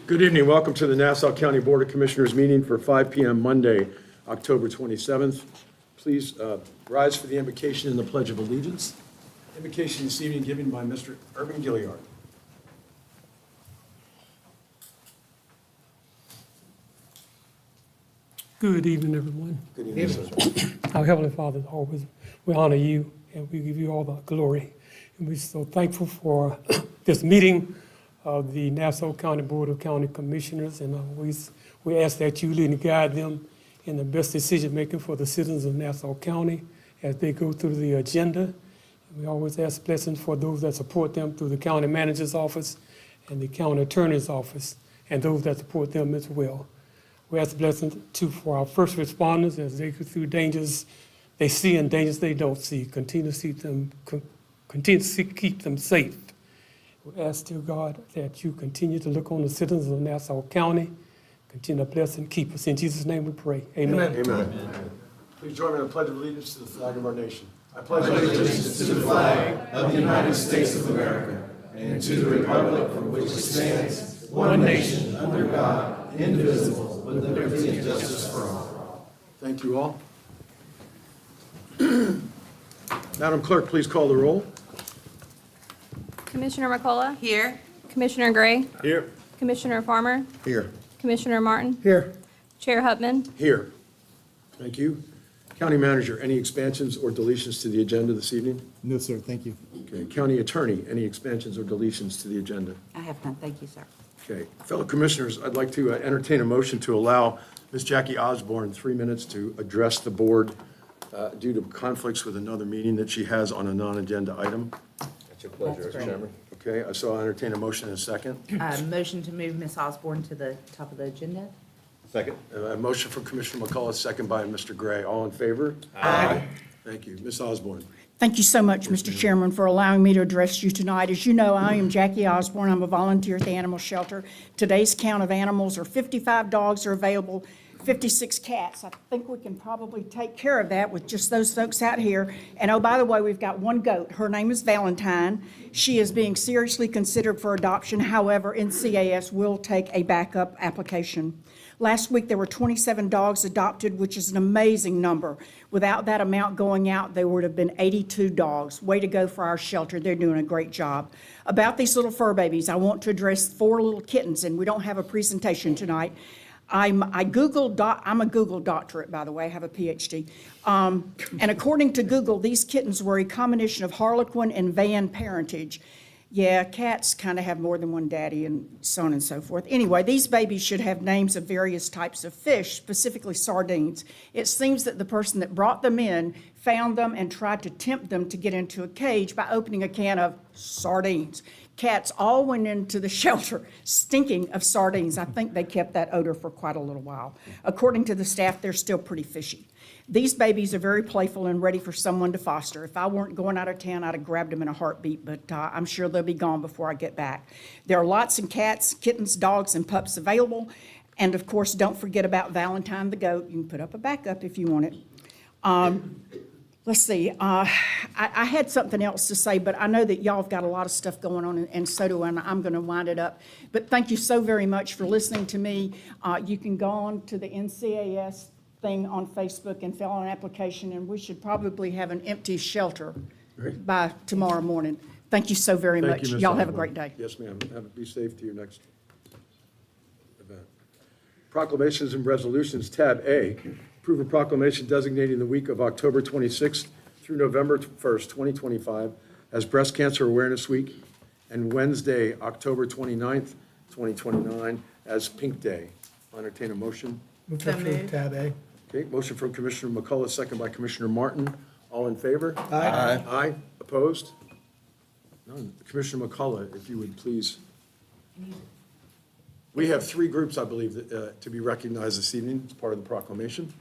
Good evening. Welcome to the Nassau County Board of Commissioners meeting for 5 p.m. Monday, October 27th. Please rise for the invocation and the Pledge of Allegiance. Invocation this evening given by Mr. Urban Gilliard. Good evening, everyone. Good evening, sir. Our Heavenly Father, always, we honor you and we give you all the glory. And we're so thankful for this meeting of the Nassau County Board of County Commissioners. And we ask that you lead and guide them in the best decision-making for the citizens of Nassau County as they go through the agenda. And we always ask blessings for those that support them through the county manager's office and the county attorney's office, and those that support them as well. We ask blessings too for our first responders as they go through dangers they see and dangers they don't see. Continue to keep them safe. We ask, dear God, that you continue to look on the citizens of Nassau County. Continue to bless and keep us. In Jesus' name we pray. Amen. Amen. Please join me in the Pledge of Allegiance to the flag of our nation. I pledge allegiance to the flag of the United States of America and to the republic for which it stands, one nation, under God, indivisible, with liberty and justice for all. Thank you all. Madam Clerk, please call the roll. Commissioner McCullough? Here. Commissioner Gray? Here. Commissioner Farmer? Here. Commissioner Martin? Here. Chair Hutman? Here. Thank you. County Manager, any expansions or deletions to the agenda this evening? No, sir, thank you. Okay. County Attorney, any expansions or deletions to the agenda? I have none, thank you, sir. Okay. Fellow Commissioners, I'd like to entertain a motion to allow Ms. Jackie Osborne 3 minutes to address the board due to conflicts with another meeting that she has on a non-agenda item. That's your pleasure, That's great. Chairman. Okay, so I'll entertain a motion in a second. Motion to move Ms. Osborne to the top of the agenda? Second. A motion from Commissioner McCullough, second by Mr. Gray. All in favor? Aye. Thank you. Ms. Osborne. Thank you so much, Mr. Chairman, for allowing me to address you tonight. As you know, I am Jackie Osborne. I'm a volunteer at the animal shelter. Today's count of animals are 55 dogs are available, 56 cats. I think we can probably take care of that with just those folks out here. And oh, by the way, we've got one goat. Her name is Valentine. She is being seriously considered for adoption. However, NCAS will take a backup application. Last week, there were 27 dogs adopted, which is an amazing number. Without that amount going out, there would have been 82 dogs. Way to go for our shelter. They're doing a great job. About these little fur babies, I want to address 4 little kittens, and we don't have a presentation tonight. I'm a Google doctorate, by the way. I have a PhD. And according to Google, these kittens were a combination of Harlequin and Van parentage. Yeah, cats kind of have more than one daddy and so on and so forth. Anyway, these babies should have names of various types of fish, specifically sardines. It seems that the person that brought them in found them and tried to tempt them to get into a cage by opening a can of sardines. Cats all went into the shelter stinking of sardines. I think they kept that odor for quite a little while. According to the staff, they're still pretty fishy. These babies are very playful and ready for someone to foster. If I weren't going out of town, I'd have grabbed them in a heartbeat, but I'm sure they'll be gone before I get back. There are lots of cats, kittens, dogs, and pups available. And of course, don't forget about Valentine the goat. You can put up a backup if you want it. Let's see, I had something else to say, but I know that y'all have got a lot of stuff going on, and so do I, and I'm going to wind it up. But thank you so very much for listening to me. You can go on to the NCAS thing on Facebook and fill out an application, and we should probably have an empty shelter by tomorrow morning. Thank you so very much. Thank you, Ms. Y'all have a Osborne. great day. Yes, ma'am. Be safe to your next event. Proclamations and resolutions, tab A. Approve a proclamation designating the week of October 26th through November 1st, 2025 as Breast Cancer Awareness Week, and Wednesday, October 29th, 2029 as Pink Day. I'll entertain a motion. Move So to approve moved. tab A. Okay, motion from Commissioner McCullough, second by Commissioner Martin. All in favor? Aye. Aye. Opposed? None. Commissioner McCullough, if you would please. We have 3 groups, I believe, that, to be recognized this evening as part of the proclamation.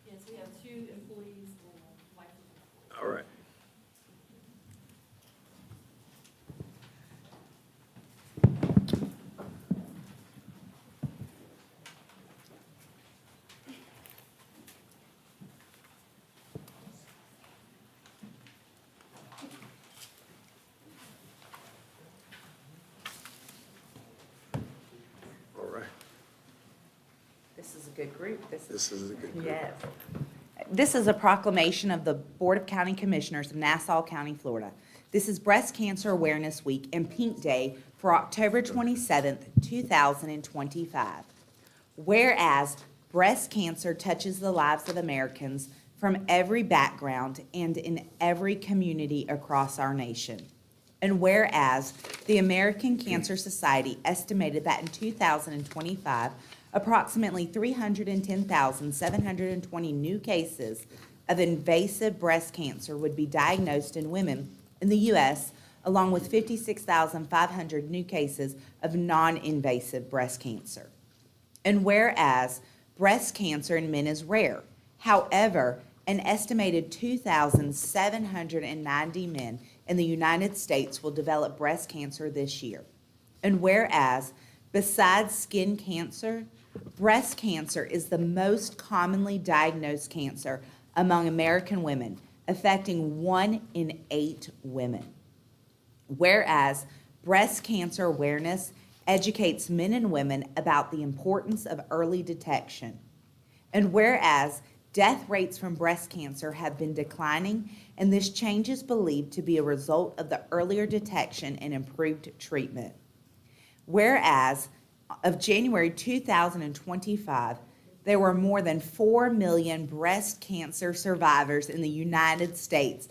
Yes, we have 2 employees and a wife. All right. All good group. This is a good group. Yes. This is a proclamation of the Board of County Commissioners of Nassau County, Florida. This is Breast Cancer Awareness Week and Pink Day for October 27th, 2025. Whereas breast cancer touches the lives of Americans from every background and in every community across our nation. And whereas the American Cancer Society estimated that in 2025, approximately 310,720 new cases of invasive breast cancer would be diagnosed in women in the U.S., along with 56,500 new cases of non-invasive breast cancer. And whereas breast cancer in men is rare, however, an estimated 2,790 men in the United States will develop breast cancer this year. And whereas, besides skin cancer, breast cancer is the most commonly diagnosed cancer among American women, affecting 1 in 8 women. Whereas, breast cancer awareness educates men and women about the importance of early detection. And whereas, death rates from breast cancer have been declining, and this change is believed to be a result of the earlier detection and improved treatment. Whereas, of January 2025, there were more than 4 million breast cancer survivors in the United States.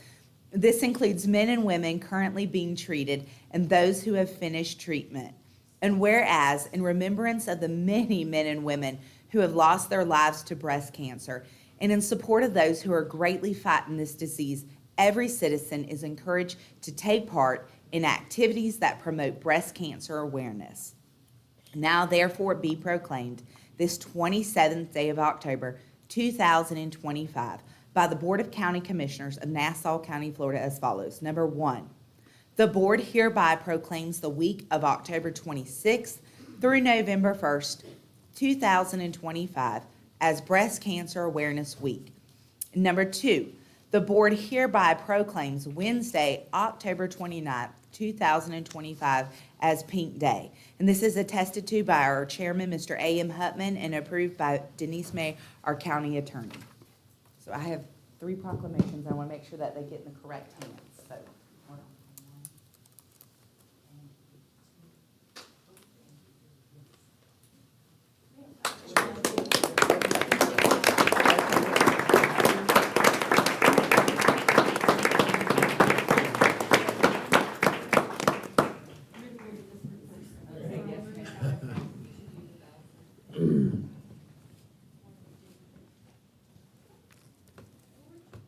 This includes men and women currently being treated and those who have finished treatment. And whereas, in remembrance of the many men and women who have lost their lives to breast cancer, and in support of those who are greatly fighting this disease, every citizen is encouraged to take part in activities that promote breast cancer awareness. Now therefore be proclaimed this 27th day of October, 2025, by the Board of County Commissioners of Nassau County, Florida as follows. Number 1, the board hereby proclaims the week of October 26th through November 1st, 2025 as Breast Cancer Awareness Week. Number 2, the board hereby proclaims Wednesday, October 29th, 2025 as Pink Day. And this is attested to by our chairman, Mr. A.M. Hutman, and approved by Denise May, our county attorney. So I have 3 proclamations. I want to make sure that they get in the correct hands. So, hold on.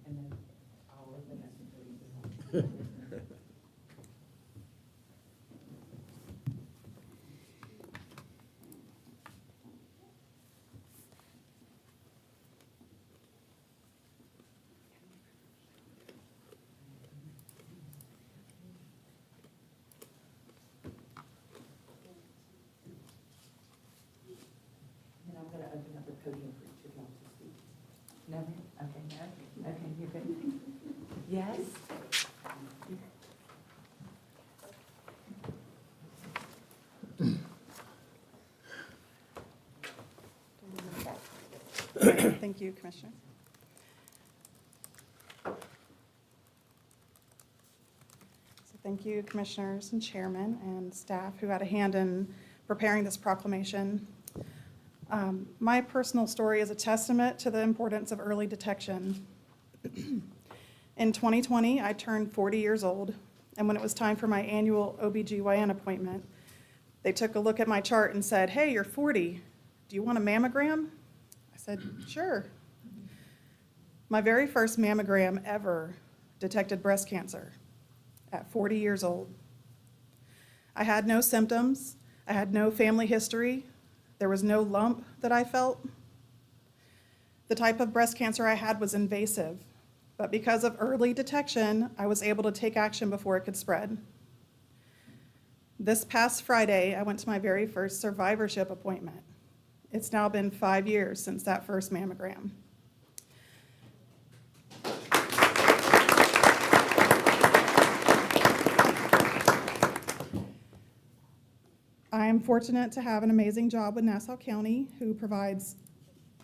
And then I'll let the next one. And I'm going to open up the podium for each of y'all to speak. No? Okay, no? Okay, you're good. Yes? Thank you, Commissioner. So thank you, Commissioners and Chairman and staff who had a hand in preparing this proclamation. My personal story is a testament to the importance of early detection. In 2020, I turned 40 years old, and when it was time for my annual OBGYN appointment, they took a look at my chart and said, "Hey, you're 40. Do you want a mammogram?" I said, "Sure." My very first mammogram ever detected breast cancer at 40 years old. I had no symptoms. I had no family history. There was no lump that I felt. The type of breast cancer I had was invasive, but because of early detection, I was able to take action before it could spread. This past Friday, I went to my very first survivorship appointment. It's now been 5 years since that first mammogram. I am fortunate to have an amazing job with Nassau County, who provides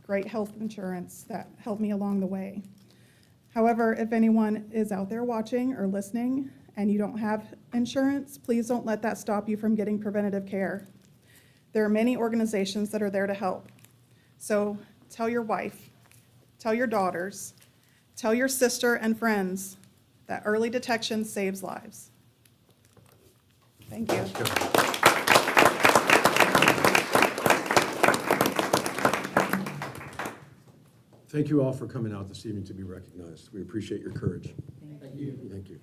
great health insurance that helped me along the way. However, if anyone is out there watching or listening and you don't have insurance, please don't let that stop you from getting preventative care. There are many organizations that are there to help. So tell your wife, tell your daughters, tell your sister and friends that early detection saves lives. Thank you. Thank you all for coming out this evening to be recognized. We appreciate your courage. Thank you. Thank you.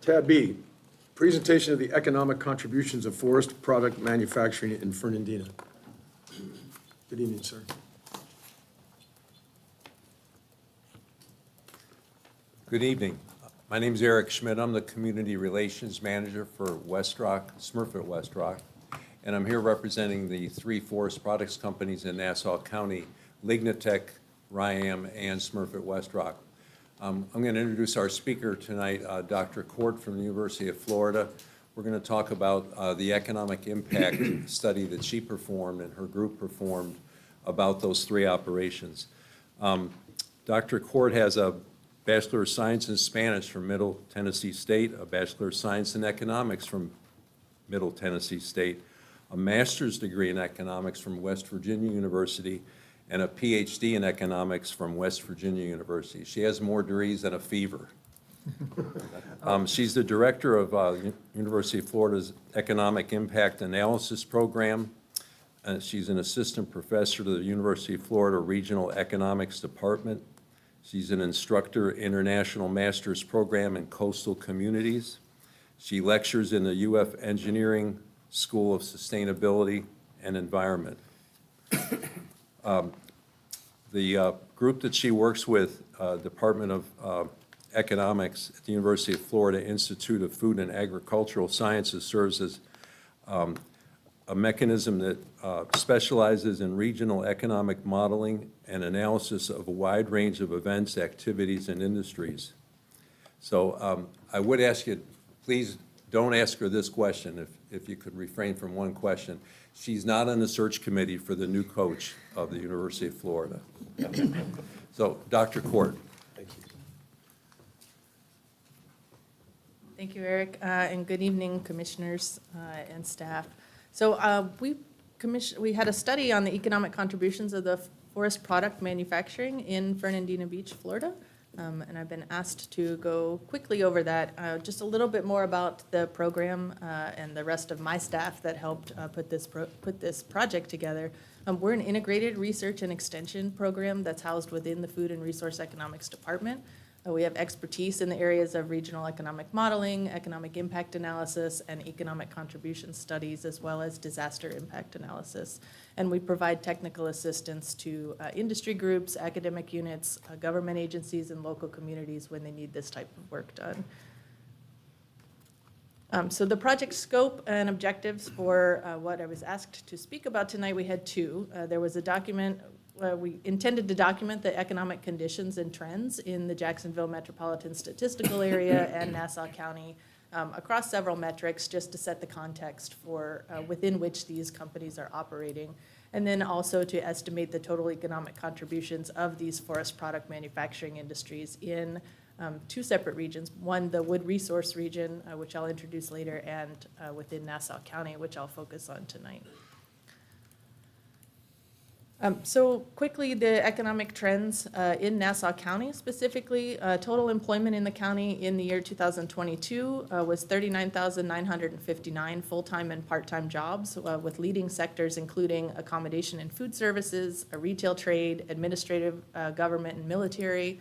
Tab B, presentation of the economic contributions of forest product manufacturing in Fernandina. Good evening, sir. Good evening. My name is Eric Schmidt. I'm the Community Relations Manager for West Rock, Smurfit West Rock, and I'm here representing the three forest products companies in Nassau County, Lignitech, Ryam, and Smurfit West Rock. I'm going to introduce our speaker tonight, Dr. Court from the University of Florida. We're going to talk about the economic impact study that she performed and her group performed about those three operations. Dr. Court has a Bachelor of Science in Spanish from Middle Tennessee State, a Bachelor of Science in Economics from Middle Tennessee State, a master's degree in economics from West Virginia University, and a PhD in economics from West Virginia University. She has more degrees than a fever. She's the director of University of Florida's Economic Impact Analysis Program. She's an assistant professor to the University of Florida Regional Economics Department. She's an instructor, International Master's Program in Coastal Communities. She lectures in the UF Engineering School of Sustainability and Environment. The group that she works with, Department of Economics at the University of Florida Institute of Food and Agricultural Sciences, serves as a mechanism that specializes in regional economic modeling and analysis of a wide range of events, activities, and industries. So I would ask you, please don't ask her this question if you could refrain from one question. She's not on the search committee for the new coach of the University of Florida. So, Dr. Court. Thank you. Thank you, Eric, and good evening, commissioners and staff. So we had a study on the economic contributions of the forest product manufacturing in Fernandina Beach, Florida, and I've been asked to go quickly over that. Just a little bit more about the program and the rest of my staff that helped put this project together. We're an integrated research and extension program that's housed within the Food and Resource Economics Department. We have expertise in the areas of regional economic modeling, economic impact analysis, and economic contribution studies, as well as disaster impact analysis. And we provide technical assistance to industry groups, academic units, government agencies, and local communities when they need this type of work done. So the project scope and objectives for what I was asked to speak about tonight, we had two. There was a document. We intended to document the economic conditions and trends in the Jacksonville Metropolitan Statistical Area and Nassau County across several metrics, just to set the context for within which these companies are operating, and then also to estimate the total economic contributions of these forest product manufacturing industries in two separate regions. One, the wood resource region, which I'll introduce later, and within Nassau County, which I'll focus on tonight. So quickly, the economic trends in Nassau County specifically, total employment in the county in the year 2022 was 39,959 full-time and part-time jobs, with leading sectors including accommodation and food services, retail trade, administrative, government and military,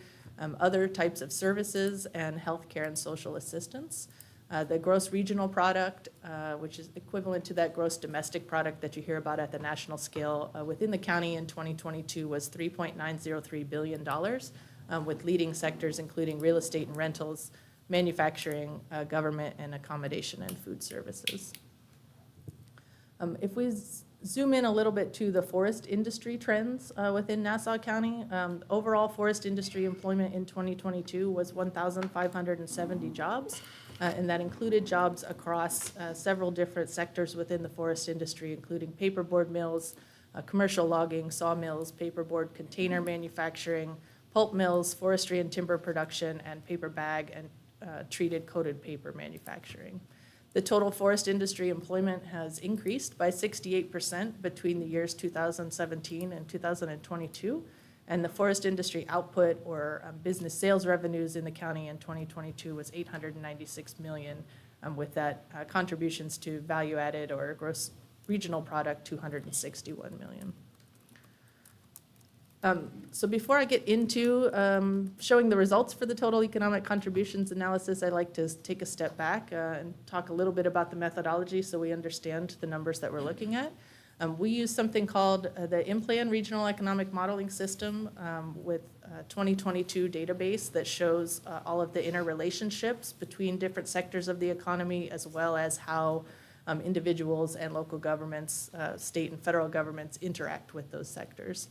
other types of services, and healthcare and social assistance. The gross regional product, which is equivalent to that gross domestic product that you hear about at the national scale within the county in 2022, was $3.903 billion, with leading sectors including real estate and rentals, manufacturing, government, and accommodation and food services. If we zoom in a little bit to the forest industry trends within Nassau County, overall forest industry employment in 2022 was 1,570 jobs, and that included jobs across several different sectors within the forest industry, including paperboard mills, commercial logging, sawmills, paperboard container manufacturing, pulp mills, forestry and timber production, and paper bag and treated coated paper manufacturing. The total forest industry employment has increased by 68% between the years 2017 and 2022, and the forest industry output or business sales revenues in the county in 2022 was $896 million, with that contributions to value added or gross regional product $261 million. So before I get into showing the results for the total economic contributions analysis, I'd like to take a step back and talk a little bit about the methodology so we understand the numbers that we're looking at. We use something called the In-Plan Regional Economic Modeling System with a 2022 database that shows all of the interrelationships between different sectors of the economy, as well as how individuals and local governments, state and federal governments interact with those sectors.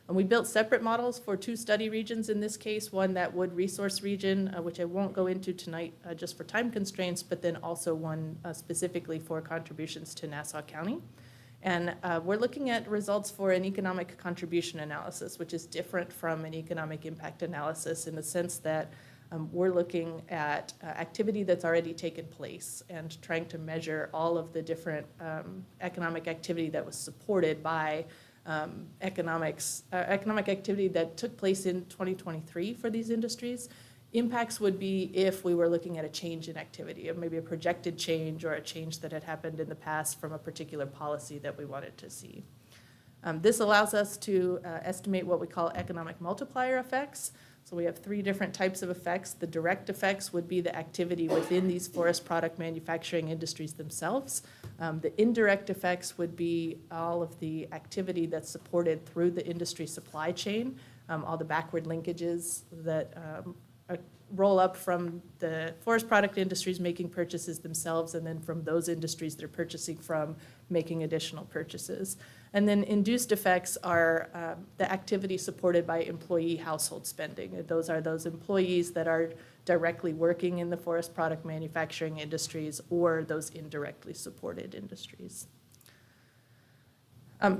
And we built separate models for two study regions in this case, one that wood resource region, which I won't go into tonight just for time constraints, but then also one specifically for contributions to Nassau County. And we're looking at results for an economic contribution analysis, which is different from an economic impact analysis in the sense that we're looking at activity that's already taken place and trying to measure all of the different economic activity that was supported by economic activity that took place in 2023 for these industries. Impacts would be if we were looking at a change in activity, or maybe a projected change or a change that had happened in the past from a particular policy that we wanted to see. This allows us to estimate what we call economic multiplier effects. So we have three different types of effects. The direct effects would be the activity within these forest product manufacturing industries themselves. The indirect effects would be all of the activity that's supported through the industry supply chain, all the backward linkages that roll up from the forest product industries making purchases themselves, and then from those industries they're purchasing from making additional purchases. And then induced effects are the activity supported by employee household spending. Those are those employees that are directly working in the forest product manufacturing industries or those indirectly supported industries.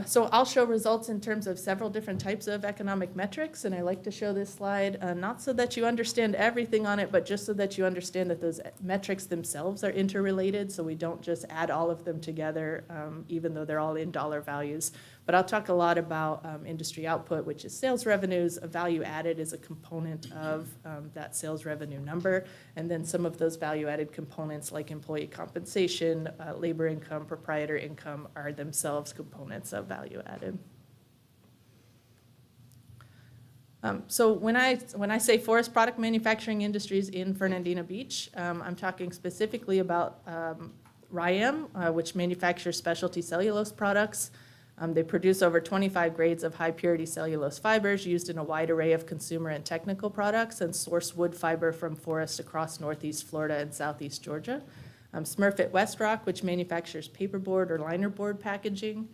So I'll show results in terms of several different types of economic metrics, and I like to show this slide not so that you understand everything on it, but just so that you understand that those metrics themselves are interrelated, so we don't just add all of them together, even though they're all in dollar values. But I'll talk a lot about industry output, which is sales revenues. Value added is a component of that sales revenue number, and then some of those value added components like employee compensation, labor income, proprietor income are themselves components of value added. So when I say forest product manufacturing industries in Fernandina Beach, I'm talking specifically about RYAM, which manufactures specialty cellulose products. They produce over 25 grades of high-purity cellulose fibers used in a wide array of consumer and technical products, and source wood fiber from forests across northeast Florida and southeast Georgia. Smurfit Westrock, which manufactures paperboard or linerboard packaging.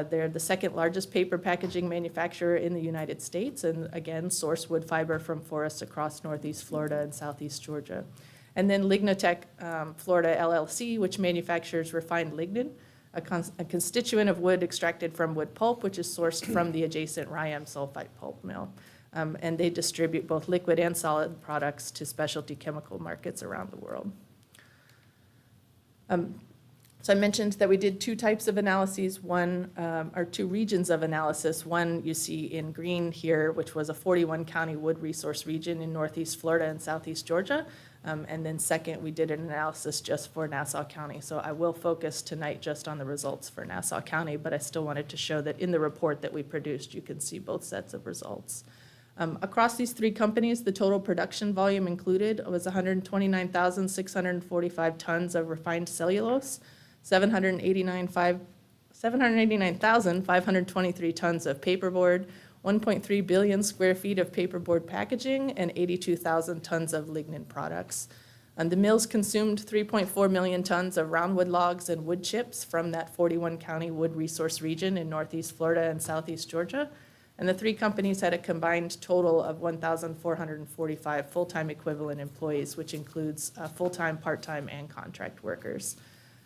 They're the second largest paper packaging manufacturer in the United States, and again, source wood fiber from forests across northeast Florida and southeast Georgia. And then Lignotech Florida LLC, which manufactures refined lignin, a constituent of wood extracted from wood pulp, which is sourced from the adjacent RYAM sulfite pulp mill. And they distribute both liquid and solid products to specialty chemical markets around the world. So I mentioned that we did two types of analyses, or two regions of analysis. One you see in green here, which was a 41-county wood resource region in northeast Florida and southeast Georgia. And then second, we did an analysis just for Nassau County. So I will focus tonight just on the results for Nassau County, but I still wanted to show that in the report that we produced, you can see both sets of results. Across these three companies, the total production volume included was 129,645 tons of refined cellulose, 789,523 tons of paperboard, 1.3 billion square feet of paperboard packaging, and 82,000 tons of lignin products. The mills consumed 3.4 million tons of roundwood logs and wood chips from that 41-county wood resource region in northeast Florida and southeast Georgia. And the three companies had a combined total of 1,445 full-time equivalent employees, which includes full-time, part-time, and contract workers.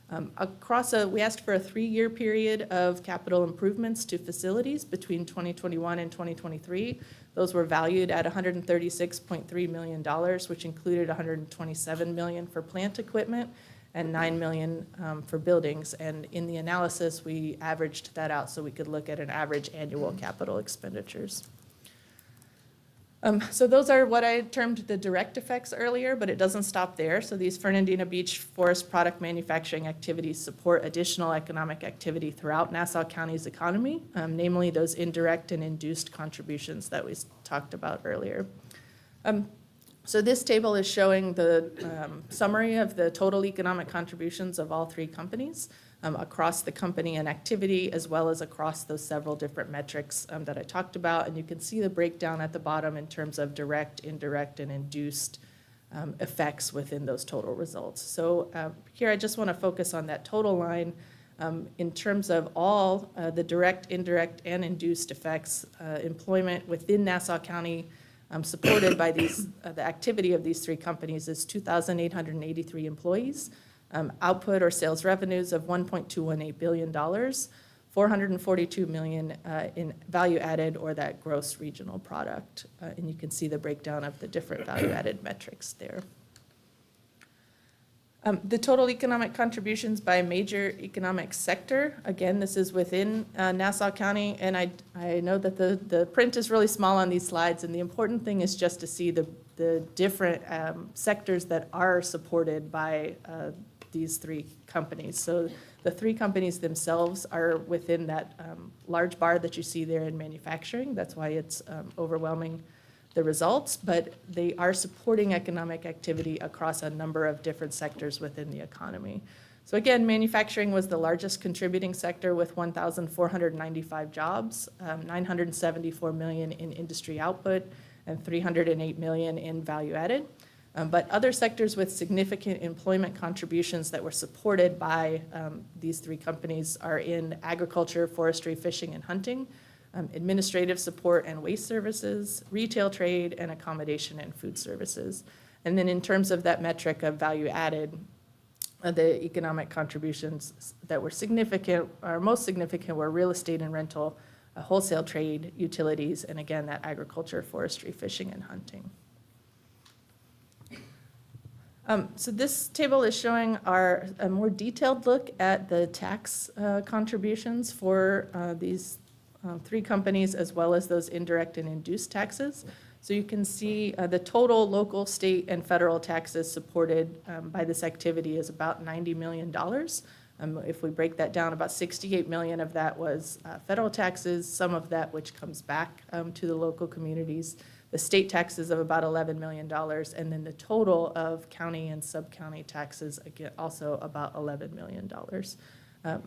We asked for a 3-year period of capital improvements to facilities between 2021 and 2023. Those were valued at $136.3 million, which included $127 million for plant equipment and $9 million for buildings. And in the analysis, we averaged that out so we could look at an average annual capital expenditures. So those are what I termed the direct effects earlier, but it doesn't stop there. So these Fernandina Beach forest product manufacturing activities support additional economic activity throughout Nassau County's economy, namely those indirect and induced contributions that we talked about earlier. So this table is showing the summary of the total economic contributions of all three companies across the company and activity, as well as across those several different metrics that I talked about. And you can see the breakdown at the bottom in terms of direct, indirect, and induced effects within those total results. So here I just want to focus on that total line. In terms of all the direct, indirect, and induced effects, employment within Nassau County supported by the activity of these three companies is 2,883 employees. Output or sales revenues of $1.218 billion, $442 million in value added or that gross regional product. And you can see the breakdown of the different value added metrics there. The total economic contributions by major economic sector, again, this is within Nassau County, and I know that the print is really small on these slides, and the important thing is just to see the different sectors that are supported by these three companies. So the three companies themselves are within that large bar that you see there in manufacturing. That's why it's overwhelming the results, but they are supporting economic activity across a number of different sectors within the economy. So again, manufacturing was the largest contributing sector with 1,495 jobs, 974 million in industry output, and 308 million in value added. But other sectors with significant employment contributions that were supported by these three companies are in agriculture, forestry, fishing, and hunting, administrative support and waste services, retail trade, and accommodation and food services. And then in terms of that metric of value added, the economic contributions that were significant, or most significant, were real estate and rental, wholesale trade, utilities, and again, that agriculture, forestry, fishing, and hunting. So this table is showing a more detailed look at the tax contributions for these three companies, as well as those indirect and induced taxes. So you can see the total local, state, and federal taxes supported by this activity is about $90 million. If we break that down, about 68 million of that was federal taxes, some of that which comes back to the local communities, the state taxes of about $11 million, and then the total of county and sub-county taxes, again, also about $11 million.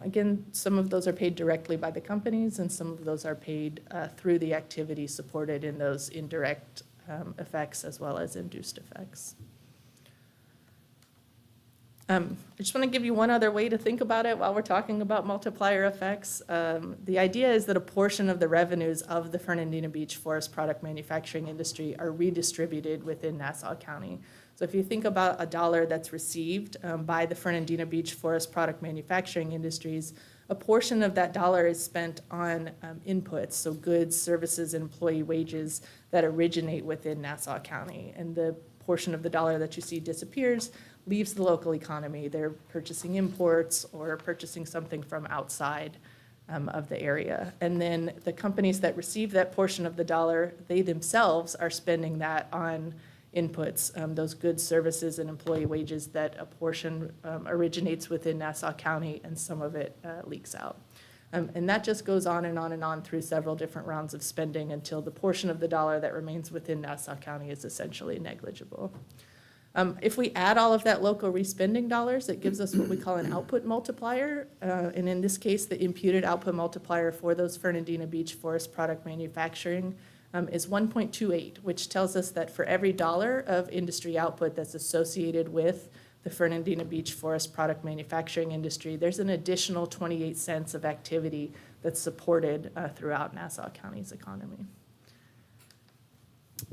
Again, some of those are paid directly by the companies, and some of those are paid through the activity supported in those indirect effects as well as induced effects. I just want to give you one other way to think about it while we're talking about multiplier effects. The idea is that a portion of the revenues of the Fernandina Beach forest product manufacturing industry are redistributed within Nassau County. So if you think about $1 that's received by the Fernandina Beach forest product manufacturing industries, a portion of that dollar is spent on inputs, so goods, services, and employee wages that originate within Nassau County. And the portion of the dollar that you see disappears leaves the local economy. They're purchasing imports or purchasing something from outside of the area. And then the companies that receive that portion of the dollar, they themselves are spending that on inputs, those goods, services, and employee wages that a portion originates within Nassau County and some of it leaks out. And that just goes on and on and on through several different rounds of spending until the portion of the dollar that remains within Nassau County is essentially negligible. If we add all of that local respending dollars, it gives us what we call an output multiplier. And in this case, the imputed output multiplier for those Fernandina Beach forest product manufacturing is 1.28, which tells us that for every dollar of industry output that's associated with the Fernandina Beach forest product manufacturing industry, there's an additional 28 cents of activity that's supported throughout Nassau County's economy.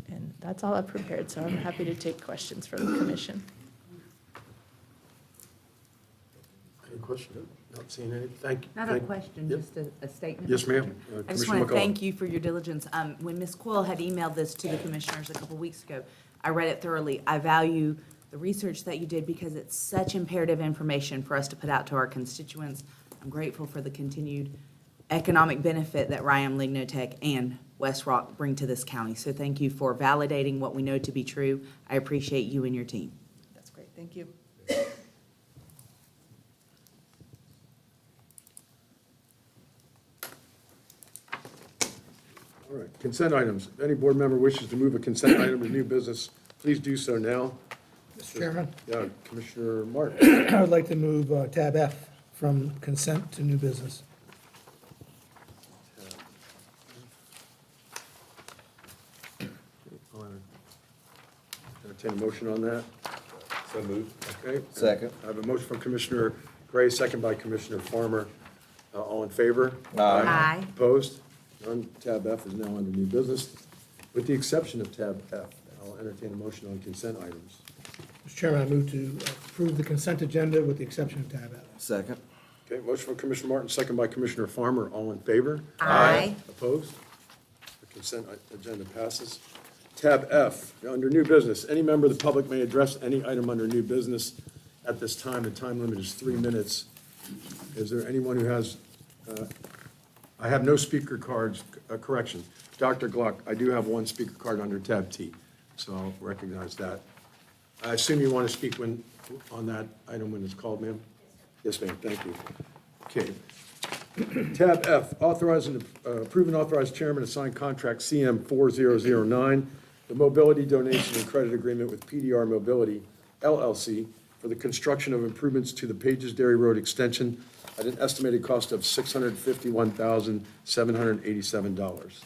And that's all I've prepared, so I'm happy to take questions from the commission. Any questions? Not seeing any. Thank you. Not a question, Yep. just a statement. Yes, ma'am. I just Commissioner want to McCullough. thank you for your diligence. When Ms. Quill had emailed this to the commissioners a couple weeks ago, I read it thoroughly. I value the research that you did because it's such imperative information for us to put out to our constituents. I'm grateful for the continued economic benefit that Ryan Lignotech and West Rock bring to this county. So thank you for validating what we know to be true. I appreciate you and your team. That's great, thank you. All right, consent items. If any board member wishes to move a consent item to new business, please do so now. Mr. Chairman, Yeah, Commissioner Martin. I would like to move tab F from consent to new business. Entertain a motion on that. So moved. Okay. Second. I have a motion from Commissioner Gray, second by Commissioner Farmer. All in favor? Aye. Opposed? None. Tab F is now under new business, with the exception of tab F. I'll entertain a motion on consent items. Mr. Chairman, I move to approve the consent agenda with the exception of tab F. Second. Okay, motion from Commissioner Martin, second by Commissioner Farmer. All in favor? Aye. Opposed? The consent agenda passes. Tab F, under new business, any member of the public may address any item under new business at this time. The time limit is 3 minutes. Is there anyone who has, I have no speaker cards, correction. Dr. Gluck, I do have one speaker card under tab T, so I'll recognize that. I assume you want to speak on that item when it's called, ma'am? Yes, ma'am, thank you. Okay. Tab F, approve and authorize chairman to sign contract CM 4009, the mobility donation and credit agreement with PDR Mobility LLC for the construction of improvements to the Pages Dairy Road extension at an estimated cost of $651,787.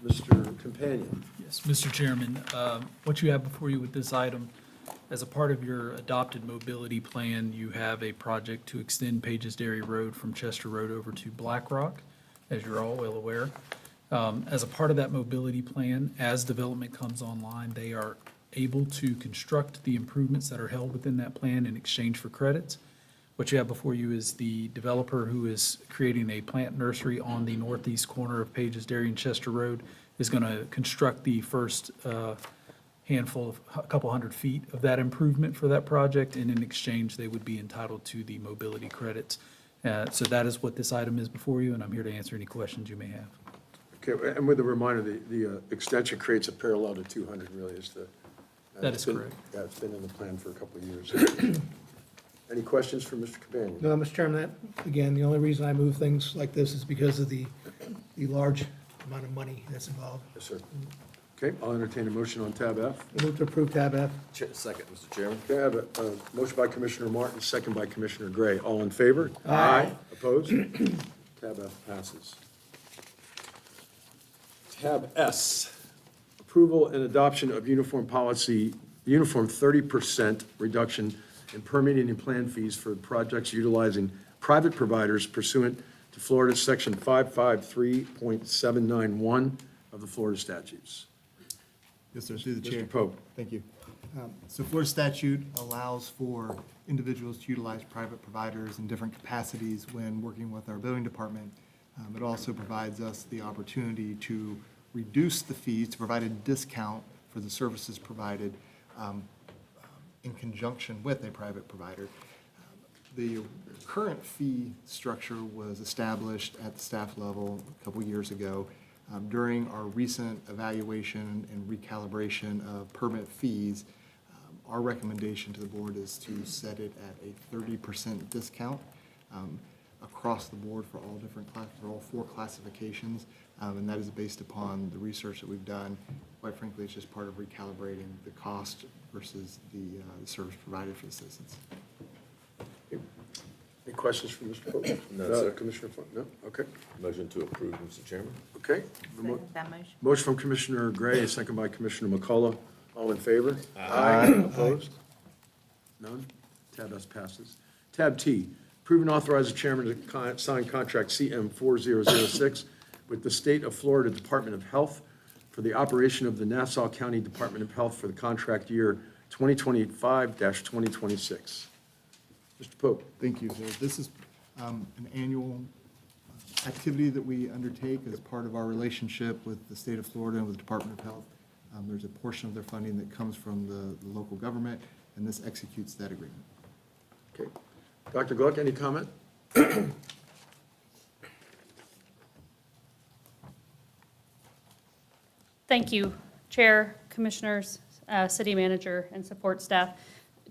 Mr. Companion. Yes, Mr. Chairman, what you have before you with this item, as a part of your adopted mobility plan, you have a project to extend Pages Dairy Road from Chester Road over to Black Rock, as you're all well aware. As a part of that mobility plan, as development comes online, they are able to construct the improvements that are held within that plan in exchange for credits. What you have before you is the developer who is creating a plant nursery on the northeast corner of Pages Dairy and Chester Road is going to construct the first handful of, a couple hundred feet of that improvement for that project, and in exchange, they would be entitled to the mobility credits. So that is what this item is before you, and I'm here to answer any questions you may have. Okay, and with a reminder, the extension creates a parallel to 200, really, is the. That is correct. Yeah, it's been in the plan for a couple of years. Any questions for Mr. Companion? No, Mr. Chairman, that, again, the only reason I move things like this is because of the large amount of money that's involved. Yes, sir. Okay, I'll entertain a motion on tab F. I move to approve tab F. Second, Mr. Chairman. Okay, I have a motion by Commissioner Martin, second by Commissioner Gray. All in favor? Aye. Opposed? Tab F passes. Tab S, approval and adoption of uniform 30% reduction in permitting and plan fees for projects utilizing private providers pursuant to Florida Section 553.791 of the Florida statutes. Yes, sir, through the chair. Mr. Pope. Thank you. So Florida statute allows for individuals to utilize private providers in different capacities when working with our building department. It also provides us the opportunity to reduce the fees, to provide a discount for the services provided in conjunction with a private provider. The current fee structure was established at the staff level a couple years ago. During our recent evaluation and recalibration of permit fees, our recommendation to the board is to set it at a 30% discount. across the board for all for all 4 classifications, and that is based upon the research that we've done. Quite frankly, it's just part of recalibrating the cost versus the service provided for the citizens. Any questions from Mr. Pope? No, sir. Commissioner Font? No? Okay. Motion to approve, Mr. Chairman. Okay. That motion. Motion from Commissioner Gray, a second by Commissioner McCullough. All in favor? Aye. Opposed? None? Tab S passes. Tab T, approve and authorize the chairman to sign contract CM 4006 with the State of Florida Department of Health for the operation of the Nassau County Department of Health for the contract year 2025-2026. Mr. Pope. Thank you. So this is an annual activity that we undertake as part of our relationship with the state of Florida and with the Department of Health. There's a portion of their funding that comes from the local government, and this executes that agreement. Okay. Dr. Gluck, any comment? Thank you, Chair, Commissioners, City Manager, and support staff.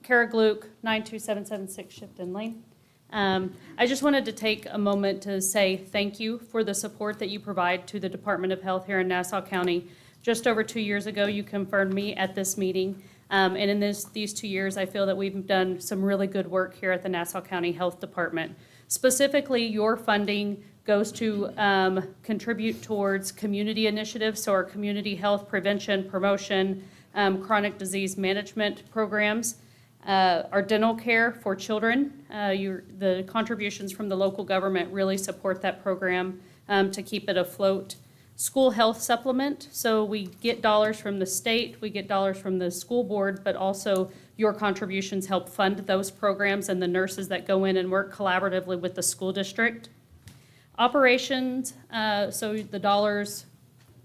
Kara Gluck, 92776 Shipton Lane. I just wanted to take a moment to say thank you for the support that you provide to the Department of Health here in Nassau County. Just over 2 years ago, you confirmed me at this meeting. And in these 2 years, I feel that we've done some really good work here at the Nassau County Health Department. Specifically, your funding goes to contribute towards community initiatives, so our community health prevention, promotion, chronic disease management programs, our dental care for children. The contributions from the local government really support that program to keep it afloat. School health supplement, so we get dollars from the state, we get dollars from the school board, but also your contributions help fund those programs and the nurses that go in and work collaboratively with the school district. Operations, so the dollars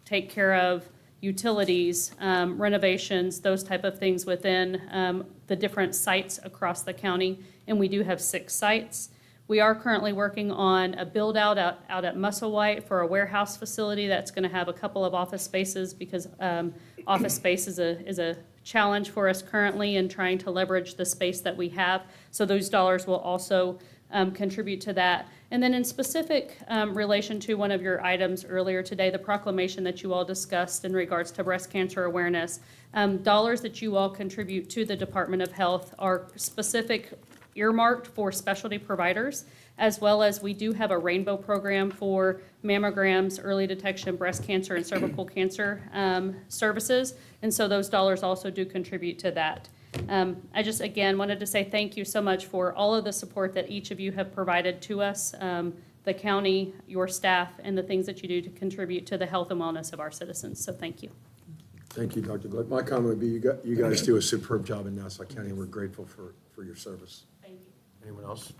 take care of utilities, renovations, those type of things within the different sites across the county, and we do have 6 sites. We are currently working on a build-out out at Musselwhite for a warehouse facility that's going to have a couple of office spaces because office space is a challenge for us currently in trying to leverage the space that we have. So those dollars will also contribute to that. And then in specific relation to one of your items earlier today, the proclamation that you all discussed in regards to breast cancer awareness, dollars that you all contribute to the Department of Health are specific earmarked for specialty providers, as well as we do have a rainbow program for mammograms, early detection, breast cancer, and cervical cancer services. And so those dollars also do contribute to that. I just, again, wanted to say thank you so much for all of the support that each of you have provided to us, the county, your staff, and the things that you do to contribute to the health and wellness of our citizens. So thank you. Thank you, Dr. Gluck. My comment would be you guys do a superb job in Nassau County, and we're grateful for your service. Thank you. Anyone else?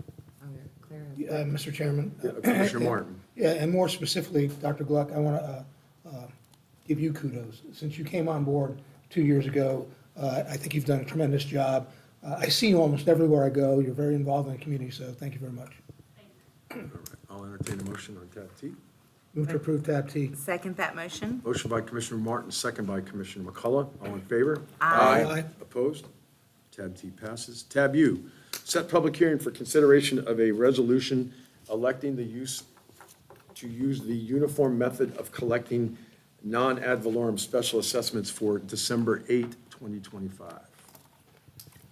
Mr. Chairman. Yeah, Commissioner Martin. Yeah, and more specifically, Dr. Gluck, I want to give you kudos. Since you came on board 2 years ago, I think you've done a tremendous job. I see you almost everywhere I go. You're very involved in the community, so thank you very much. All right, I'll entertain a motion on tab T. Move to approve tab T. Second that motion. Motion by Commissioner Martin, second by Commissioner McCullough. All in favor? Aye. Opposed? Tab T passes. Tab U, set public hearing for consideration of a resolution electing to use the uniform method of collecting non-ad valorem special assessments for December 8, 2025.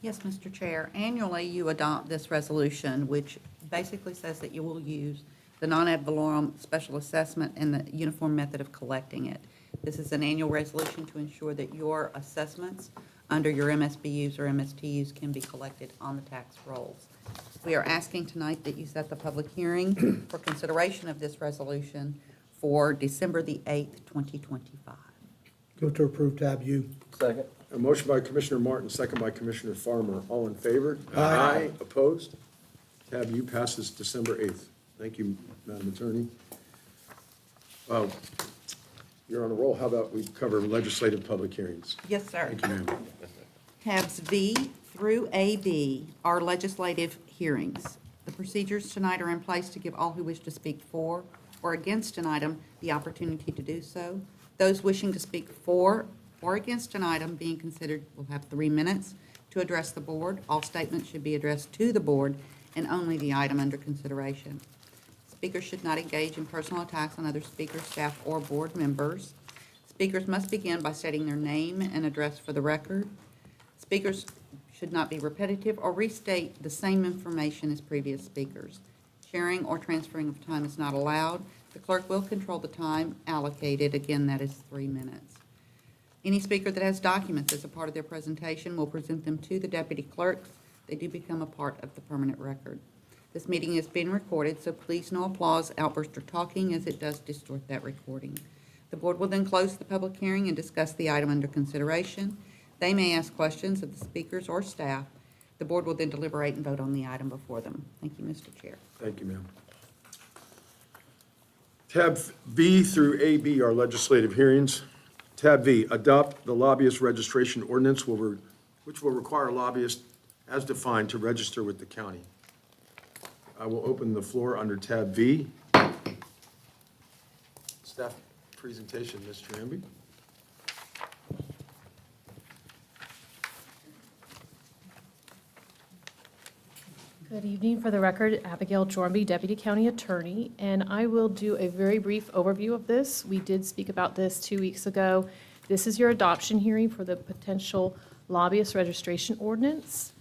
Yes, Mr. Chair. Annually, you adopt this resolution, which basically says that you will use the non-ad valorem special assessment and the uniform method of collecting it. This is an annual resolution to ensure that your assessments under your MSBUs or MSTUs can be collected on the tax rolls. We are asking tonight that you set the public hearing for consideration of this resolution for December the 8th, 2025. Move to approve tab U. Second. A motion by Commissioner Martin, second by Commissioner Farmer. All in favor? Aye. Opposed? Tab U passes December 8th. Thank you, Madam Attorney. You're on a roll. How about we cover legislative public hearings? Yes, sir. Thank you, ma'am. Tabs V through AB are legislative hearings. The procedures tonight are in place to give all who wish to speak for or against an item the opportunity to do so. Those wishing to speak for or against an item being considered will have 3 minutes to address the board. All statements should be addressed to the board, and only the item under consideration. Speakers should not engage in personal attacks on other speakers, staff, or board members. Speakers must begin by stating their name and address for the record. Speakers should not be repetitive or restate the same information as previous speakers. Sharing or transferring of time is not allowed. The clerk will control the time allocated. Again, that is 3 minutes. Any speaker that has documents as a part of their presentation will present them to the deputy clerks. They do become a part of the permanent record. This meeting is being recorded, so please no applause, outburst, or talking, as it does distort that recording. The board will then close the public hearing and discuss the item under consideration. They may ask questions of the speakers or staff. The board will then deliberate and vote on the item before them. Thank you, Mr. Chair. Thank you, ma'am. Tab B through AB are legislative hearings. Tab V, adopt the lobbyist registration ordinance which will require lobbyists as defined to register with the county. I will open the floor under tab V. Staff presentation, Mr. Hamby. Good evening. For the record, Abigail Jornby, Deputy County Attorney, and I will do a very brief overview of this. We did speak about this 2 weeks ago. This is your adoption hearing for the potential lobbyist registration ordinance.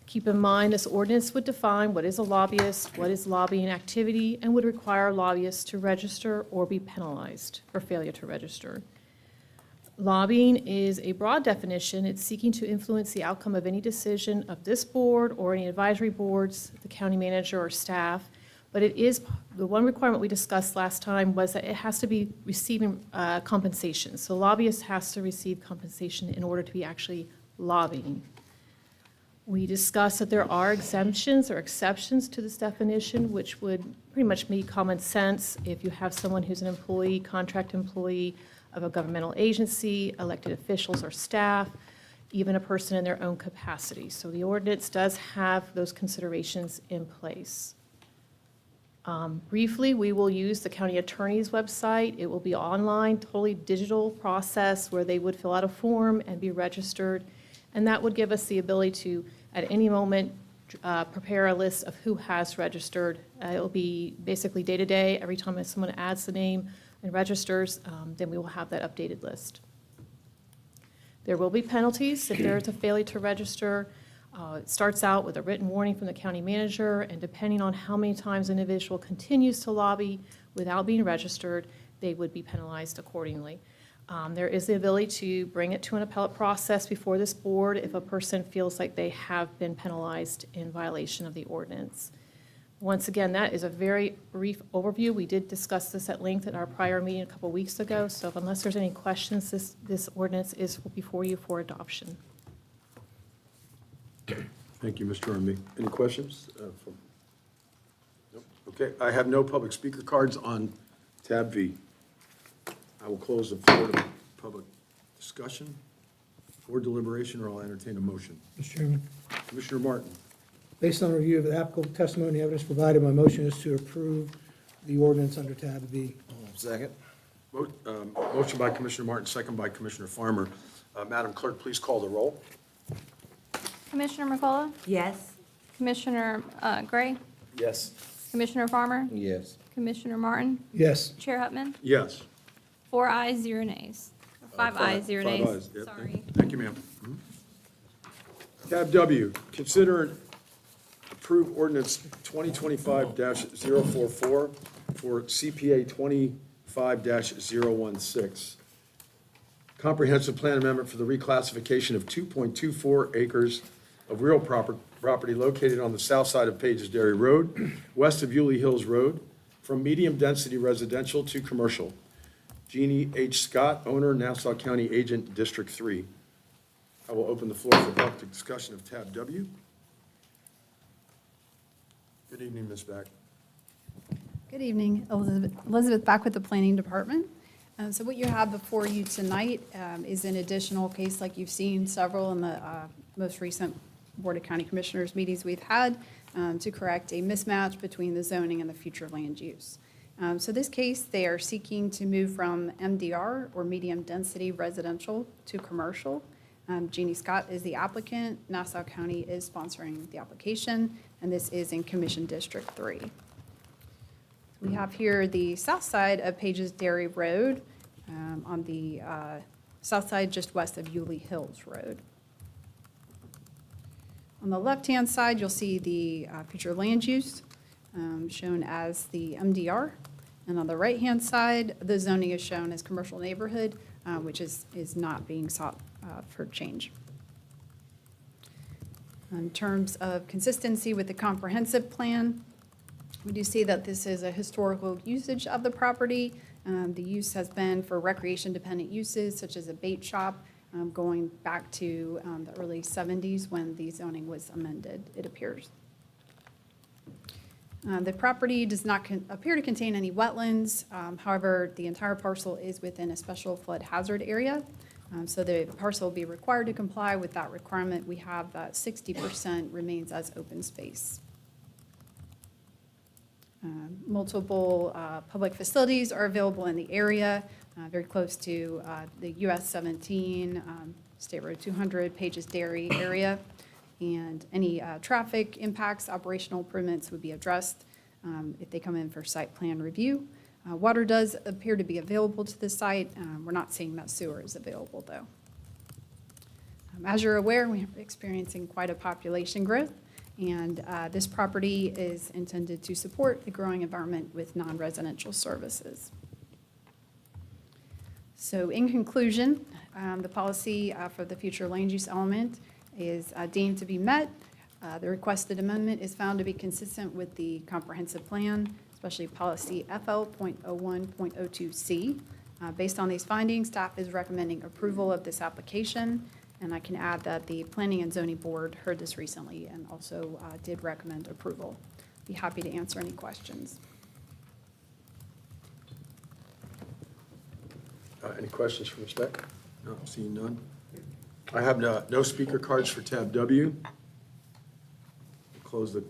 Keep in mind, this ordinance would define what is a lobbyist, what is lobbying activity, and would require lobbyists to register or be penalized for failure to register. Lobbying is a broad definition. It's seeking to influence the outcome of any decision of this board or any advisory boards, the county manager or staff. But it is, the one requirement we discussed last time was that it has to be receiving compensation. So lobbyists has to receive compensation in order to be actually lobbying. We discussed that there are exemptions or exceptions to this definition, which would pretty much make common sense if you have someone who's an employee, contract employee of a governmental agency, elected officials or staff, even a person in their own capacity. So the ordinance does have those considerations in place. Briefly, we will use the county attorney's website. It will be online, totally digital process where they would fill out a form and be registered. And that would give us the ability to, at any moment, prepare a list of who has registered. It will be basically day-to-day. Every time someone adds the name and registers, then we will have that updated list. There will be penalties if there is a failure to register. It starts out with a written warning from the county manager, and depending on how many times an individual continues to lobby without being registered, they would be penalized accordingly. There is the ability to bring it to an appellate process before this board if a person feels like they have been penalized in violation of the ordinance. Once again, that is a very brief overview. We did discuss this at length at our prior meeting a couple weeks ago, so unless there's any questions, this ordinance is before you for adoption. Thank you, Mr. Armby. Any questions? Nope. Okay, I have no public speaker cards on tab V. I will close the floor to public discussion or deliberation, or I'll entertain a motion. Mr. Chairman, Commissioner Martin. based on review of the applicable testimony and evidence provided, my motion is to approve the ordinance under tab V. Second. Motion by Commissioner Martin, second by Commissioner Farmer. Madam Clerk, please call the roll. Commissioner McCullough? Yes. Commissioner Gray? Yes. Commissioner Farmer? Yes. Commissioner Martin? Yes. Chair Hutman? Yes. 4 ayes, 0 nays. 5 ayes, 0 Five nays. ayes, yep. Sorry. Thank you, ma'am. Tab W, consider and approve ordinance 2025-044 for CPA 25-016. Comprehensive plan amendment for the reclassification of 2.24 acres of real property located on the south side of Pages Dairy Road, west of Yulee Hills Road, from medium-density residential to commercial. Jeannie H. Scott, owner, Nassau County Agent, District 3. I will open the floor for public discussion of tab W. Good evening, Ms. Back. Good evening, Elizabeth back with the Planning Department. So what you have before you tonight is an additional case like you've seen several in the most recent Board of County Commissioners meetings we've had to correct a mismatch between the zoning and the future land use. So this case, they are seeking to move from MDR or medium density residential to commercial. Jeannie Scott is the applicant. Nassau County is sponsoring the application, and this is in Commission District 3. We have here the south side of Pages Dairy Road, on the south side just west of Yulee Hills Road. On the left-hand side, you'll see the future land use shown as the MDR. And on the right-hand side, the zoning is shown as commercial neighborhood, which is not being sought for change. In terms of consistency with the comprehensive plan, we do see that this is a historical usage of the property. The use has been for recreation-dependent uses, such as a bait shop, going back to the early 70s when the zoning was amended, it appears. The property does not appear to contain any wetlands. However, the entire parcel is within a special flood hazard area. So the parcel will be required to comply with that requirement. We have that 60% remains as open space. Multiple public facilities are available in the area, very close to the US 17, State Road 200, Pages Dairy area. And any traffic impacts, operational improvements would be addressed if they come in for site plan review. Water does appear to be available to the site. We're not seeing that sewer is available, though. As you're aware, we're experiencing quite a population growth, and this property is intended to support the growing environment with non-residential services. So in conclusion, the policy for the future land use element is deemed to be met. The requested amendment is found to be consistent with the comprehensive plan, especially policy FL.01.02C. Based on these findings, staff is recommending approval of this application. And I can add that the Planning and Zoning Board heard this recently and also did recommend approval. Be happy to answer any questions. Any questions from the staff? No, seeing none. I have no speaker cards for tab W. Close the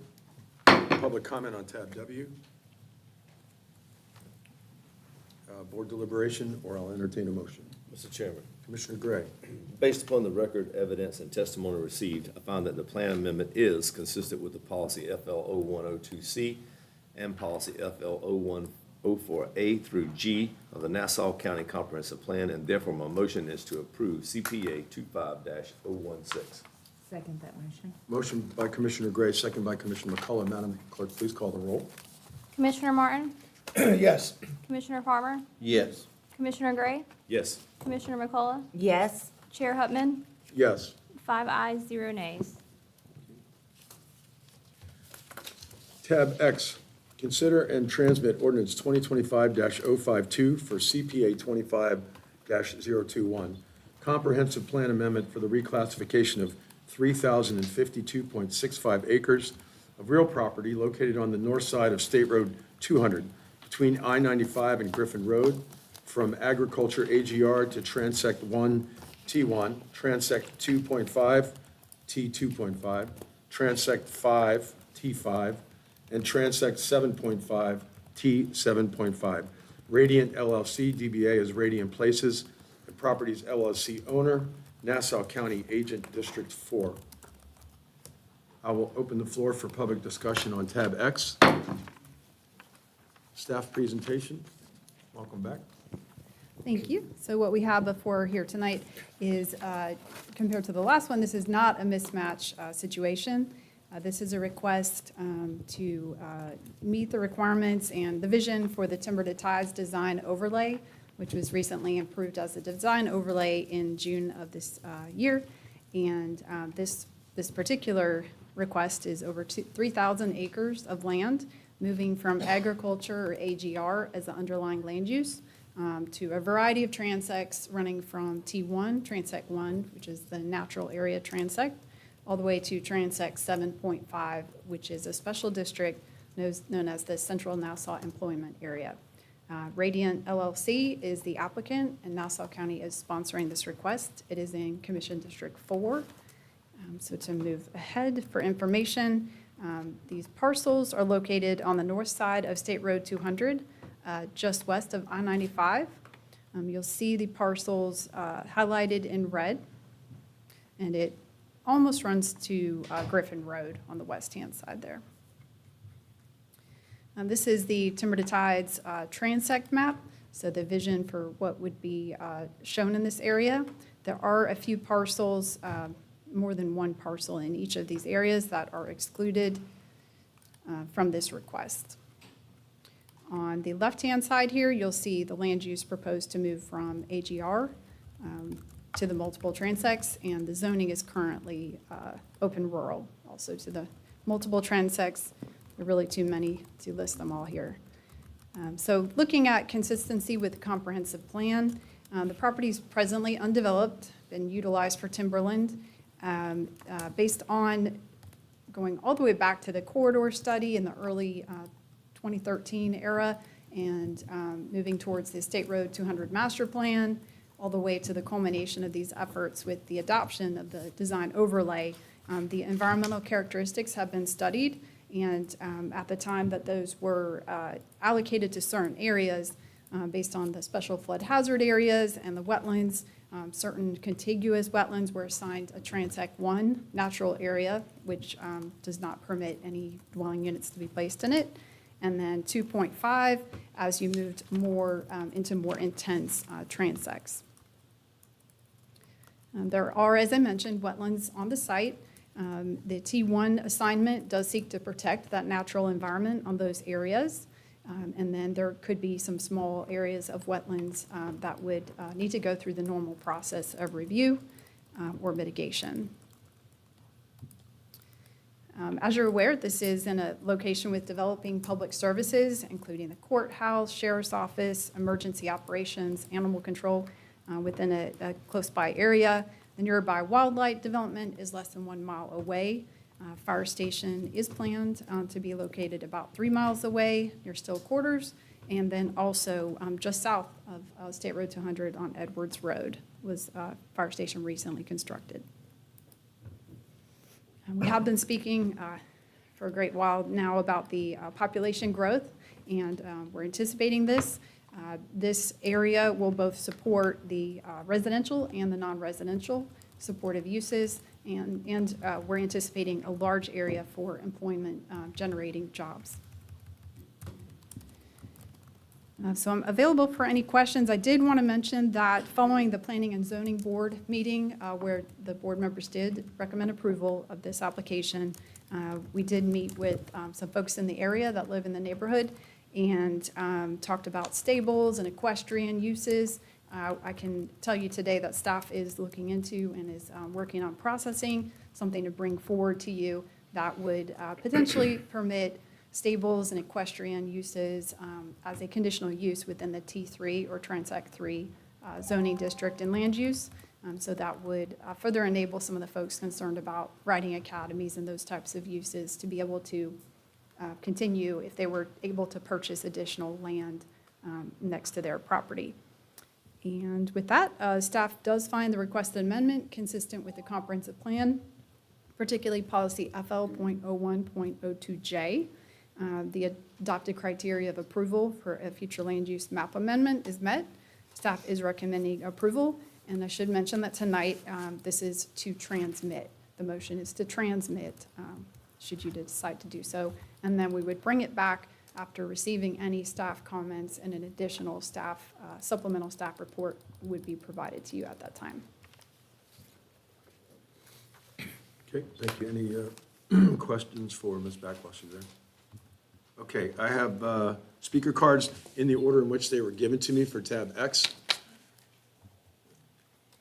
public comment on tab W. Board deliberation, or I'll entertain a motion. Mr. Chairman, Commissioner Gray. based upon the record, evidence, and testimony received, I found that the plan amendment is consistent with the policy FL0102C and policy FL0104A through G of the Nassau County Comprehensive Plan, and therefore my motion is to approve CPA 25-016. Second that motion. Motion by Commissioner Gray, second by Commissioner McCullough. Madam Clerk, please call the roll. Commissioner Martin? Yes. Commissioner Farmer? Yes. Commissioner Gray? Yes. Commissioner McCullough? Yes. Chair Hutman? Yes. 5 ayes, 0 nays. Tab X, consider and transmit ordinance 2025-052 for CPA 25-021, comprehensive plan amendment for the reclassification of 3,052.65 acres of real property located on the north side of State Road 200 between I-95 and Griffin Road from agriculture AGR to transect 1 T1, transect 2.5 T2.5, transect 5 T5, and transect 7.5 T7.5. Radiant LLC, DBA is Radiant Places, the property's LLC owner, Nassau County Agent, District 4. I will open the floor for public discussion on tab X. Staff presentation. Welcome back. Thank you. So what we have before here tonight is, compared to the last one, this is not a mismatch situation. This is a request to meet the requirements and the vision for the Timber to Ties design overlay, which was recently approved as a design overlay in June of this year. And this particular request is over 3,000 acres of land, moving from agriculture or AGR as the underlying land use to a variety of transects running from T1, transect 1, which is the natural area transect, all the way to transect 7.5, which is a special district known as the Central Nassau Employment Area. Radiant LLC is the applicant, and Nassau County is sponsoring this request. It is in Commission District 4. So to move ahead for information, these parcels are located on the north side of State Road 200, just west of I-95. You'll see the parcels highlighted in red. and it almost runs to Griffin Road on the west-hand side there. This is the Timber to Tides transect map, so the vision for what would be shown in this area. There are a few parcels, more than one parcel in each of these areas that are excluded from this request. On the left-hand side here, you'll see the land use proposed to move from AGR to the multiple transects, and the zoning is currently open rural, also to the multiple transects. There are really too many to list them all here. So looking at consistency with the comprehensive plan, the property is presently undeveloped, been utilized for timberland. Based on going all the way back to the corridor study in the early 2013 era and moving towards the State Road 200 master plan, all the way to the culmination of these efforts with the adoption of the design overlay. The environmental characteristics have been studied, and at the time that those were allocated to certain areas, based on the special flood hazard areas and the wetlands, certain contiguous wetlands were assigned a Transect 1 natural area, which does not permit any dwelling units to be placed in it. And then 2.5 as you moved more into more intense transects. There are, as I mentioned, wetlands on the site. The T1 assignment does seek to protect that natural environment on those areas. And then there could be some small areas of wetlands that would need to go through the normal process of review or mitigation. As you're aware, this is in a location with developing public services, including the courthouse, sheriff's office, emergency operations, animal control within a close-by area. The nearby wildlife development is less than 1 mile away. Fire station is planned to be located about 3 miles away near Still Quarters, and then also just south of State Road 200 on Edwards Road was a fire station recently constructed. We have been speaking for a great while now about the population growth, and we're anticipating this. This area will both support the residential and the non-residential supportive uses, and we're anticipating a large area for employment generating jobs. So I'm available for any questions. I did want to mention that following the Planning and Zoning Board meeting, where the board members did recommend approval of this application, we did meet with some folks in the area that live in the neighborhood and talked about stables and equestrian uses. I can tell you today that staff is looking into and is working on processing something to bring forward to you that would potentially permit stables and equestrian uses as a conditional use within the T3 or Transect 3 zoning district and land use. So that would further enable some of the folks concerned about riding academies and those types of uses to be able to continue if they were able to purchase additional land next to their property. And with that, staff does find the requested amendment consistent with the comprehensive plan, particularly policy FL.01.02J. The adopted criteria of approval for a future land use map amendment is met. Staff is recommending approval, and I should mention that tonight this is to transmit. The motion is to transmit, should you decide to do so, and then we would bring it back after receiving any staff comments, and an additional staff, supplemental staff report would be provided to you at that time. Okay, thank you. Any questions for Ms. Backwasser there? Okay, I have speaker cards in the order in which they were given to me for tab X.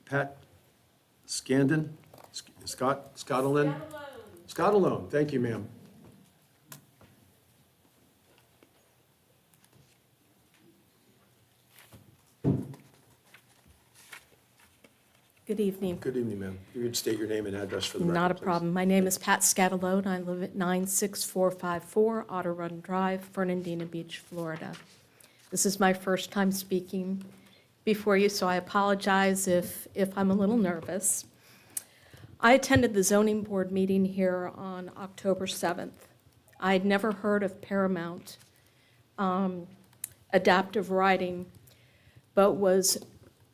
Pat Scandon, Scottalone. Scottalone, thank you, ma'am. Good evening. Good evening, ma'am. You would state your name and address for the record, Not a please. problem. My name is Pat Scattalone. I live at 96454 Auto Run Drive, Fernandina Beach, Florida. This is my first time speaking before you, so I apologize if I'm a little nervous. I attended the zoning board meeting here on October 7th. I had never heard of Paramount adaptive riding, but was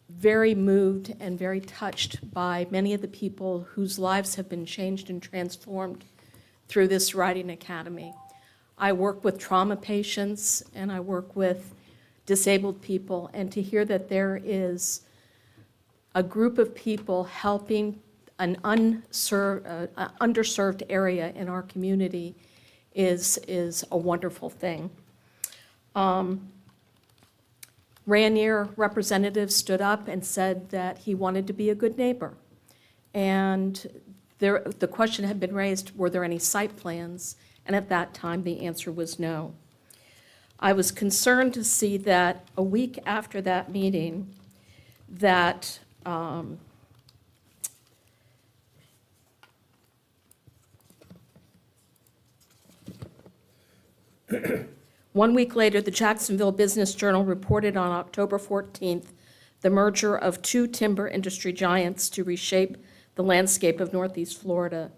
very moved and very touched by many of the people whose lives have been changed and transformed through this Writing Academy. I work with trauma patients and I work with disabled people, and to hear that there is a group of people helping an underserved area in our community is a wonderful thing. Ranier representative stood up and said that he wanted to be a good neighbor. And the question had been raised, were there any site plans? And at that time, the answer was no. I was concerned to see that a week after that meeting, that one week later, the Jacksonville Business Journal reported on October 14th the merger of two timber industry giants to reshape the landscape of Northeast Florida.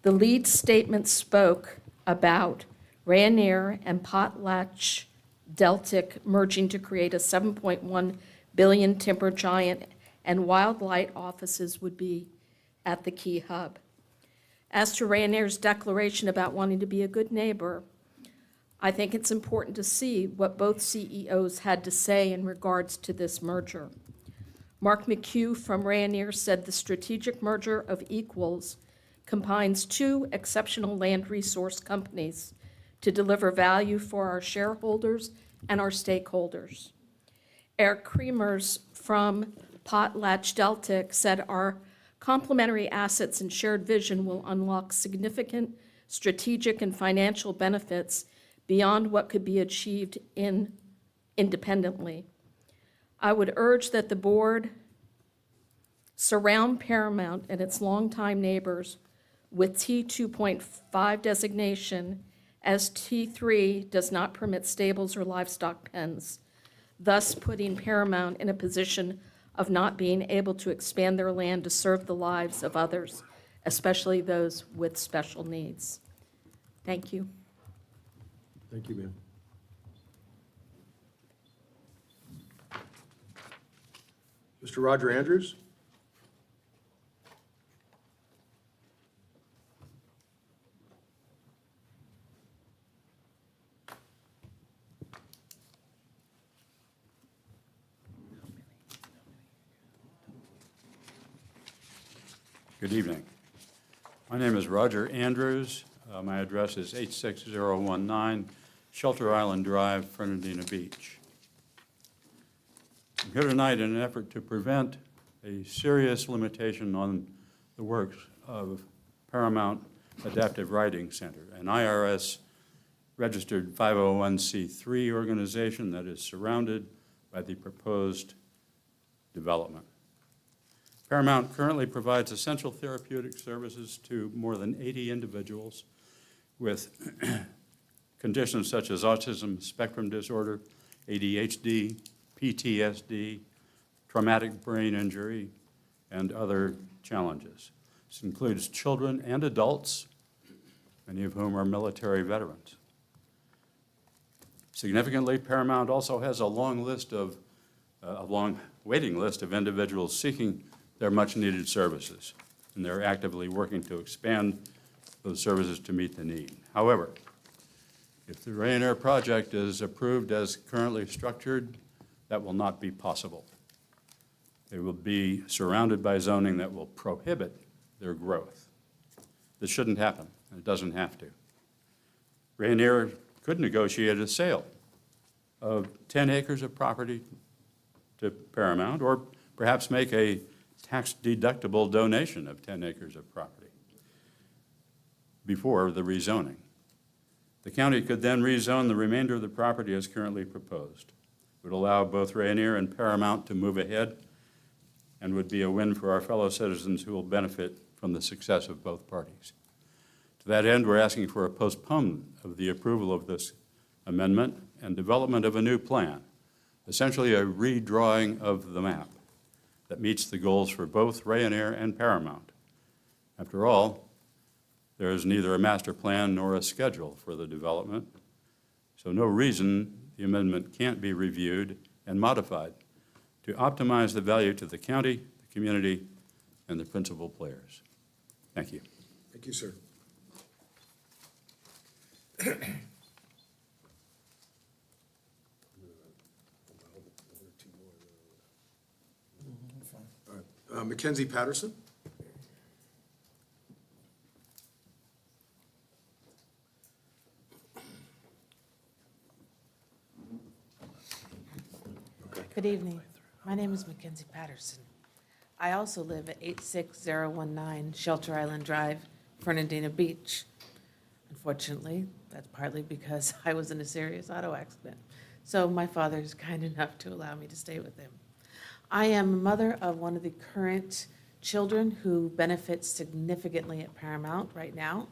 The lead statement spoke about Ranier and PotlatchDeltic merging to create a $7.1 billion timber giant, and Wildlight offices would be at the key hub. As to Ranier's declaration about wanting to be a good neighbor, I think it's important to see what both CEOs had to say in regards to this merger. Mark McHugh from Ranier said the strategic merger of equals combines two exceptional land resource companies to deliver value for our shareholders and our stakeholders. Eric Kremers from PotlatchDeltic said our complementary assets and shared vision will unlock significant strategic and financial benefits beyond what could be achieved independently. I would urge that the board surround Paramount and its longtime neighbors with T2.5 designation, as T3 does not permit stables or livestock pens, thus putting Paramount in a position of not being able to expand their land to serve the lives of others, especially those with special needs. Thank you. Thank you, ma'am. Mr. Roger Andrews? Good evening. My name is Roger Andrews. My address is 86019 Shelter Island Drive, Fernandina Beach. I'm here tonight in an effort to prevent a serious limitation on the works of Paramount Adaptive Writing Center, an IRS-registered 501c3 organization that is surrounded by the proposed development. Paramount currently provides essential therapeutic services to more than 80 individuals with conditions such as autism spectrum disorder, ADHD, PTSD, traumatic brain injury, and other challenges. This includes children and adults, many of whom are military veterans. Significantly, Paramount also has a long waiting list of individuals seeking their much-needed services, and they're actively working to expand those services to meet the need. However, if the Ranier project is approved as currently structured, that will not be possible. They will be surrounded by zoning that will prohibit their growth. This shouldn't happen, and it doesn't have to. Ranier could negotiate a sale of 10 acres of property to Paramount, or perhaps make a tax-deductible donation of 10 acres of property before the rezoning. The county could then rezone the remainder of the property as currently proposed. It would allow both Ranier and Paramount to move ahead and would be a win for our fellow citizens who will benefit from the success of both parties. To that end, we're asking for a postponement of the approval of this amendment and development of a new plan, essentially a redrawing of the map that meets the goals for both Ranier and Paramount. After all, there is neither a master plan nor a schedule for the development, so no reason the amendment can't be reviewed and modified to optimize the value to the county, the community, and the principal players. Thank you. Thank you, sir. All right. Mackenzie Patterson? Good evening. My name is Mackenzie Patterson. I also live at 86019 Shelter Island Drive, Fernandina Beach. Unfortunately, that's partly because I was in a serious auto accident. So my father is kind enough to allow me to stay with him. I am a mother of one of the current children who benefits significantly at Paramount right now.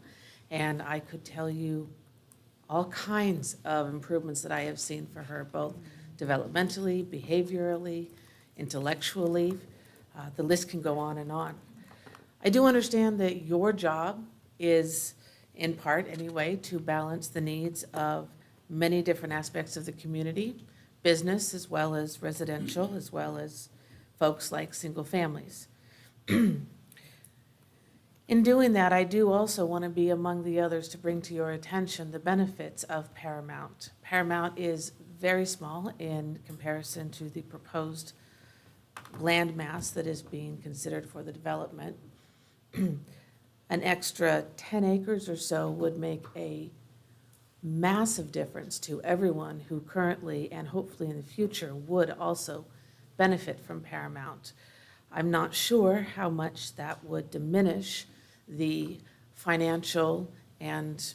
And I could tell you all kinds of improvements that I have seen for her, both developmentally, behaviorally, intellectually. The list can go on and on. I do understand that your job is, in part anyway, to balance the needs of many different aspects of the community, business as well as residential, as well as folks like single families. In doing that, I do also want to be among the others to bring to your attention the benefits of Paramount. Paramount is very small in comparison to the proposed land mass that is being considered for the development. An extra 10 acres or so would make a massive difference to everyone who currently and hopefully in the future would also benefit from Paramount. I'm not sure how much that would diminish the financial and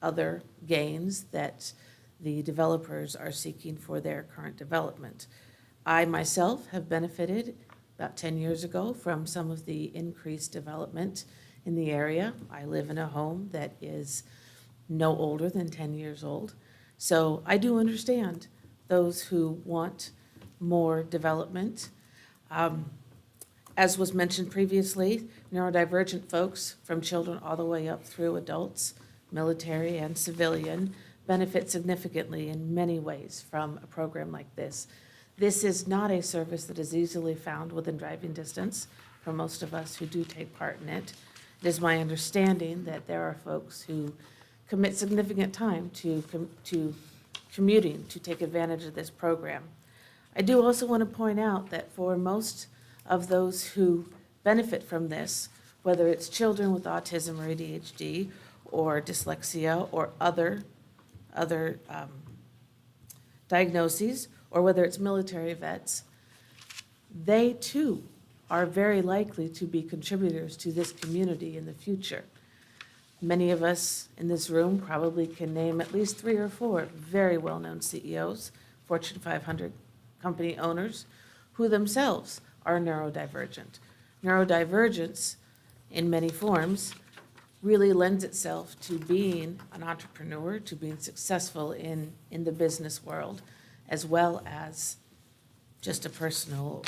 other gains that the developers are seeking for their current development. I myself have benefited about 10 years ago from some of the increased development in the area. I live in a home that is no older than 10 years old. So I do understand those who want more development. As was mentioned previously, neurodivergent folks, from children all the way up through adults, military and civilian, benefit significantly in many ways from a program like this. This is not a service that is easily found within driving distance for most of us who do take part in it. It is my understanding that there are folks who commit significant time to commuting to take advantage of this program. I do also want to point out that for most of those who benefit from this, whether it's children with autism or ADHD or dyslexia or other diagnoses, or whether it's military vets, they too are very likely to be contributors to this community in the future. Many of us in this room probably can name at least 3 or 4 very well-known CEOs, Fortune 500 company owners, who themselves are neurodivergent. Neurodivergence, in many forms, really lends itself to being an entrepreneur, to being successful in the business world, as well as just a personal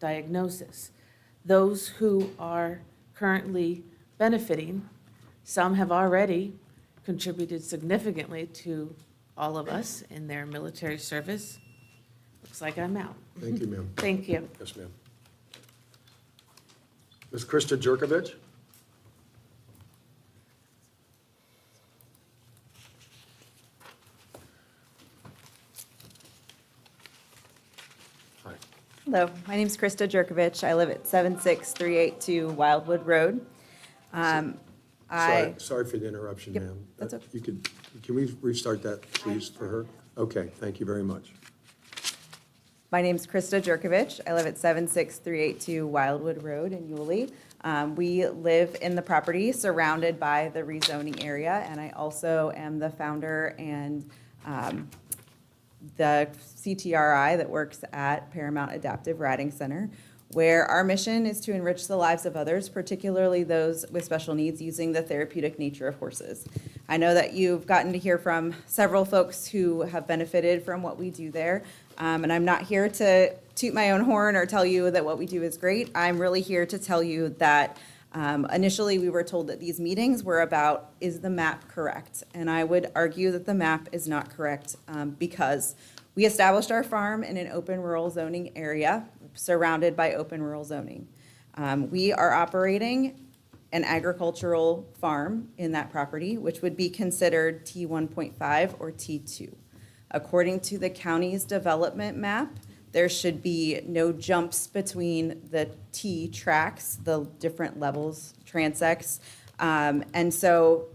diagnosis. Those who are currently benefiting, some have already contributed significantly to all of us in their military service. Looks like I'm out. Thank you, ma'am. Thank you. Yes, ma'am. Ms. Krista Jerkovich? Hi. Hello, my name's Krista Jerkovich. I live at 76382 Wildwood Road. Sorry for the interruption, Yep, ma'am. that's okay. Can we restart that, please, for her? Okay, thank you very much. My name's Krista Jerkovich. I live at 76382 Wildwood Road in Yulee. We live in the property surrounded by the rezoning area, and I also am the founder and the CTRI that works at Paramount Adaptive Riding Center, where our mission is to enrich the lives of others, particularly those with special needs, using the therapeutic nature of horses. I know that you've gotten to hear from several folks who have benefited from what we do there, and I'm not here to toot my own horn or tell you that what we do is great. I'm really here to tell you that Initially, we were told that these meetings were about, is the map correct? And I would argue that the map is not correct because we established our farm in an open rural zoning area surrounded by open rural zoning. We are operating an agricultural farm in that property, which would be considered T 1.5 or T2. According to the county's development map, there should be no jumps between the T tracks, the different levels, transects. And so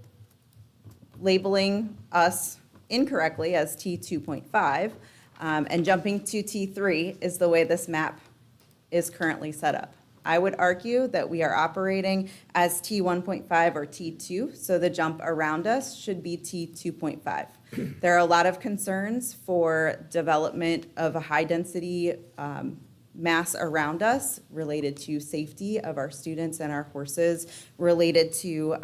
labeling us incorrectly as T 2.5 and jumping to T3 is the way this map is currently set up. I would argue that we are operating as T 1.5 or T2, so the jump around us should be T 2.5. There are a lot of concerns for development of a high-density mass around us related to safety of our students and our horses, related to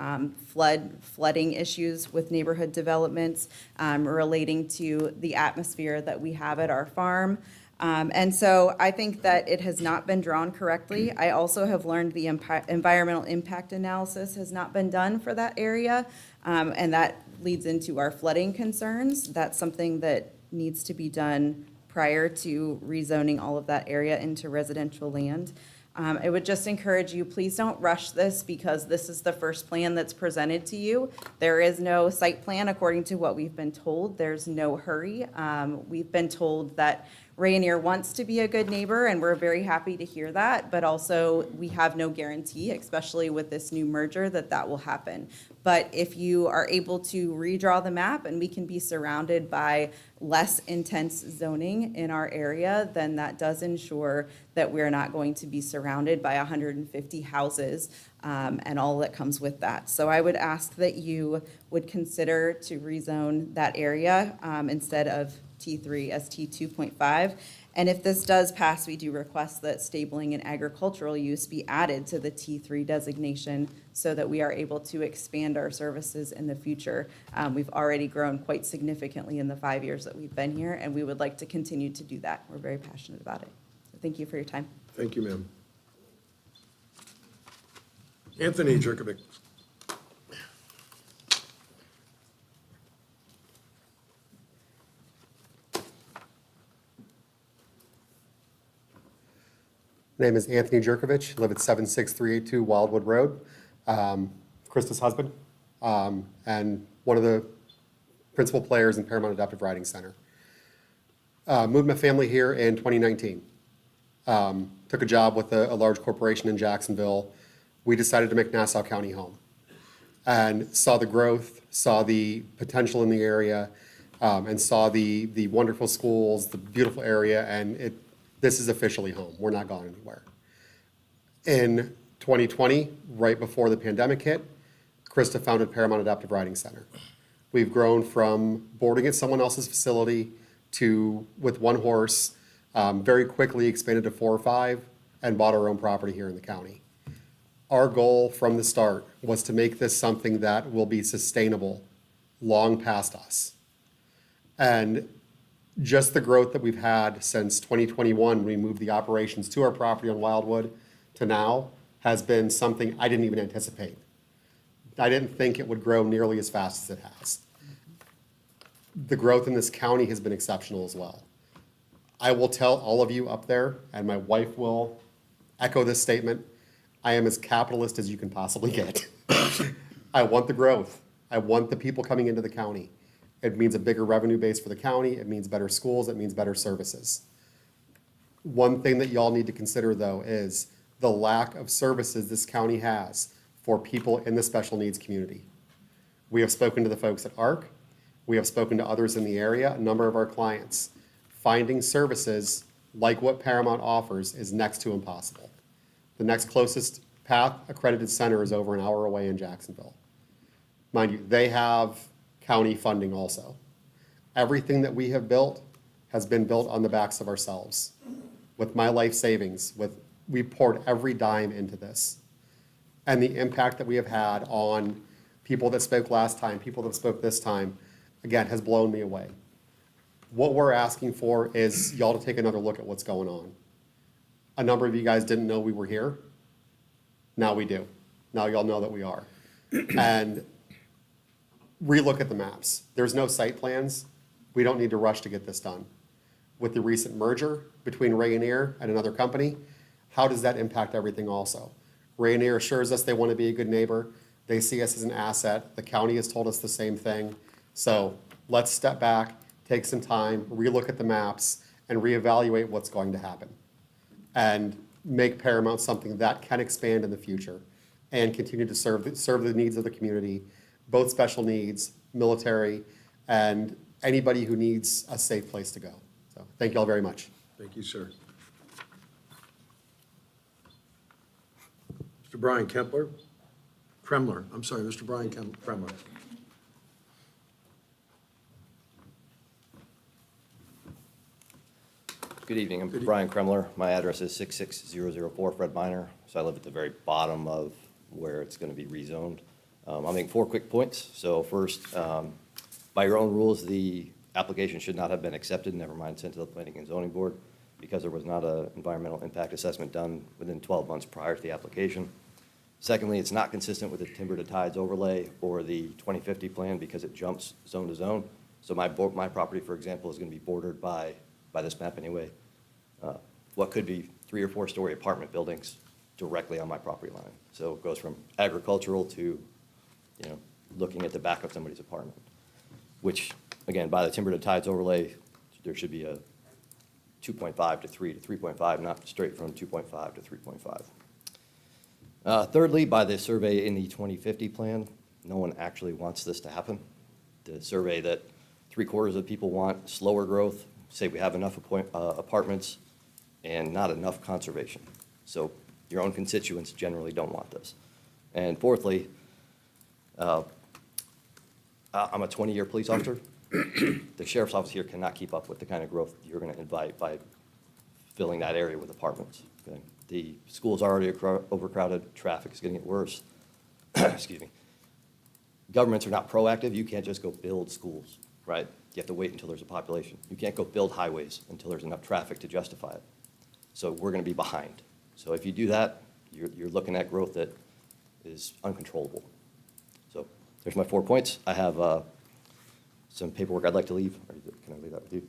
flooding issues with neighborhood developments, relating to the atmosphere that we have at our farm. And so I think that it has not been drawn correctly. I also have learned the environmental impact analysis has not been done for that area, and that leads into our flooding concerns. That's something that needs to be done prior to rezoning all of that area into residential land. I would just encourage you, please don't rush this because this is the first plan that's presented to you. There is no site plan according to what we've been told. There's no hurry. We've been told that Rayonier wants to be a good neighbor, and we're very happy to hear that, but also we have no guarantee, especially with this new merger, that that will happen. But if you are able to redraw the map and we can be surrounded by less intense zoning in our area, then that does ensure that we're not going to be surrounded by 150 houses and all that comes with that. So I would ask that you would consider to rezone that area instead of T3 as T2.5. And if this does pass, we do request that stabling and agricultural use be added to the T3 designation so that we are able to expand our services in the future. We've already grown quite significantly in the 5 years that we've been here, and we would like to continue to do that. We're very passionate about it. So thank you for your time. Thank you, ma'am. Anthony Jerkovic. Name is Anthony Jerkovich, live at 76382 Wildwood Road. Krista's husband, and one of the principal players in Paramount Adaptive Riding Center. Moved my family here in 2019. Took a job with a large corporation in Jacksonville. We decided to make Nassau County home and saw the growth, saw the potential in the area, and saw the wonderful schools, the beautiful area, and this is officially home. We're not going anywhere. In 2020, right before the pandemic hit, Krista founded Paramount Adaptive Riding Center. We've grown from boarding at someone else's facility to, with one horse, very quickly expanded to 4 or 5 and bought our own property here in the county. Our goal from the start was to make this something that will be sustainable long past us. And just the growth that we've had since 2021, we moved the operations to our property on Wildwood to now, has been something I didn't even anticipate. I didn't think it would grow nearly as fast as it has. The growth in this county has been exceptional as well. I will tell all of you up there, and my wife will echo this statement, I am as capitalist as you can possibly get. I want the growth. I want the people coming into the county. It means a bigger revenue base for the county. It means better schools. It means better services. One thing that y'all need to consider, though, is the lack of services this county has for people in the special needs community. We have spoken to the folks at ARC. We have spoken to others in the area, a number of our clients. Finding services like what Paramount offers is next to impossible. The next closest PATH accredited center is over an hour away in Jacksonville. Mind you, they have county funding also. Everything that we have built has been built on the backs of ourselves. With my life savings, we poured every dime into this. And the impact that we have had on people that spoke last time, people that spoke this time, again, has blown me away. What we're asking for is y'all to take another look at what's going on. A number of you guys didn't know we were here. Now we do. Now y'all know that we are. And relook at the maps. There's no site plans. We don't need to rush to get this done. With the recent merger between Rayonier and another company, how does that impact everything also? Rayonier assures us they want to be a good neighbor. They see us as an asset. The county has told us the same thing. So let's step back, take some time, relook at the maps, and reevaluate what's going to happen. And make Paramount something that can expand in the future and continue to serve the needs of the community, both special needs, military, and anybody who needs a safe place to go. So thank you all very much. Thank you, sir. Mr. Brian Kremler, I'm sorry, Mr. Brian Kremler. Good evening, I'm Brian Kremler. My address is 66004 Fred Minor, so I live at the very bottom of where it's going to be rezoned. I'll make 4 quick points. So first, by your own rules, the application should not have been accepted, never mind sent to the Planning and Zoning Board, because there was not an environmental impact assessment done within 12 months prior to the application. Secondly, it's not consistent with the timber to tides overlay or the 2050 plan because it jumps zone to zone. So my property, for example, is going to be bordered by this map anyway, what could be 3 or 4 story apartment buildings directly on my property line. So it goes from agricultural to, looking at the back of somebody's apartment, which, again, by the timber to tides overlay, there should be a 2.5 to 3 to 3.5, not straight from 2.5 to 3.5. Thirdly, by the survey in the 2050 plan, no one actually wants this to happen. The survey that 3/4 of people want slower growth, say we have enough apartments and not enough conservation. So your own constituents generally don't want this. And fourthly, I'm a 20-year police officer. The sheriff's office here cannot keep up with the kind of growth you're going to invite by filling that area with apartments. Okay? The school's already overcrowded, traffic is going to get worse. Excuse me. Governments are not proactive. You can't just go build schools, right? You have to wait until there's a population. You can't go build highways until there's enough traffic to justify it. So we're going to be behind. So if you do that, you're looking at growth that is uncontrollable. So there's my 4 points. I have some paperwork I'd like to leave. Can I leave that with you?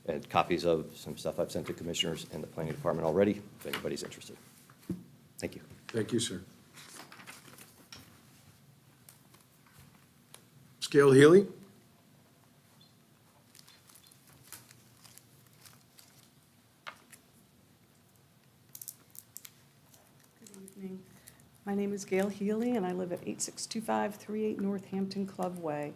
And copies of some stuff I've sent to commissioners and the planning department already, if anybody's interested. Thank you. Thank you, sir. Scale Healy? My name is Gail Healy, and I live at 862538 Northampton Club Way.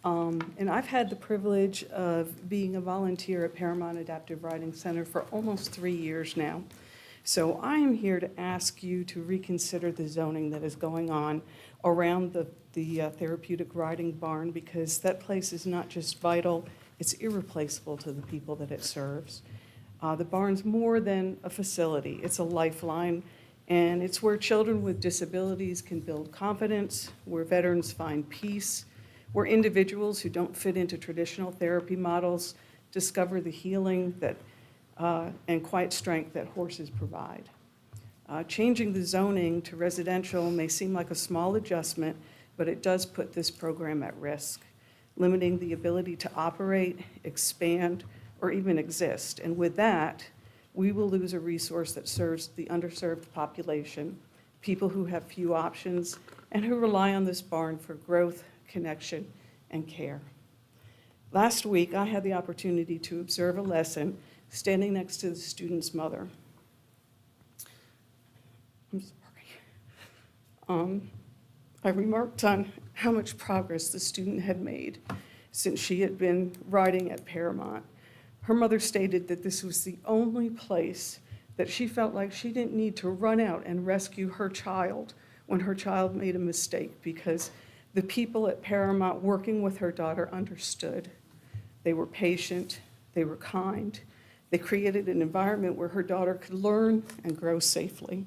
And I've had the privilege of being a volunteer at Paramount Adaptive Riding Center for almost 3 years now. So I am here to ask you to reconsider the zoning that is going on around the therapeutic riding barn, because that place is not just vital, it's irreplaceable to the people that it serves. The barn's more than a facility, it's a lifeline. And it's where children with disabilities can build confidence, where veterans find peace, where individuals who don't fit into traditional therapy models discover the healing and quiet strength that horses provide. Changing the zoning to residential may seem like a small adjustment, but it does put this program at risk, limiting the ability to operate, expand, or even exist. And with that, we will lose a resource that serves the underserved population, people who have few options, and who rely on this barn for growth, connection, and care. Last week, I had the opportunity to observe a lesson standing next to the student's mother. I'm sorry. I remarked on how much progress the student had made since she had been riding at Paramount. Her mother stated that this was the only place that she felt like she didn't need to run out and rescue her child when her child made a mistake, because the people at Paramount working with her daughter understood. They were patient, they were kind, they created an environment where her daughter could learn and grow safely.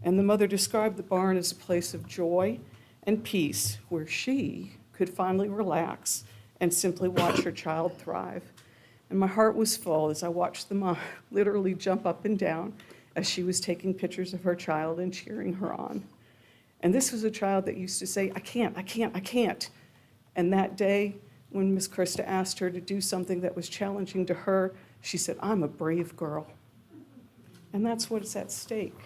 And the mother described the barn as a place of joy and peace where she could finally relax and simply watch her child thrive. And my heart was full as I watched the mom literally jump up and down as she was taking pictures of her child and cheering her on. And this was a child that used to say, I can't, I can't, I can't. And that day, when Miss Krista asked her to do something that was challenging to her, she said, I'm a brave girl. And that's what's at stake.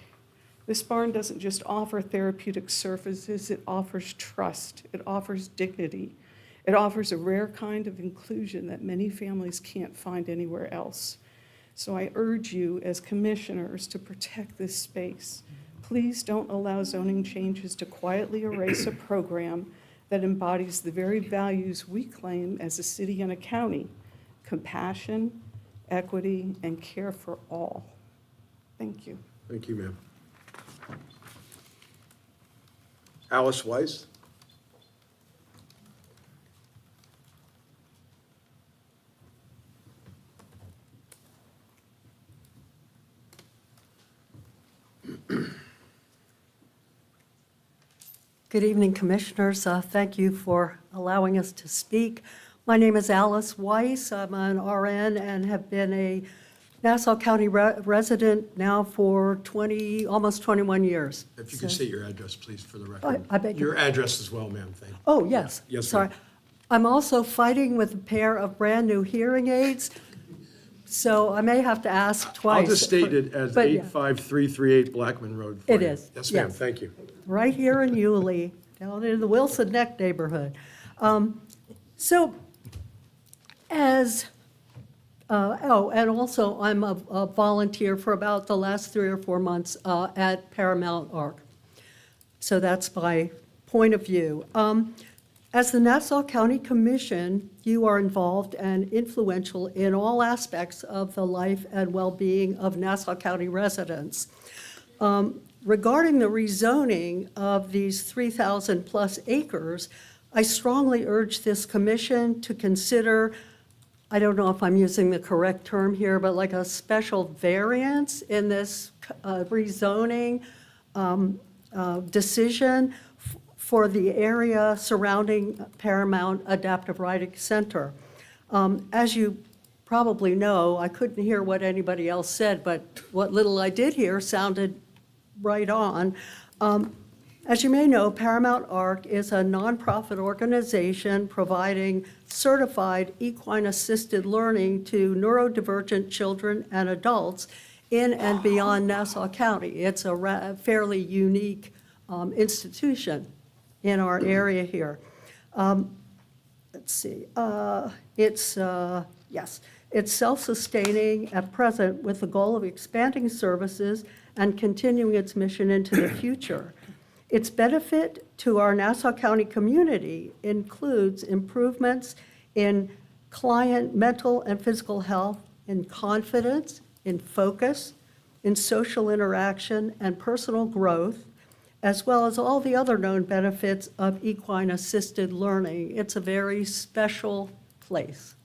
This barn doesn't just offer therapeutic services, it offers trust, it offers dignity, it offers a rare kind of inclusion that many families can't find anywhere else. So I urge you as commissioners to protect this space. Please don't allow zoning changes to quietly erase a program that embodies the very values we claim as a city and a county: compassion, equity, and care for all. Thank you. Thank you, ma'am. Alice Weiss? Good evening, Commissioners. Thank you for allowing us to speak. My name is Alice Weiss. I'm an RN and have been a Nassau County resident now for almost 21 years. If you could state your address, please, for the record. I beg your Your address as well, ma'am, thank you. Oh, yes. Yes, Sorry. ma'am. I'm also fighting with a pair of brand-new hearing aids, so I may have to ask twice. I'll just state it as But, yeah. 85338 Blackman Road. for It you. is, Yes, ma'am, yes. thank you. Right here in Yulee, down in the Wilson Neck neighborhood. So as, and also I'm a volunteer for about the last 3 or 4 months at Paramount Arc. So that's my point of view. As the Nassau County Commission, you are involved and influential in all aspects of the life and well-being of Nassau County residents. Regarding the rezoning of these 3,000-plus acres, I strongly urge this commission to consider, I don't know if I'm using the correct term here, but like a special variance in this rezoning decision for the area surrounding Paramount Adaptive Riding Center. As you probably know, I couldn't hear what anybody else said, but what little I did hear sounded right on. As you may know, Paramount Arc is a nonprofit organization providing certified equine-assisted learning to neurodivergent children and adults in and beyond Nassau County. It's a fairly unique institution in our area here. Let's see, it's self-sustaining at present with the goal of expanding services and continuing its mission into the future. Its benefit to our Nassau County community includes improvements in client mental and physical health, in confidence, in focus, in social interaction and personal growth, as well as all the other known benefits of equine-assisted learning. It's a very special place.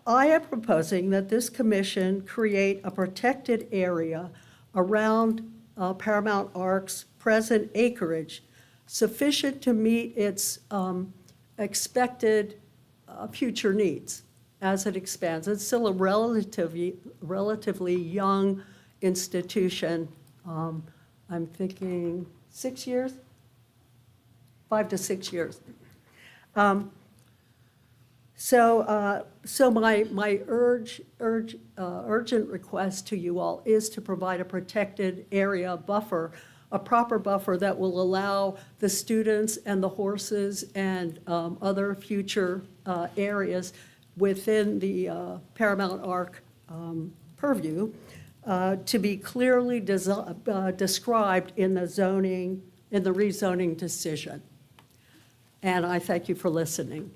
I am proposing that this commission create a protected area around Paramount Arc's present acreage sufficient to meet its expected future needs as it expands. It's still a relatively young institution. I'm thinking 6 years, 5 to 6 years. So my urgent request to you all is to provide a protected area buffer, a proper buffer that will allow the students and the horses and other future areas within the Paramount Arc purview to be clearly described in the zoning, in the rezoning decision. And I thank you for listening.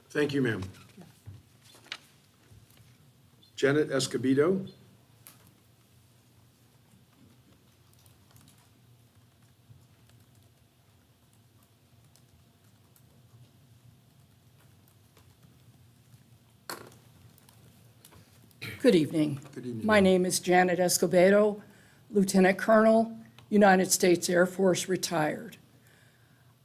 Thank you, ma'am. Janet Escobedo? Good evening. Good evening. My name is Janet Escobedo, Lieutenant Colonel, United States Air Force, retired.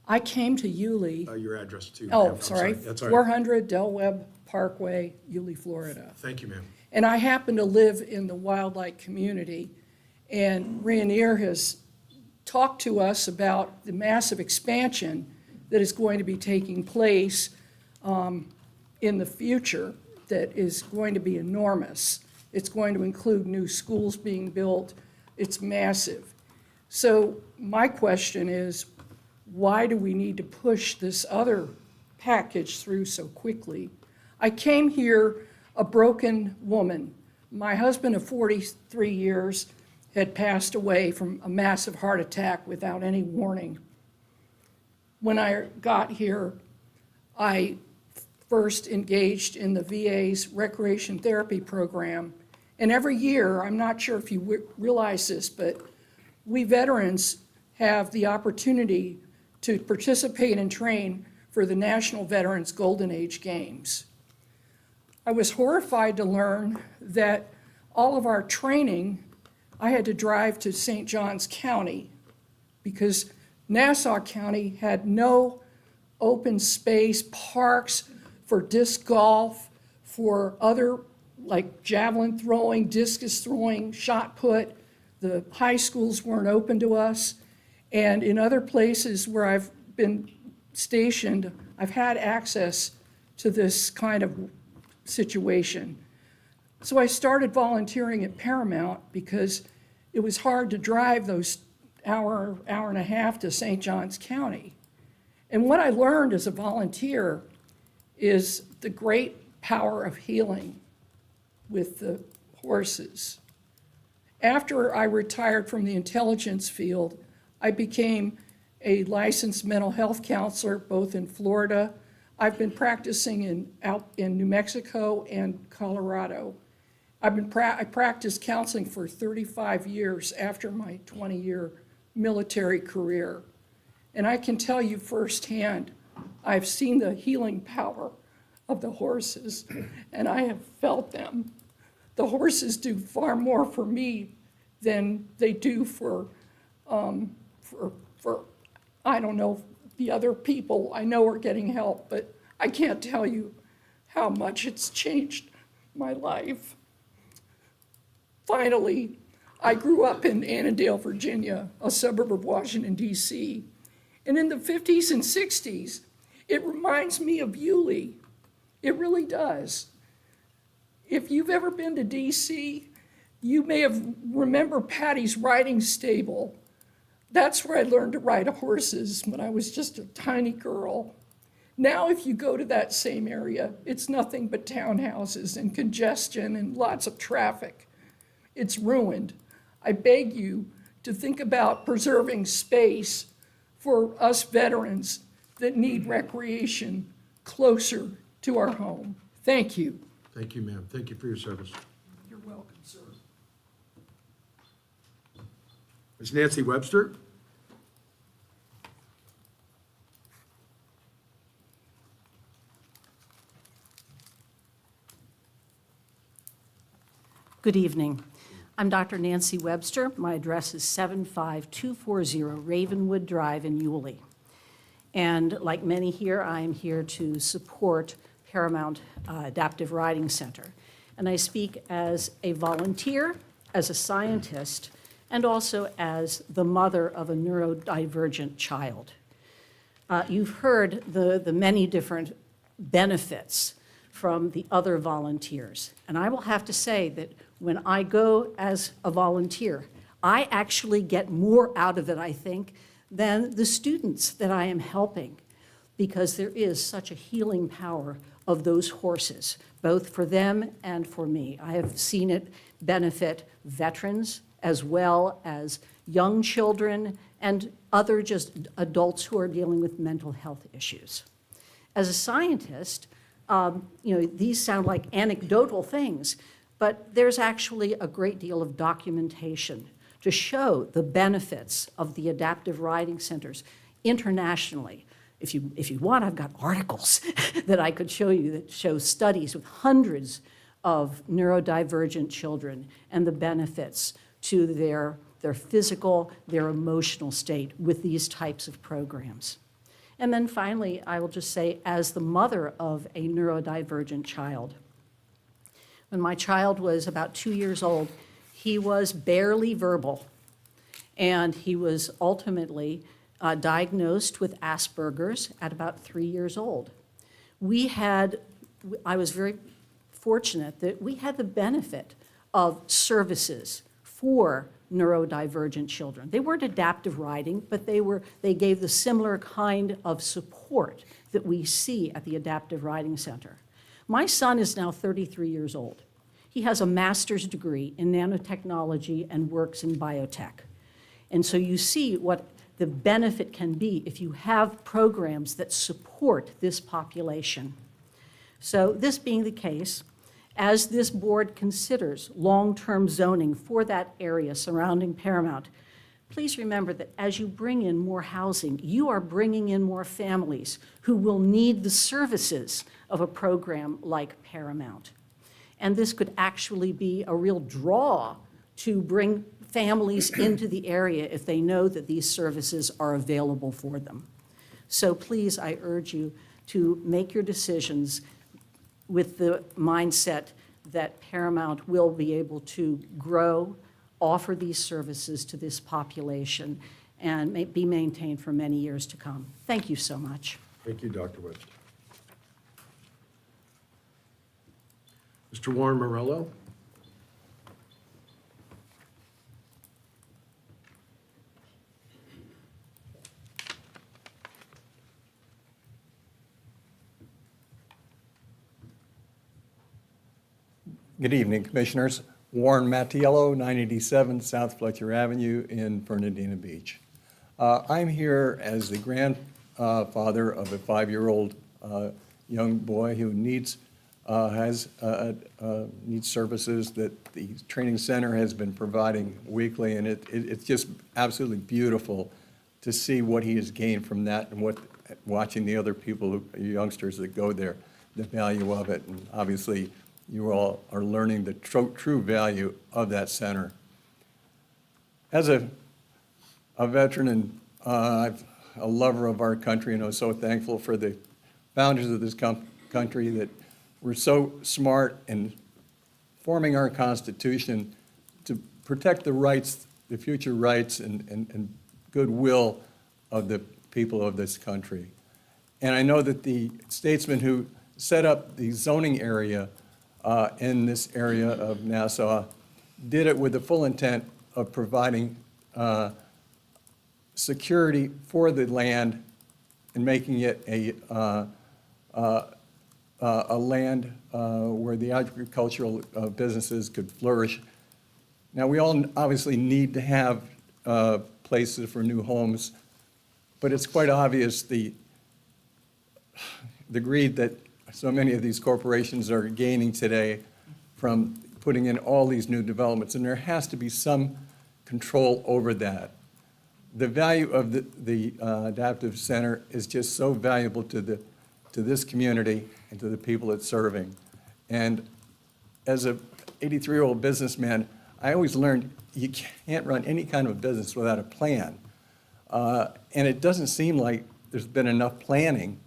I came to Yulee. Your address, too. Oh, ma'am. I'm sorry. That's all right. 400 Del Webb Parkway, Yulee, Florida. Thank you, ma'am. And I happen to live in the wildlife community, and Rainier has talk to us about the massive expansion that is going to be taking place in the future that is going to be enormous. It's going to include new schools being built. It's massive. So my question is, why do we need to push this other package through so quickly? I came here a broken woman. My husband of 43 years had passed away from a massive heart attack without any warning. When I got here, I first engaged in the VA's recreation therapy program. And every year, I'm not sure if you realize this, but we veterans have the opportunity to participate and train for the National Veterans Golden Age Games. I was horrified to learn that all of our training, I had to drive to St. Johns County because Nassau County had no open space parks for disc golf, for other like javelin throwing, discus throwing, shot put. The high schools weren't open to us. And in other places where I've been stationed, I've had access to this kind of situation. So I started volunteering at Paramount because it was hard to drive those hour and a half to St. Johns County. And what I learned as a volunteer is the great power of healing with the horses. After I retired from the intelligence field, I became a licensed mental health counselor, both in Florida. I've been practicing out in New Mexico and Colorado. I practiced counseling for 35 years after my 20-year military career. And I can tell you firsthand, I've seen the healing power of the horses, and I have felt them. The horses do far more for me than they do for I don't know, the other people I know are getting help, but I can't tell you how much it's changed my life. Finally, I grew up in Annandale, Virginia, a suburb of Washington, D.C. And in the 50s and 60s, it reminds me of Yulee. It really does. If you've ever been to D.C., you may have remember Patty's riding stable. That's where I learned to ride horses when I was just a tiny girl. Now, if you go to that same area, it's nothing but townhouses and congestion and lots of traffic. It's ruined. I beg you to think about preserving space for us veterans that need recreation closer to our home. Thank you. Thank you, ma'am. Thank you for your service. You're welcome, sir. Ms. Nancy Webster? Good evening. I'm Dr. Nancy Webster. My address is 75240 Ravenwood Drive in Yulee. And like many here, I'm here to support Paramount Adaptive Riding Center. And I speak as a volunteer, as a scientist, and also as the mother of a neurodivergent child. You've heard the many different benefits from the other volunteers. And I will have to say that when I go as a volunteer, I actually get more out of it, I think, than the students that I am helping, because there is such a healing power of those horses, both for them and for me. I have seen it benefit veterans as well as young children and other just adults who are dealing with mental health issues. As a scientist, these sound like anecdotal things, but there's actually a great deal of documentation to show the benefits of the adaptive riding centers internationally. If you want, I've got articles that I could show you that show studies with hundreds of neurodivergent children and the benefits to their physical, their emotional state with these types of programs. And then finally, I will just say, as the mother of a neurodivergent child, when my child was about 2 years old, he was barely verbal. And he was ultimately diagnosed with Asperger's at about 3 years old. I was very fortunate that we had the benefit of services for neurodivergent children. They weren't adaptive riding, but they gave the similar kind of support that we see at the Adaptive Riding Center. My son is now 33 years old. He has a master's degree in nanotechnology and works in biotech. And so you see what the benefit can be if you have programs that support this population. So this being the case, as this board considers long-term zoning for that area surrounding Paramount, please remember that as you bring in more housing, you are bringing in more families who will need the services of a program like Paramount. And this could actually be a real draw to bring families into the area if they know that these services are available for them. So please, I urge you to make your decisions with the mindset that Paramount will be able to grow, offer these services to this population, and be maintained for many years to come. Thank you so much. Thank you, Dr. Webster. Mr. Warren Morello? Good evening, Commissioners. Warren Mattiello, 987 South Fletcher Avenue in Fernandina Beach. I'm here as the grandfather of a 5-year-old young boy who needs services that the training center has been providing weekly, and it's just absolutely beautiful to see what he has gained from that and watching the other people, youngsters that go there, the value of it, and obviously you all are learning the true value of that center. As a veteran and a lover of our country, and I'm so thankful for the founders of this country that were so smart in forming our Constitution to protect the rights, the future rights and goodwill of the people of this country. And I know that the statesmen who set up the zoning area in this area of Nassau did it with the full intent of providing security for the land and making it a land where the agricultural businesses could flourish. Now, we all obviously need to have places for new homes, but it's quite obvious the greed that so many of these corporations are gaining today from putting in all these new developments, and there has to be some control over that. The value of the Adaptive Center is just so valuable to this community and to the people it's serving. And as a 83-year-old businessman, I always learned you can't run any kind of business without a plan. And it doesn't seem like there's been enough planning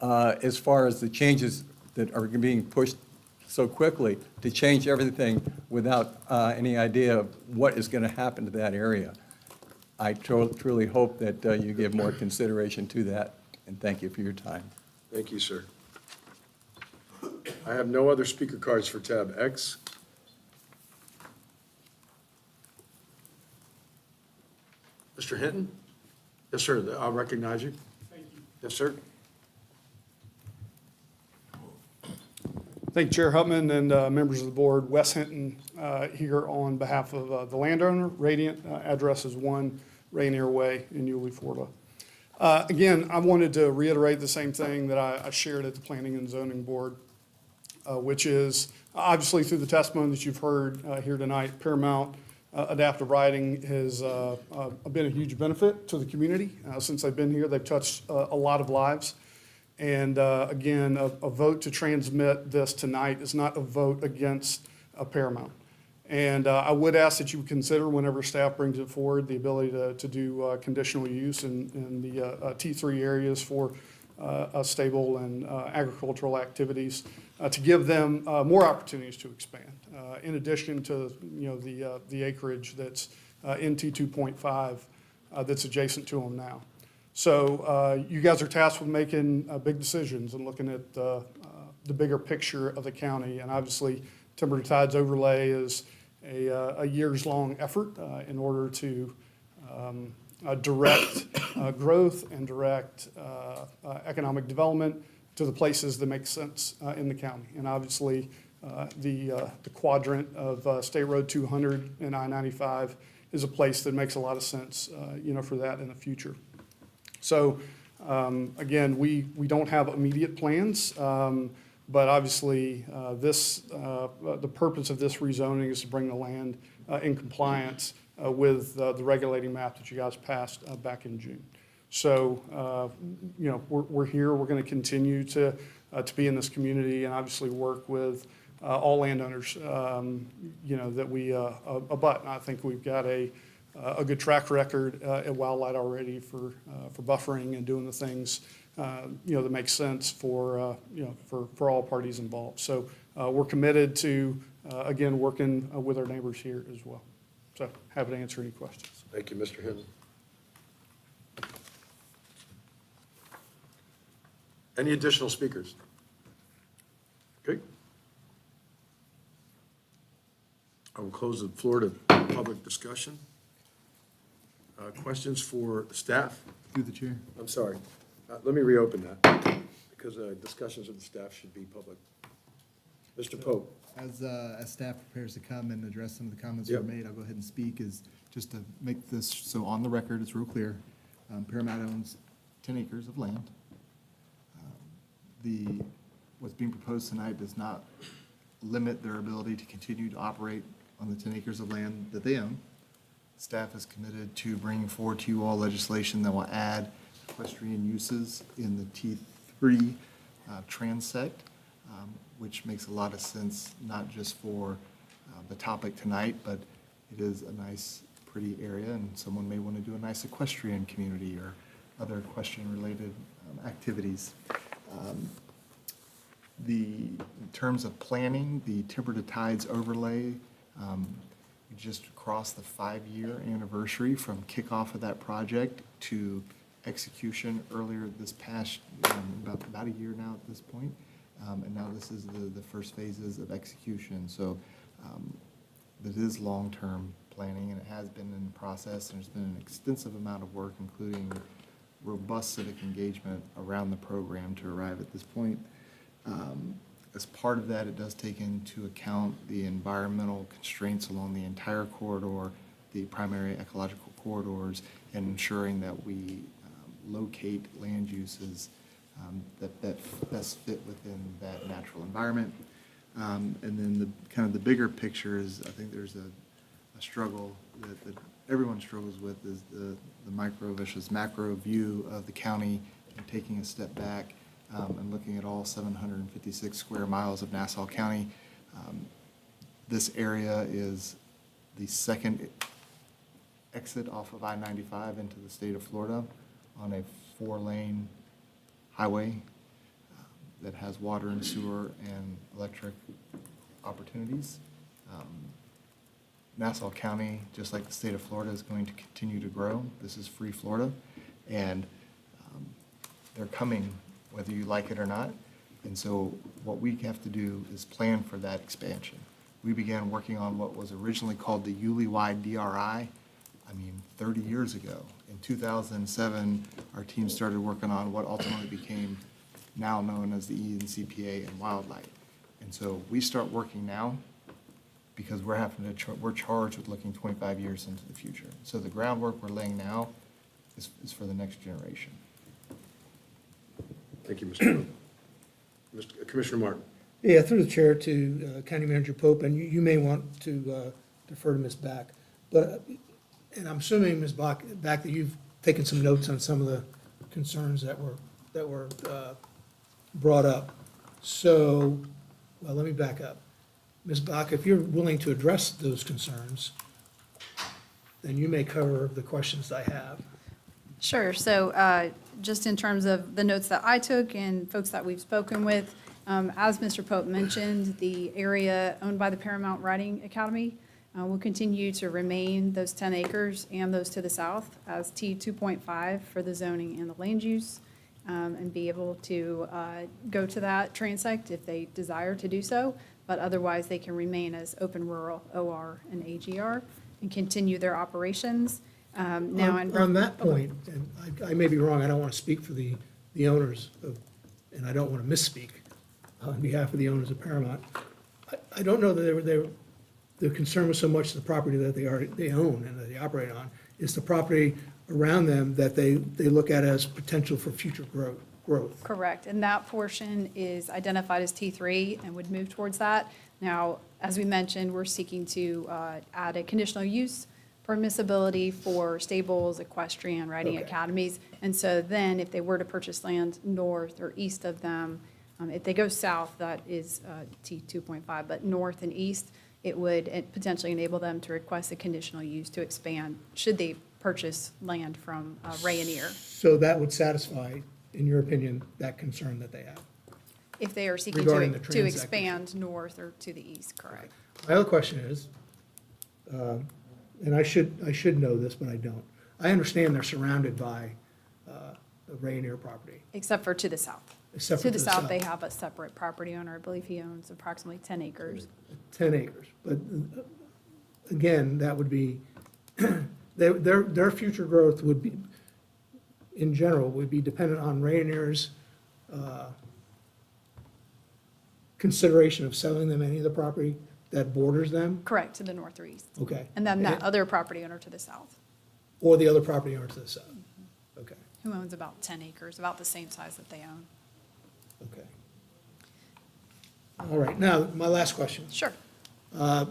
as far as the changes that are being pushed so quickly to change everything without any idea of what is going to happen to that area. I truly hope that you give more consideration to that, and thank you for your time. Thank you, sir. I have no other speaker cards for tab X. Mr. Hinton? Yes, sir, I'll recognize you. Thank you. Yes, sir. Thank you, Chair Hupman and members of the board. Wes Hinton here on behalf of the landowner. Radiant address is 1 Rainier Way in Yulee, Florida. Again, I wanted to reiterate the same thing that I shared at the Planning and Zoning Board, which is obviously through the testimony that you've heard here tonight, Paramount Adaptive Riding has been a huge benefit to the community. Since they've been here, they've touched a lot of lives. And again, a vote to transmit this tonight is not a vote against Paramount. And I would ask that you consider, whenever staff brings it forward, the ability to do conditional use in the T3 areas for stable and agricultural activities to give them more opportunities to expand. In addition to the acreage that's NT 2.5 that's adjacent to them now. So you guys are tasked with making big decisions and looking at the bigger picture of the county. And obviously, Timber to Tides overlay is a years-long effort in order to direct growth and direct economic development to the places that make sense in the county. And obviously, the quadrant of State Road 200 and I-95 is a place that makes a lot of sense, for that in the future. So, again, we don't have immediate plans, but obviously, the purpose of this rezoning is to bring the land in compliance with the regulating map that you guys passed back in June. So, we're here. We're going to continue to be in this community and obviously work with all landowners, that we abut. And I think we've got a good track record at Wildlight already for buffering and doing the things, that make sense for all parties involved. So we're committed to, again, working with our neighbors here as well. So happy to answer any questions. Thank you, Mr. Hinton. Any additional speakers? Okay. I will close the floor to public discussion. Questions for staff? Through the chair. I'm sorry. Let me reopen that, because discussions with the staff should be public. Mr. Pope. As staff prepares to come and address some of the comments that were made, I'll go ahead and speak, is just to make this, so on the record, it's real clear. Paramount owns 10 acres of land. What's being proposed tonight does not limit their ability to continue to operate on the 10 acres of land that they own. Staff is committed to bringing forward to you all legislation that will add equestrian uses in the T3 transect, which makes a lot of sense, not just for the topic tonight, but it is a nice, pretty area, and someone may want to do a nice equestrian community or other equestrian-related activities. In terms of planning, the Timber to Tides overlay, we just crossed the 5-year anniversary from kickoff of that project to execution earlier this past, about a year now at this point. And now this is the first phases of execution. So it is long-term planning, and it has been in process, and there's been an extensive amount of work, including robust civic engagement around the program to arrive at this point. As part of that, it does take into account the environmental constraints along the entire corridor, the primary ecological corridors, and ensuring that we locate land uses that best fit within that natural environment. And then the bigger picture is, I think there's a struggle that everyone struggles with, is the micro versus macro view of the county, and taking a step back and looking at all 756 square miles of Nassau County. This area is the second exit off of I-95 into the state of Florida on a 4-lane highway that has water and sewer and electric opportunities. Nassau County, just like the state of Florida, is going to continue to grow. This is free Florida, and they're coming whether you like it or not. And so what we have to do is plan for that expansion. We began working on what was originally called the Yulee-wide DRI, 30 years ago. In 2007, our team started working on what ultimately became now known as the ENCPA and Wildlight. And so we start working now because we're charged with looking 25 years into the future. So the groundwork we're laying now is for the next generation. Thank you, Mr. Pope. Commissioner Martin. Yeah, through the chair to County Manager Pope, and you may want to defer to Ms. Back. But, and I'm assuming, Ms. Back, that you've taken some notes on some of the concerns that were brought up. So, well, let me back up. Ms. Back, if you're willing to address those concerns, then you may cover the questions I have. Sure. So just in terms of the notes that I took and folks that we've spoken with, as Mr. Pope mentioned, the area owned by the Paramount Riding Academy will continue to remain those 10 acres and those to the south as T 2.5 for the zoning and the land use, and be able to go to that transect if they desire to do so, but otherwise they can remain as open rural OR and AGR and continue their operations. Now, On that point, and I may be wrong, I don't want to speak for the owners of, and I don't want to misspeak on behalf of the owners of Paramount. I don't know that their concern was so much the property that they own and that they operate on, it's the property around them that they look at as potential for future growth. correct, and that portion is identified as T3 and would move towards that. Now, as we mentioned, we're seeking to add a conditional use permissibility for stables, equestrian, riding Okay. academies. And so then if they were to purchase land north or east of them, if they go south, that is T 2.5, but north and east, it would potentially enable them to request a conditional use to expand, should they purchase land from Rayonier, So that would satisfy, in your opinion, that concern that they have. if they are seeking Regarding the to transect expand north or to the east, correct? My other question is, and I should know this, but I don't. I understand they're surrounded by the Rayonier property. Except for to the south. Except for To the south, they have a separate property owner. I believe he owns approximately 10 acres. 10 acres. But again, that would be, their future growth would be, in general, would be dependent on Rayonier's consideration of selling them any of the property that borders them. Correct, to the north or east. Okay. And then that other property owner to the south, Or the other property owner to the south. Okay, who owns about 10 acres, about the same size that they own. okay. All right, now, my last question. Sure. I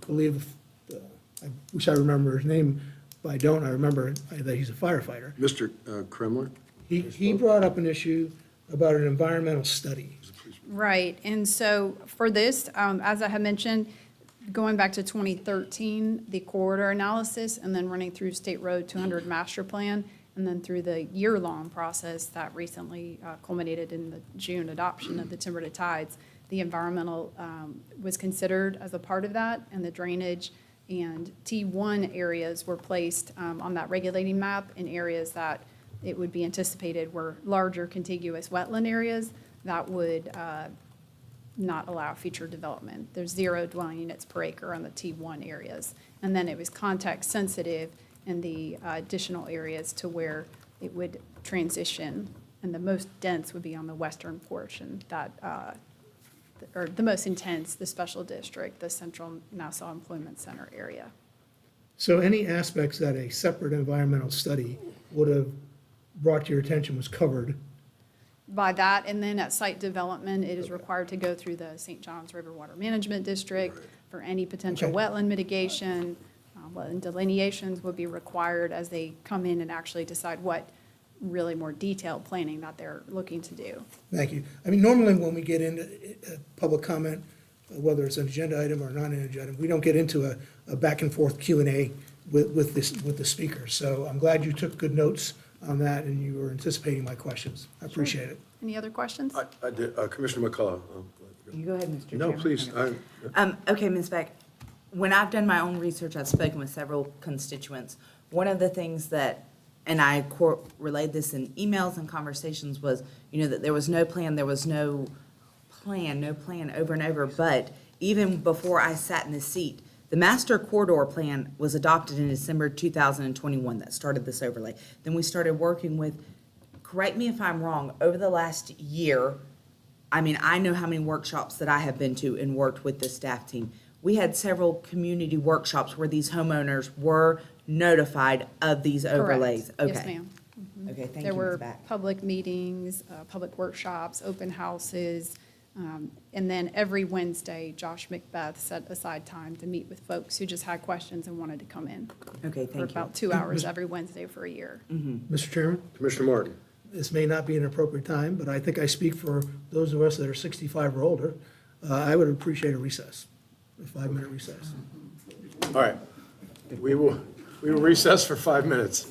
believe, I wish I remember his name, but I don't. I remember that he's a firefighter. Mr. Kremler? He brought up an issue about an environmental study. Right, and so for this, as I had mentioned, going back to 2013, the corridor analysis, and then running through State Road 200 master plan, and then through the year-long process that recently culminated in the June adoption of the Timber to Tides, the environmental was considered as a part of that, and the drainage and T1 areas were placed on that regulating map in areas that it would be anticipated were larger contiguous wetland areas that would not allow future development. There's 0 dwelling units per acre on the T1 areas. And then it was context sensitive in the additional areas to where it would transition. And the most dense would be on the western portion, that, or the most intense, the special district, the central Nassau Employment Center area. So any aspects that a separate environmental study would have brought to your attention was covered. By that, and then at site development, it is required to go through the St. John's River Water Management District for any potential Okay. wetland mitigation. Wetland delineations would be required as they come in and actually decide what really more detailed planning that they're looking to do. Thank you. I mean, normally when we get into public comment, whether it's an agenda item or not an agenda item, we don't get into a back and forth Q&A with the speakers. So I'm glad you took good notes on that and you were anticipating my questions. I appreciate it. Any other questions? I did, Commissioner McCullough. You go ahead, Mr. No, Chairman. please. Okay, Ms. Beck, when I've done my own research, I've spoken with several constituents. One of the things that, and I relayed this in emails and conversations, was, that there was no plan over and over. But even before I sat in the seat, the master corridor plan was adopted in December 2021 that started this overlay. Then we started working with, correct me if I'm wrong, over the last year, I know how many workshops that I have been to and worked with the staff team. We had several community workshops where these homeowners were notified of these overlays. Correct. Yes, Okay. ma'am. Mhm. Okay, thank There you, Ms. were Beck. public meetings, public workshops, open houses, and then every Wednesday, Josh Macbeth set aside time to meet with folks who just had questions and wanted to come in. Okay, thank you. For about 2 hours every Wednesday for a year. Mr. Chairman, Commissioner Martin? this may not be an appropriate time, but I think I speak for those of us that are 65 or older. I would appreciate a recess, a 5-minute recess. All right. We will recess for 5 minutes.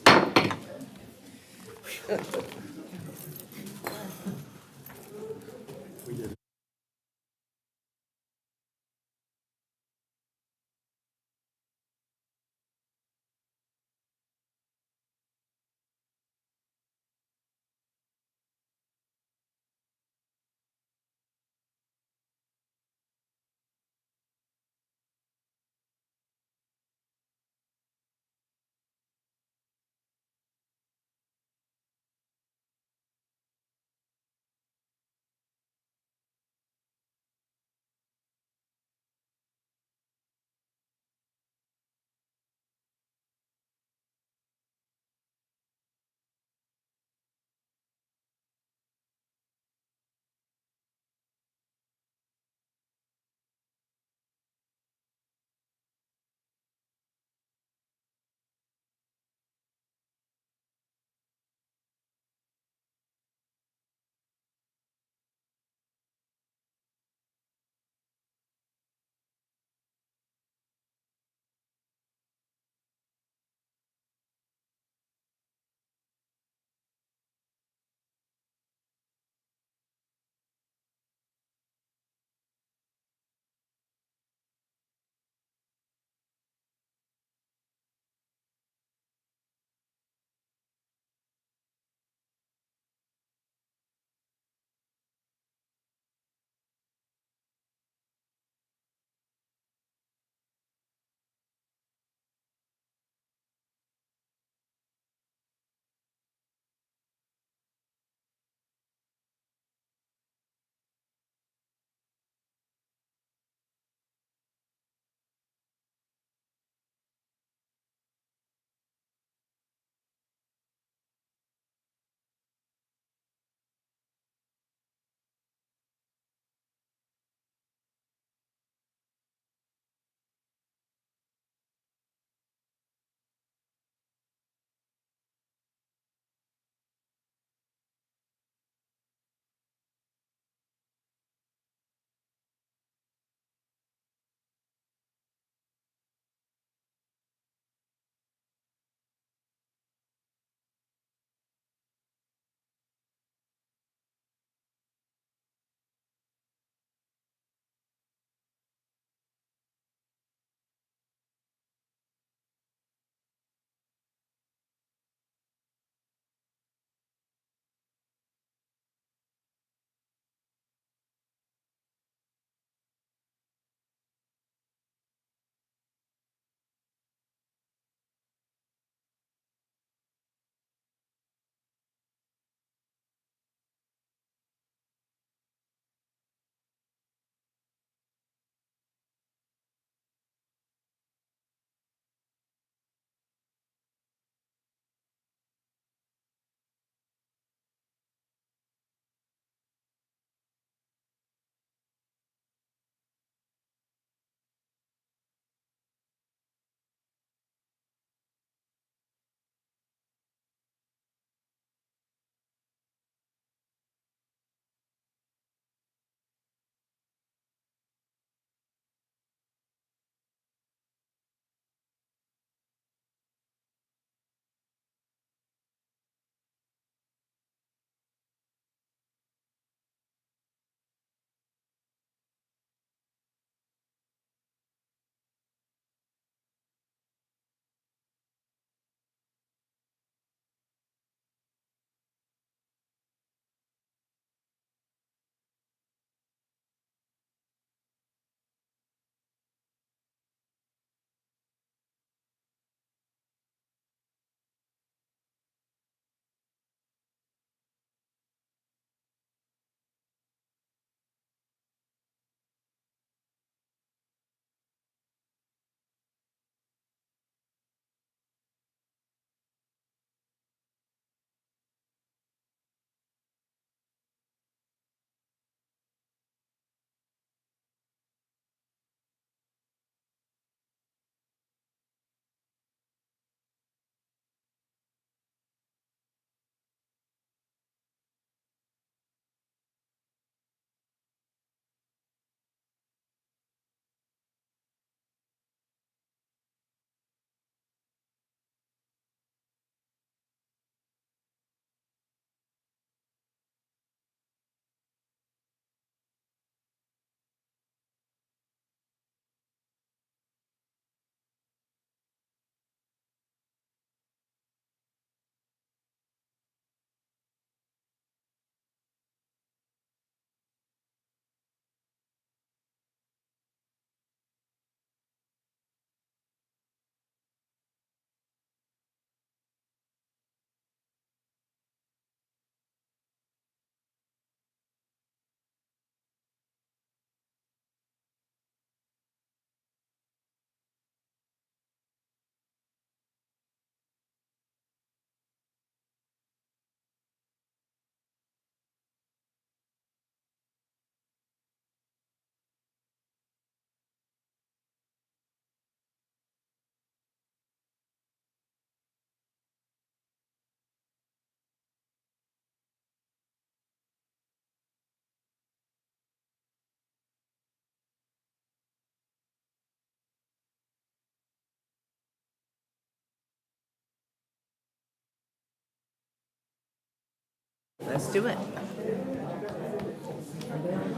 Let's do it.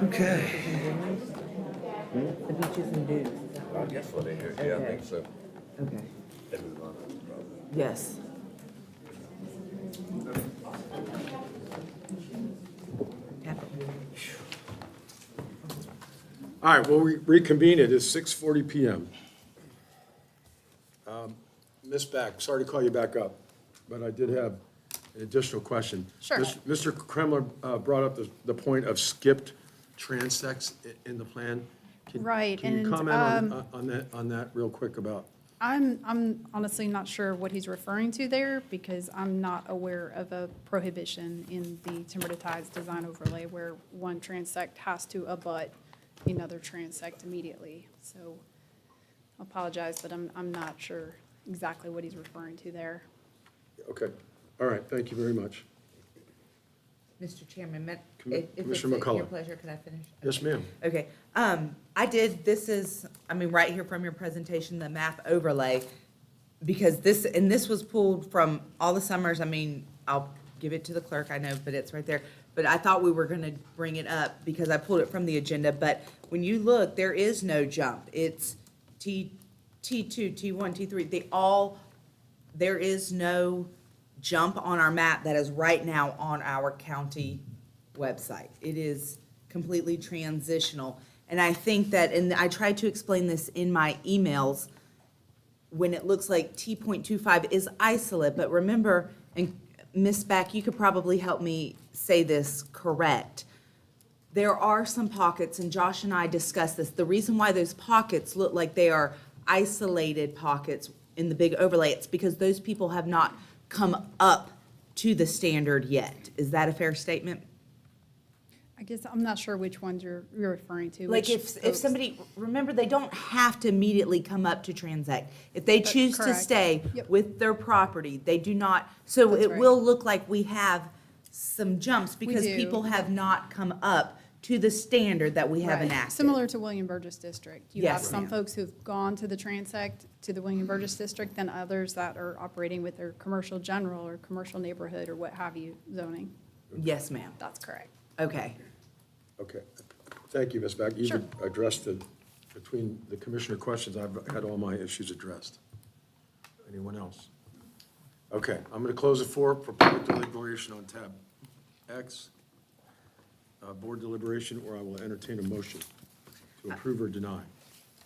Okay. The beaches and dudes. I guess what they hear, yeah, I think so. Okay. They move on, probably. Yes. All right, we'll reconvene. It is 6:40 PM. Ms. Back, sorry to call you back up, but I did have an additional question. Sure. Mr. Kremler brought up the point of skipped transects in the plan. Right, Can you and, comment on that real quick about? I'm honestly not sure what he's referring to there because I'm not aware of a prohibition in the timber to tides design overlay where one transect has to abut another transect immediately. So I apologize, but I'm not sure exactly what he's referring to there. Okay, all right, thank you very much. Mr. Chairman, Commi- if it's Commissioner your McCullough. pleasure, could I finish? Yes, ma'am. Okay, this is, right here from your presentation, the map overlay, because this was pulled from all the summers, I'll give it to the clerk, I know, but it's right there. But I thought we were gonna bring it up because I pulled it from the agenda, but when you look, there is no jump. It's T2, T1, T3, there is no jump on our map that is right now on our county website. It is completely transitional. And I think that, and I tried to explain this in my emails, when it looks like T.25 is isolate, but remember, and Ms. Back, you could probably help me say this correct. There are some pockets, and Josh and I discussed this, the reason why those pockets look like they are isolated pockets in the big overlay, it's because those people have not come up to the standard yet. Is that a fair statement? I guess I'm not sure which ones you're referring to. Like which if folks. somebody, remember, they don't have to immediately come up to transact. If they choose to correct. stay Yep. with their property, they do not, so That's it right. will look like we have some jumps because do. people have not come up to the standard that we have Right. enacted. Similar to William Burgess District. You have Yes, some ma'am. folks who've gone to the transect, to the William Burgess District, then others that are operating with their commercial general or commercial neighborhood or what have you zoning. Yes, ma'am. That's correct. Okay. Okay, thank you, Ms. Back. You've Sure. addressed between the commissioner questions, I've had all my issues addressed. Anyone else? Okay, I'm going to close the floor for public deliberation on tab X, board deliberation, or I will entertain a motion to approve or deny.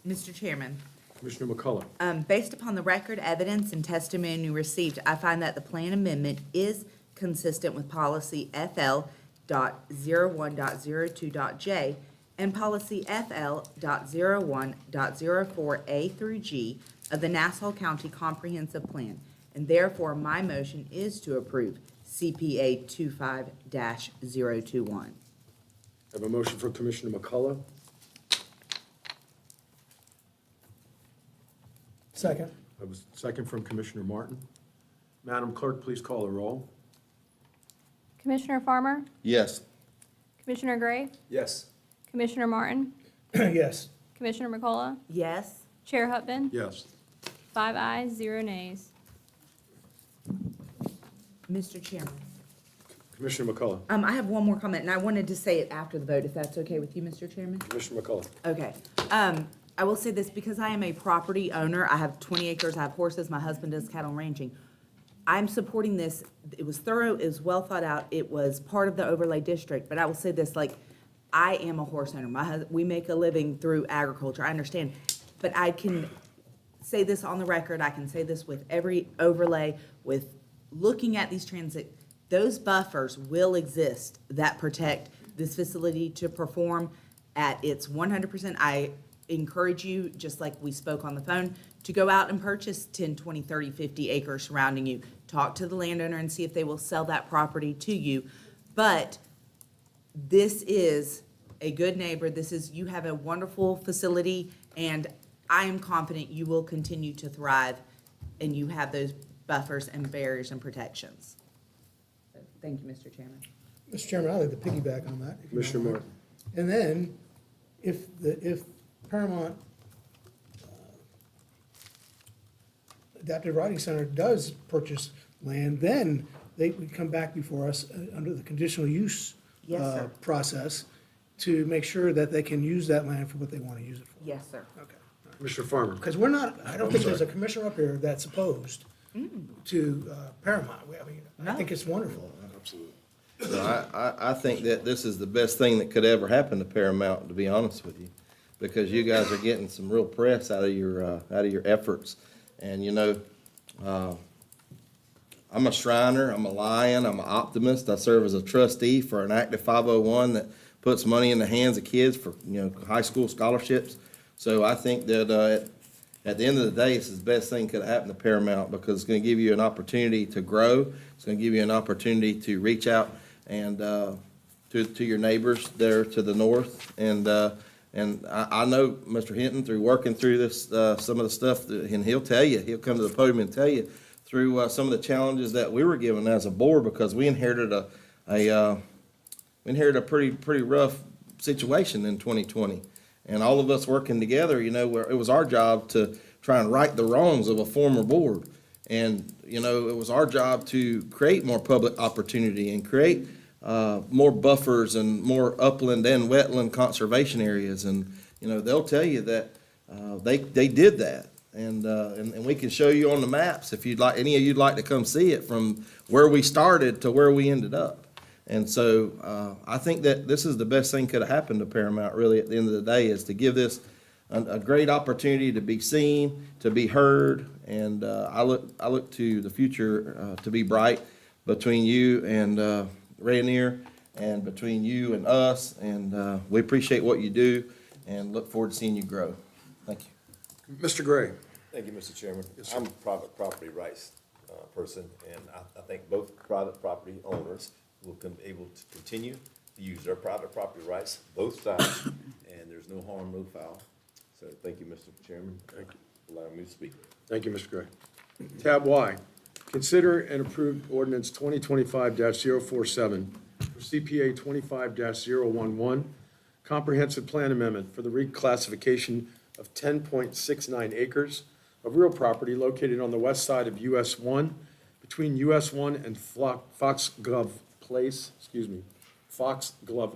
Mr. Chairman. Commissioner McCullough. Based upon the record, evidence, and testimony received, I find that the plan amendment is consistent with policy FL.01.02.J and policy FL.01.04A through G of the Nassau County Comprehensive Plan, and therefore my motion is to approve CPA 25-021. I have a motion for Commissioner McCullough, Second. I have a second from Commissioner Martin. Madam Clerk, please call the roll. Commissioner Farmer? Yes. Commissioner Gray? Yes. Commissioner Martin? Yes. Commissioner McCullough? Yes? Chair Hutton? Yes. 5 ayes, 0 nays. Mr. Chairman. Commissioner McCullough. I have one more comment, and I wanted to say it after the vote, if that's okay with you, Mr. Chairman? Commissioner McCullough. Okay. I will say this, because I am a property owner, I have 20 acres, I have horses, my husband does cattle ranching. I'm supporting this. It was thorough, it was well thought out, it was part of the overlay district, but I will say this, like, I am a horse owner. We make a living through agriculture, I understand. But I can say this on the record, I can say this with every overlay, with looking at these transit, those buffers will exist that protect this facility to perform at its 100%. I encourage you, just like we spoke on the phone, to go out and purchase 10, 20, 30, 50 acres surrounding you. Talk to the landowner and see if they will sell that property to you. But this is a good neighbor. You have a wonderful facility, and I am confident you will continue to thrive, and you have those buffers and barriers and protections. Thank you, Mr. Chairman. Mr. Chairman, I'd like to piggyback on that. if you don't Commissioner mind. Martin. And then, if Paramount Adaptive Riding Center does purchase land, then they would come back before us under the conditional use Yes, sir. process to make sure that they can use that land for what they want to use it for. Yes, sir. Okay. Commissioner Farmer. Because we're not, I don't think there's a commissioner up here that's opposed to Paramount. I mean, I think it's wonderful. Absolutely. So I think that this is the best thing that could ever happen to Paramount, to be honest with you, because you guys are getting some real press out of your efforts. And, you know, I'm a Shriner, I'm a Lion, I'm an optimist. I serve as a trustee for an active 501 that puts money in the hands of kids for, you know, high school scholarships. So I think that at the end of the day, it's the best thing that could happen to Paramount, because it's going to give you an opportunity to grow. It's going to give you an opportunity to reach out and to your neighbors there to the north. And I know Mr. Hinton, through working through this, some of the stuff, and he'll come to the podium and tell you through some of the challenges that we were given as a board, because we inherited a pretty rough situation in 2020. And all of us working together, you know, where it was our job to try and right the wrongs of a former board. And, you know, it was our job to create more public opportunity and create more buffers and more upland and wetland conservation areas. And, you know, they'll tell you that they did that. And we can show you on the maps if you'd like, any of you'd like to come see it, from where we started to where we ended up. And so I think that this is the best thing could have happened to Paramount, really, at the end of the day, is to give this a great opportunity to be seen, to be heard. And I look to the future to be bright between you and Rainier, and between you and us. And we appreciate what you do and look forward to seeing you grow. Thank you. Mr. Gray. Thank you, Mr. Chairman. I'm a private property rights person, and I think both private property owners will be able to continue to use their private property rights, both sides, and there's no harm, no foul. So thank you, Mr. Chairman, for allowing me to speak. Thank you, Mr. Gray. Tab Y, consider and approve ordinance 2025-047 for CPA 25-011, comprehensive plan amendment for the reclassification of 10.69 acres of real property located on the west side of US 1, between US 1 and Foxglove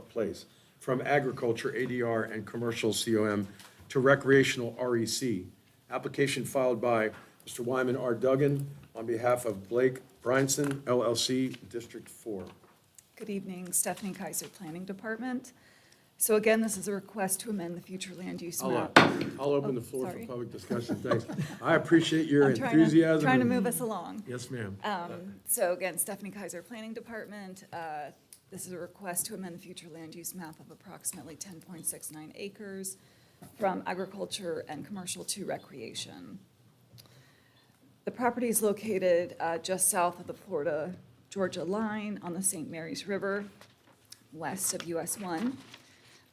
Place, from agriculture ADR and commercial COM to recreational REC. Application filed by Mr. Wyman R. Duggan on behalf of Blake Bryanson, LLC, District 4. Good evening, Stephanie Kaiser, Planning Department. So again, this is a request to amend the future land use map. I'll open the floor for sorry. public discussion. Thanks. I appreciate your I'm enthusiasm. trying to move us along. Yes, ma'am. So again, Stephanie Kaiser, Planning Department. This is a request to amend the future land use map of approximately 10.69 acres from agriculture and commercial to recreation. The property is located just south of the Florida-Georgia line on the St. Mary's River, west of US 1.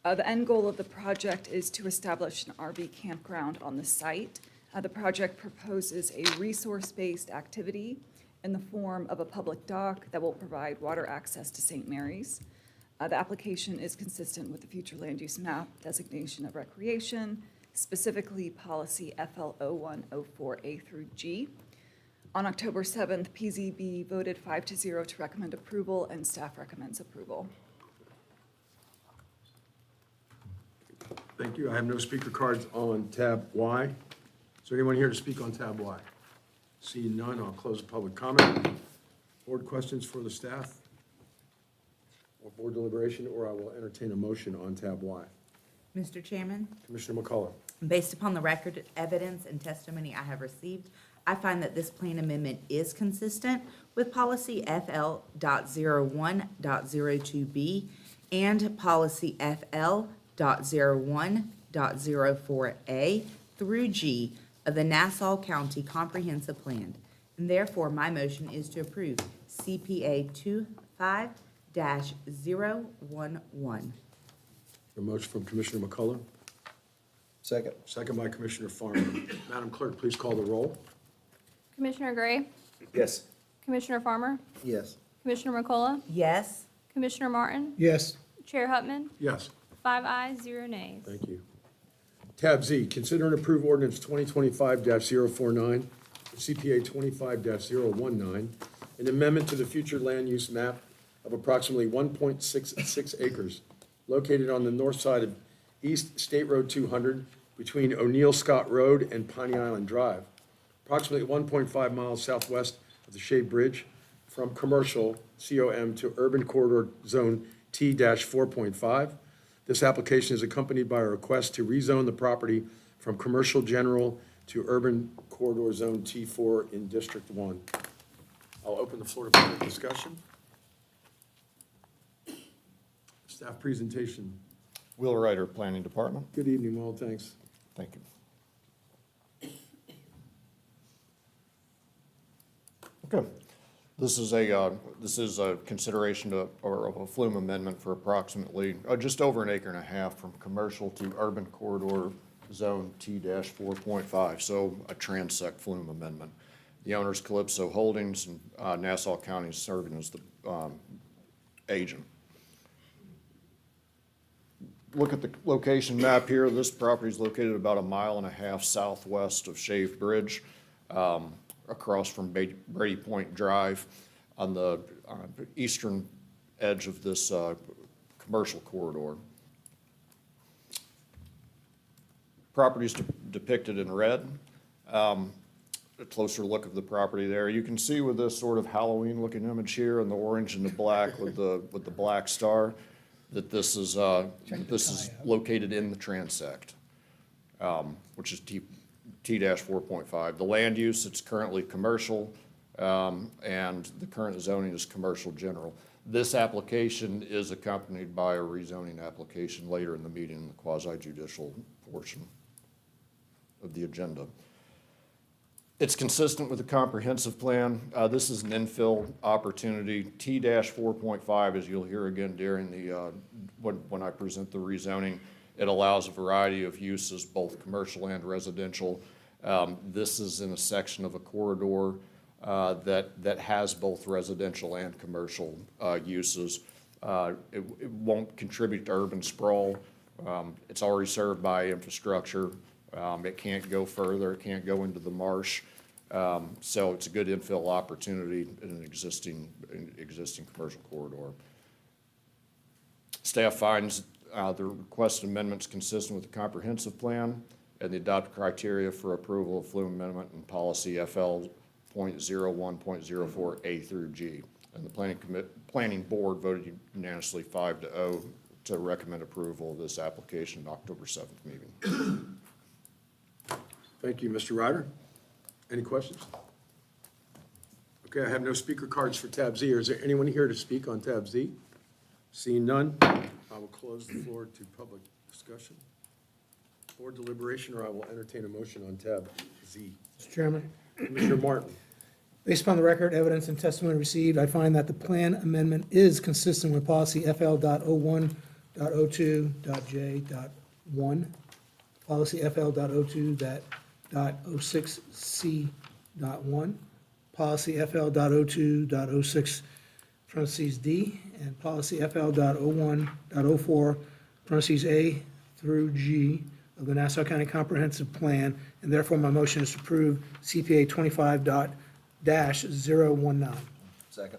The end goal of the project is to establish an RV campground on the site. The project proposes a resource-based activity in the form of a public dock that will provide water access to St. Mary's. The application is consistent with the future land use map designation of recreation, specifically policy FL0104A through G. On October 7th, PZB voted 5-0 to recommend approval, and staff recommends approval. Thank you. I have no speaker cards on tab Y. Is there anyone here to speak on tab Y? Seeing none, I'll close the public comment. Board questions for the staff? Or board deliberation, or I will entertain a motion on tab Y. Mr. Chairman, Commissioner McCullough. based upon the record, evidence, and testimony I have received, I find that this plan amendment is consistent with policy FL.01.02B and policy FL.01.04A through G of the Nassau County Comprehensive Plan. And therefore, my motion is to approve CPA 25-011. A motion from Commissioner McCullough. Second. Second by Commissioner Farmer. Madam Clerk, please call the roll. Commissioner Gray, Yes. Commissioner Farmer, Yes. Commissioner McCullough, Yes. Commissioner Martin, Yes. Chair Hutman, Yes. 5 ayes, 0 nays. Thank you. Tab Z, consider and approve ordinance 2025-049, CPA 25-019, an amendment to the future land use map of approximately 1.66 acres located on the north side of East State Road 200 between O'Neill Scott Road and Piney Island Drive, approximately 1.5 miles southwest of the Shea Bridge, from commercial, COM, to urban corridor zone T-4.5. This application is accompanied by a request to rezone the property from commercial general to urban corridor zone T4 in District 1. I'll open the floor to public discussion. Staff presentation. Will Ryder, Planning Department. Good evening, Will, thanks. Thank you. Okay. This is a consideration of a flume amendment for approximately, just over an acre and a half from commercial to urban corridor zone T-4.5, so a transect flume amendment. The owner's Calypso Holdings, and Nassau County is serving as the agent. Look at the location map here. This property is located about 1.5 miles southwest of Shave Bridge, across from Brady Point Drive on the eastern edge of this commercial corridor. Property is depicted in red. A closer look of the property there. You can see with this sort of Halloween-looking image here and the orange and the black with the black star that this is located in the transect, which is T-4.5. The land use, it's currently commercial, and the current zoning is commercial general. This application is accompanied by a rezoning application later in the meeting in the quasi-judicial portion of the agenda. It's consistent with the comprehensive plan. This is an infill opportunity. T-4.5, as you'll hear again during the, when I present the rezoning, it allows a variety of uses, both commercial and residential. This is in a section of a corridor that has both residential and commercial uses. It won't contribute to urban sprawl. It's already served by infrastructure. It can't go further. It can't go into the marsh. So it's a good infill opportunity in an existing commercial corridor. Staff finds the requested amendments consistent with the comprehensive plan and the adopted criteria for approval of flume amendment and policy FL.01.04A through G. And the planning board voted unanimously 5-0 to recommend approval of this application in October 7th meeting. Thank you, Mr. Ryder. Any questions? Okay, I have no speaker cards for tab Z. Is there anyone here to speak on tab Z? Seeing none, I will close the floor to public discussion, board deliberation, or I will entertain a motion on tab Z. Mr. Chairman, Commissioner Martin. based upon the record, evidence, and testimony received, I find that the plan amendment is consistent with policy FL.01.02.J.1, policy FL.02.06C.1, policy FL.02.06 parentheses D, and policy FL.01.04 parentheses A through G of the Nassau County Comprehensive Plan, and therefore my motion is to approve CPA 25.-019. Second.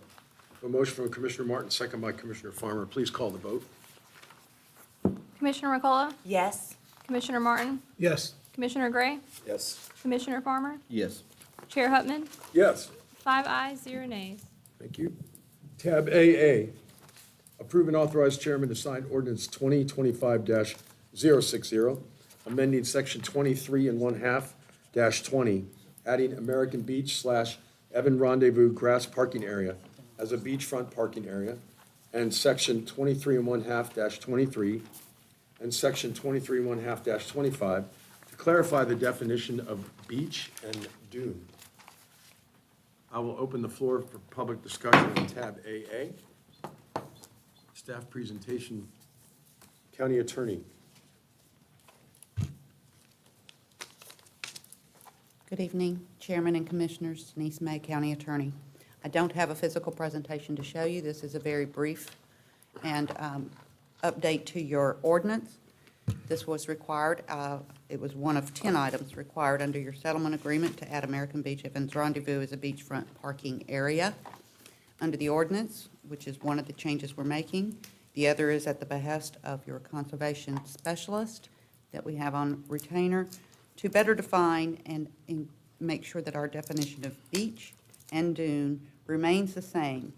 A motion from Commissioner Martin, second by Commissioner Farmer. Please call the vote. Commissioner McCullough? Yes. Commissioner Martin? Yes. Commissioner Gray? Yes. Commissioner Farmer? Yes. Chair Hutman? Yes. 5 ayes, 0 nays. Thank you. Tab AA, approve and authorize chairman to sign ordinance 2025-060, amending section 23.5-20, adding American Beach / Evan Rendezvous grass parking area as a beachfront parking area, and section 23.5-23 and section 23.5-25 to clarify the definition of beach and dune. I will open the floor for public discussion on tab AA. Staff presentation, County Attorney. Good evening, Chairman and Commissioners. Denise May, County Attorney. I don't have a physical presentation to show you. This is a very brief and update to your ordinance. This was required, it was one of 10 items required under your settlement agreement to add American Beach Evans Rendezvous as a beachfront parking area. under the ordinance, which is one of the changes we're making. The other is at the behest of your conservation specialist that we have on retainer to better define and make sure that our definition of beach and dune remains the same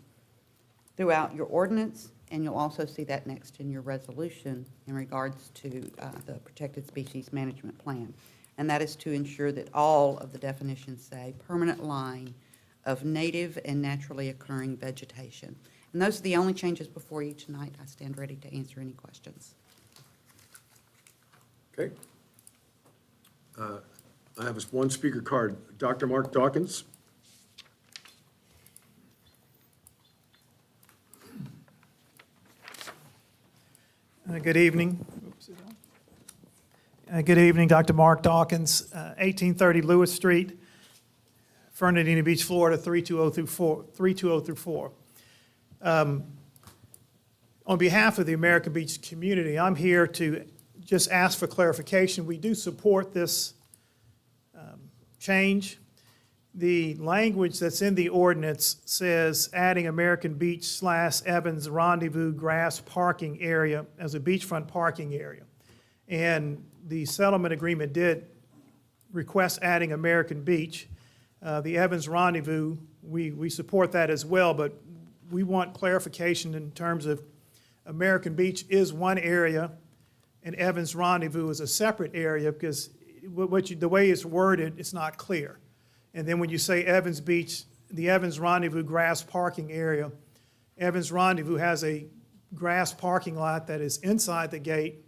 throughout your ordinance, and you'll also see that next in your resolution in regards to the Protected Species Management Plan. And that is to ensure that all of the definitions say permanent line of native and naturally occurring vegetation. And those are the only changes before you tonight. I stand ready to answer any questions. Okay. I have one speaker card. Dr. Mark Dawkins. Good evening. Good evening, Dr. Mark Dawkins, 1830 Lewis Street, Fernandina Beach, Florida, 32034. On behalf of the American Beach community, I'm here to just ask for clarification. We do support this change. The language that's in the ordinance says adding American Beach / Evans Rendezvous grass parking area as a beachfront parking area. And the settlement agreement did request adding American Beach. The Evans Rendezvous, we support that as well, but we want clarification in terms of American Beach is one area and Evans Rendezvous is a separate area because the way it's worded, it's not clear. And then when you say Evans Beach, the Evans Rendezvous grass parking area, Evans Rendezvous has a grass parking lot that is inside the gate,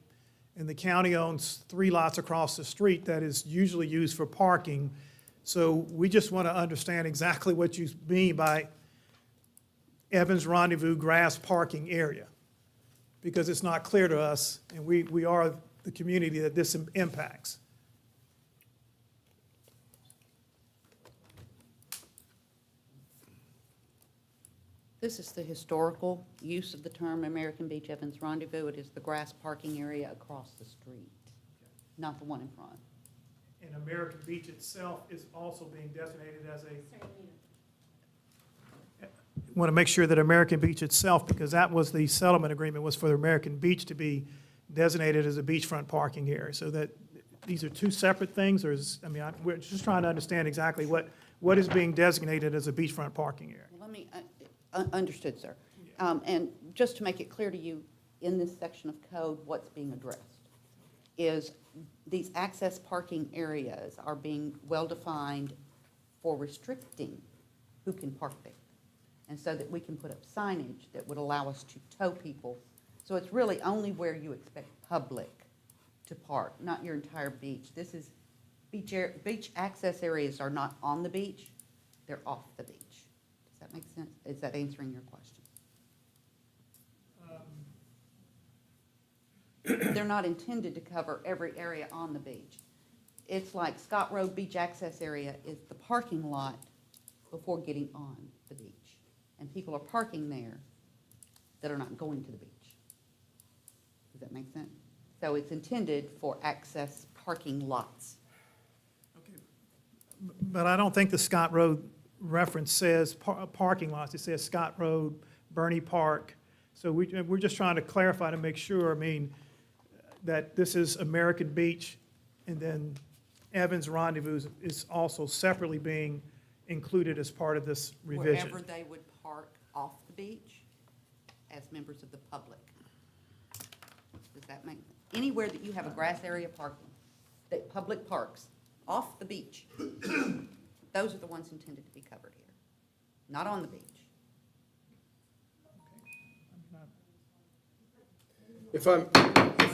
and the county owns 3 lots across the street that is usually used for parking. So we just want to understand exactly what you mean by Evans Rendezvous grass parking area, because it's not clear to us, and we are the community that this impacts. This is the historical use of the term American Beach Evans Rendezvous. It is the grass parking area across the street, not the one in front. And American Beach itself is also being designated as a... Want to make sure that American Beach itself, because that was the settlement agreement, was for American Beach to be designated as a beachfront parking area. So that these are two separate things, or is, I mean, we're just trying to understand exactly what is being designated as a beachfront parking area. Let me, understood, sir. And just to make it clear to you, in this section of code, what's being addressed is these access parking areas are being well-defined for restricting who can park there. And so that we can put up signage that would allow us to tow people. So it's really only where you expect public to park, not your entire beach. This is, beach access areas are not on the beach, they're off the beach. Does that make sense? Is that answering your question? They're not intended to cover every area on the beach. It's like Scott Road Beach Access Area is the parking lot before getting on the beach. And people are parking there that are not going to the beach. Does that make sense? So it's intended for access parking lots. But I don't think the Scott Road reference says parking lots. It says Scott Road, Bernie Park. So we're just trying to clarify to make sure, I mean, that this is American Beach, and then Evans Rendezvous is also separately being included as part of this revision. Wherever they would park off the beach as members of the public. Does that make, anywhere that you have a grass area parking, that public parks off the beach, those are the ones intended to be covered here, not on the beach. If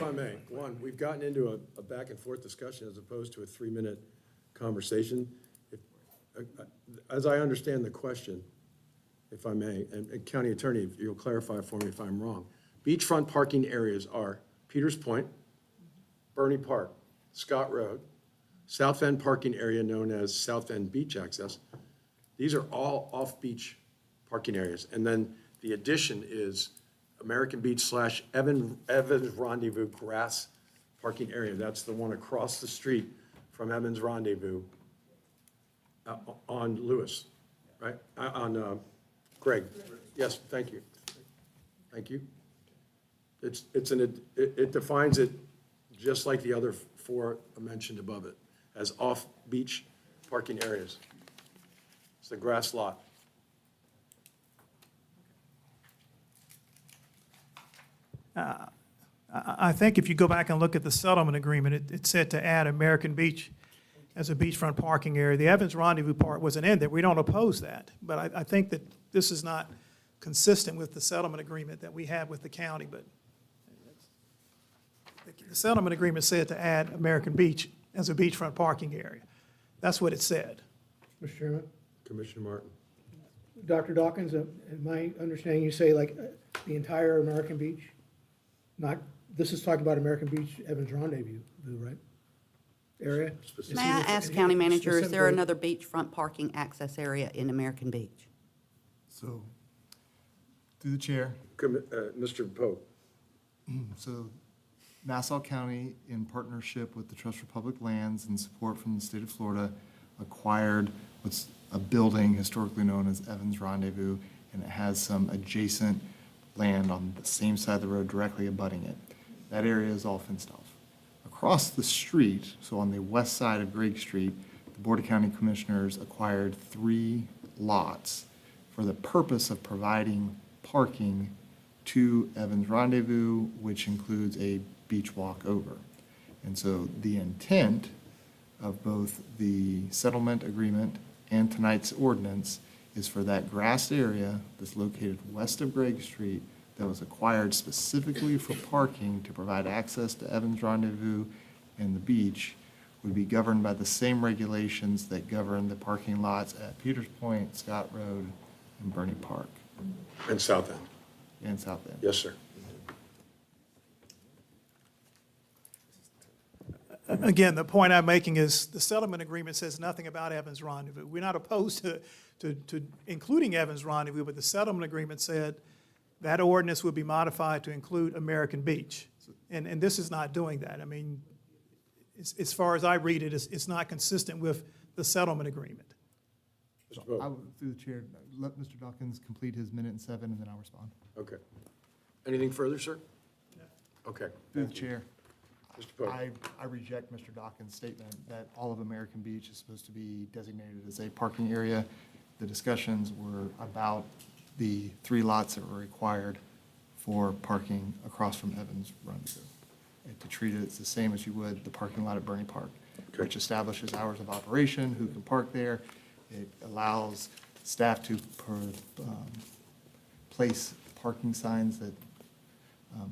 I may, one, we've gotten into a back and forth discussion as opposed to a 3-minute conversation. As I understand the question, if I may, and County Attorney, if you'll clarify for me if I'm wrong. Beachfront parking areas are Peters Point, Bernie Park, Scott Road, South End parking area known as South End Beach Access. These are all off-beach parking areas. And then the addition is American Beach / Evans Rendezvous grass parking area. That's the one across the street from Evans Rendezvous on Lewis, right? On Greg? Yes, thank you. Thank you. It defines it just like the other four mentioned above it, as off-beach parking areas. It's the grass lot. I think if you go back and look at the settlement agreement, it said to add American Beach as a beachfront parking area. The Evans Rendezvous part wasn't in there. We don't oppose that. But I think that this is not consistent with the settlement agreement that we have with the county. But the settlement agreement said to add American Beach as a beachfront parking area. That's what it said. Mr. Chairman? Commissioner Martin? Dr. Dawkins, in my understanding, you say like the entire American Beach? Not, this is talking about American Beach, Evans Rendezvous, right? Area? May I ask, County Manager, is there another beachfront parking access area in American Beach? So, through the chair, Mr. Pope? so Nassau County, in partnership with the Trust for Public Lands and support from the state of Florida, acquired what's a building historically known as Evans Rendezvous, and it has some adjacent land on the same side of the road directly abutting it. That area is all fenced off. Across the street, so on the west side of Greg Street, the Board of County Commissioners acquired 3 lots for the purpose of providing parking to Evans Rendezvous, which includes a beach walk over. And so the intent of both the settlement agreement and tonight's ordinance is for that grassed area that's located west of Greg Street that was acquired specifically for parking to provide access to Evans Rendezvous and the beach would be governed by the same regulations that govern the parking lots at Peters Point, Scott Road, and Bernie Park. And South End? And South End. Yes, sir. Again, the point I'm making is the settlement agreement says nothing about Evans Rendezvous. We're not opposed to including Evans Rendezvous, but the settlement agreement said that ordinance would be modified to include American Beach. And this is not doing that. I mean, as far as I read it, it's not consistent with the settlement agreement. Mr. Pope? I would, through the chair, let Mr. Dawkins complete his minute and 7, and then I'll respond. Okay. Anything further, sir? Okay. Through the chair. Mr. Pope? I reject Mr. Dawkins' statement that all of American Beach is supposed to be designated as a parking area. The discussions were about the 3 lots that were required for parking across from Evans Rendezvous. And to treat it the same as you would the parking lot at Bernie Park, which establishes hours of operation, who can park there. It allows staff to place parking signs that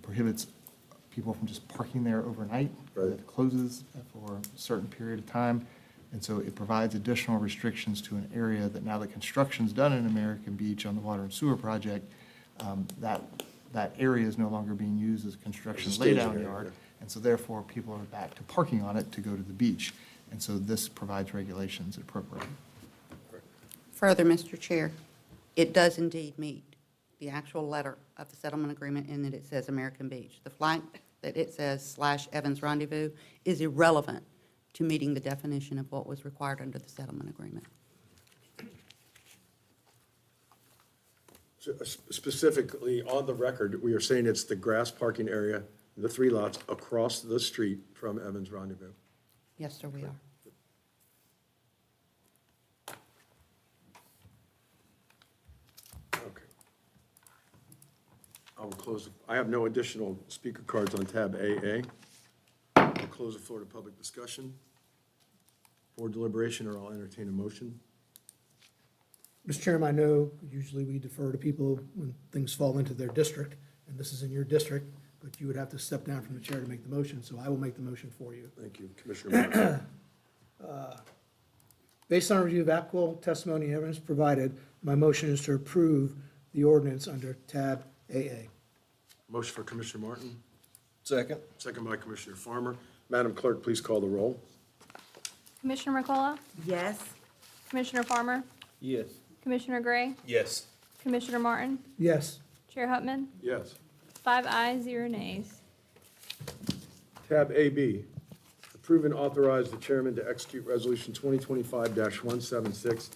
prohibits people from just parking there overnight. Right. It closes for a certain period of time. And so it provides additional restrictions to an area that now that construction's done in American Beach on the water and sewer project, that area is no longer being used as a construction As a staging laydown area, yard. yeah. And so therefore, people are back to parking on it to go to the beach. And so this provides regulations appropriate. Further, Mr. Chair, it does indeed meet the actual letter of the settlement agreement in that it says American Beach. The flag that it says /Evans Rendezvous is irrelevant to meeting the definition of what was required under the settlement agreement. So, specifically, on the record, we are saying it's the grass parking area, the 3 lots across the street from Evans Rendezvous. Yes, sir, we are. Okay. I will close, I have no additional speaker cards on tab AA. I'll close the floor to public discussion, board deliberation, or I'll entertain a motion. Mr. Chairman, I know usually we defer to people when things fall into their district, and this is in your district, but you would have to step down from the chair to make the motion, so I will make the motion for you. Thank you, Commissioner Martin. Based on a review of applicable testimony and evidence provided, my motion is to approve the ordinance under tab AA. Motion for Commissioner Martin, Second. second by Commissioner Farmer. Madam Clerk, please call the roll. Commissioner McCullough? Yes. Commissioner Farmer? Yes. Commissioner Gray? Yes. Commissioner Martin? Yes. Chair Hutman? Yes. 5 ayes, 0 nays. Tab AB, approve and authorize the chairman to execute Resolution 2025-176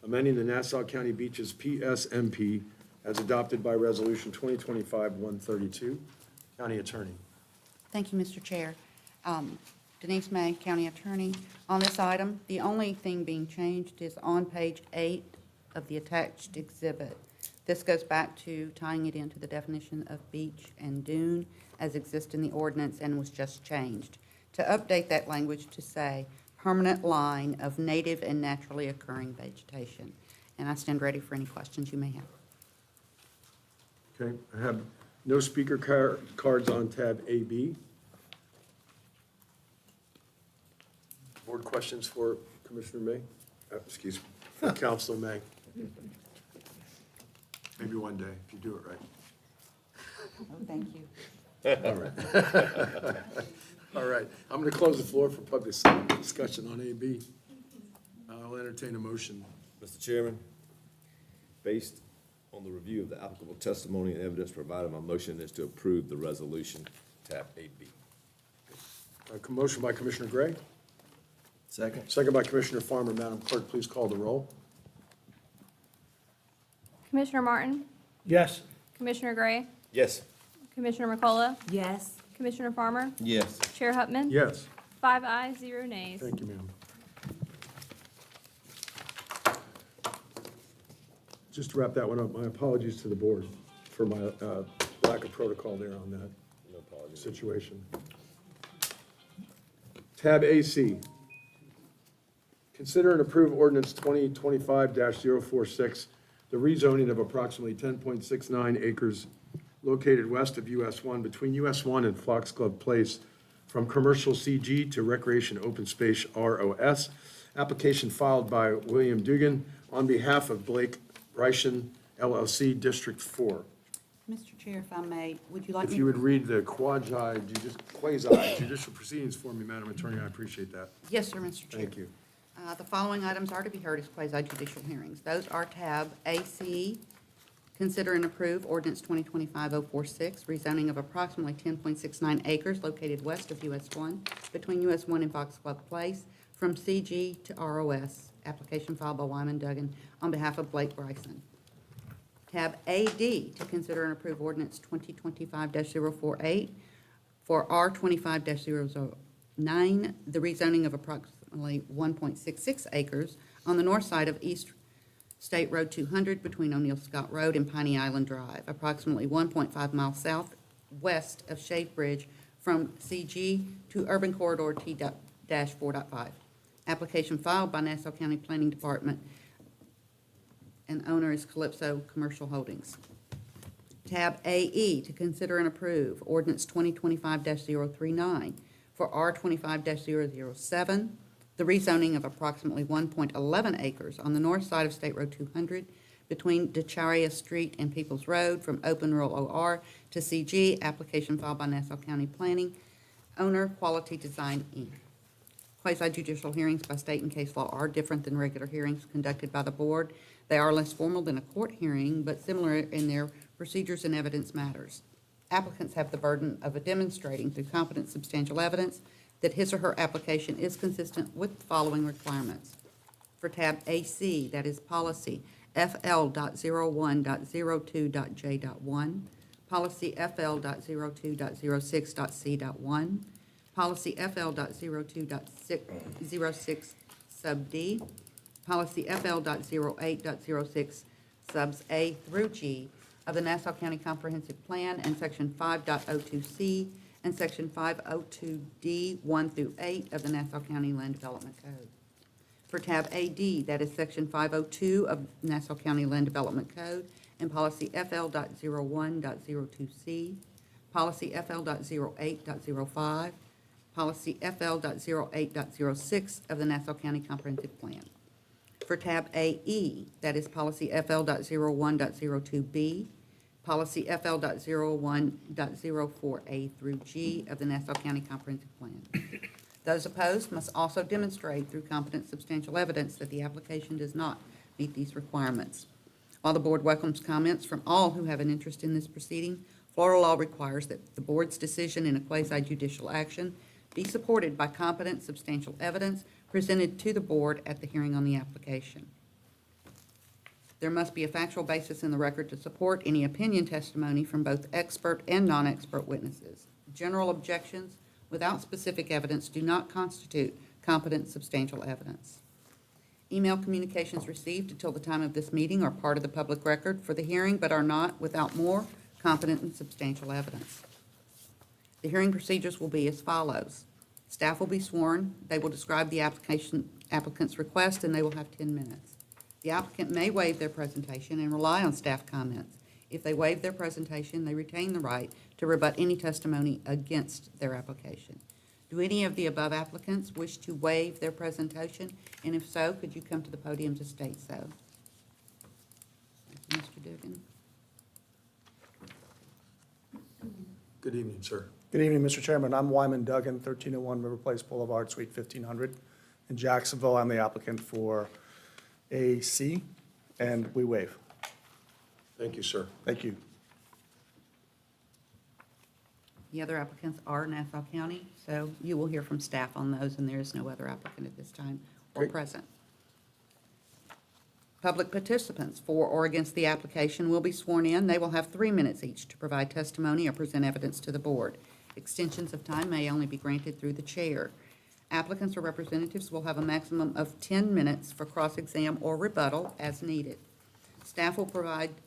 amending the Nassau County Beaches PSMP as adopted by Resolution 2025-132. County Attorney. Thank you, Mr. Chair. Denise May, County Attorney. On this item, the only thing being changed is on page 8 of the attached exhibit. This goes back to tying it into the definition of beach and dune as exists in the ordinance and was just changed. To update that language to say permanent line of native and naturally occurring vegetation. And I stand ready for any questions you may have. Okay, I have no speaker cards on tab AB. Board questions for Commissioner May? Excuse me, for Council May. Maybe one day, if you do it right. Oh, thank you. All right. All right, I'm going to close the floor for public discussion on AB. I'll entertain a motion. Mr. Chairman, based on the review of the applicable testimony and evidence provided, my motion is to approve the resolution, tab 8B. A motion by Commissioner Gray, Second. second by Commissioner Farmer. Madam Clerk, please call the roll. Commissioner Martin, Yes. Commissioner Gray, Yes. Commissioner McCullough, Yes. Commissioner Farmer, Yes. Chair Hupman. Yes. 5 ayes, 0 nays. Thank you, ma'am. Just to wrap that one up, my apologies to the board for my lack of protocol there on that No apologies. situation. Tab AC. Consider and approve ordinance 2025-046, the rezoning of approximately 10.69 acres located west of US 1 between US 1 and Foxglove Place from commercial CG to recreation open space ROS. Application filed by William Dugan on behalf of Blake Reischen LLC, District 4. Mr. Chair, if I may, would you like If me? you would read the quasi-judicial proceedings for me, Madam Attorney, I appreciate that. Yes, sir, Mr. Chair. Thank you. The following items are to be heard as quasi-judicial hearings. Those are tab AC, consider and approve ordinance 2025-046, rezoning of approximately 10.69 acres located west of US 1 between US 1 and Foxglove Place from CG to ROS. Application filed by Wyman Duggan on behalf of Blake Bryson. Tab AD, to consider and approve ordinance 2025-048 for R25-009, the rezoning of approximately 1.66 acres on the north side of East State Road 200 between O'Neill Scott Road and Piney Island Drive, approximately 1.5 miles southwest of Shade Bridge from CG to Urban Corridor T-4.5. Application filed by Nassau County Planning Department, and owner is Calypso Commercial Holdings. Tab AE, to consider and approve ordinance 2025-039 for R25-007, the rezoning of approximately 1.11 acres on the north side of State Road 200 between DeCharia Street and Peoples Road from open rural OR to CG. Application filed by Nassau County Planning, owner Quality Design, Inc. Quasi-judicial hearings by state and case law are different than regular hearings conducted by the board. They are less formal than a court hearing, but similar in their procedures and evidence matters. Applicants have the burden of demonstrating through competent substantial evidence that his or her application is consistent with the following requirements. For tab AC, that is policy FL.01.02.J.1, policy FL.02.06.C.1, policy FL.02.06 sub D, policy FL.08.06 subs A through G of the Nassau County Comprehensive Plan, and section 5.02C and section 502D 1 through 8 of the Nassau County Land Development Code. For tab AD, that is section 502 of Nassau County Land Development Code and policy FL.01.02C, policy FL.08.05, policy FL.08.06 of the Nassau County Comprehensive Plan. For tab AE, that is policy FL.01.02B, policy FL.01.04A through G of the Nassau County Comprehensive Plan. Those opposed must also demonstrate through competent substantial evidence that the application does not meet these requirements. While the board welcomes comments from all who have an interest in this proceeding, Florida law requires that the board's decision in a quasi-judicial action be supported by competent substantial evidence presented to the board at the hearing on the application. There must be a factual basis in the record to support any opinion testimony from both expert and non-expert witnesses. General objections without specific evidence do not constitute competent substantial evidence. Email communications received until the time of this meeting are part of the public record for the hearing, but are not, without more, competent and substantial evidence. The hearing procedures will be as follows. Staff will be sworn. They will describe the applicant's request, and they will have 10 minutes. The applicant may waive their presentation and rely on staff comments. If they waive their presentation, they retain the right to rebut any testimony against their application. Do any of the above applicants wish to waive their presentation? And if so, could you come to the podium to state so? Thank you, Mr. Dugan. Good evening, sir. Good evening, Mr. Chairman. I'm Wyman Duggan, 1301 River Place Boulevard, Suite 1500. In Jacksonville, I'm the applicant for AC, and we waive. Thank you, sir. Thank you. The other applicants are Nassau County, so you will hear from staff on those, and there is no other applicant at this time or Okay. present. Public participants for or against the application will be sworn in. They will have 3 minutes each to provide testimony or present evidence to the board. Extensions of time may only be granted through the chair. Applicants or representatives will have a maximum of 10 minutes for cross-exam or rebuttal as needed. Staff will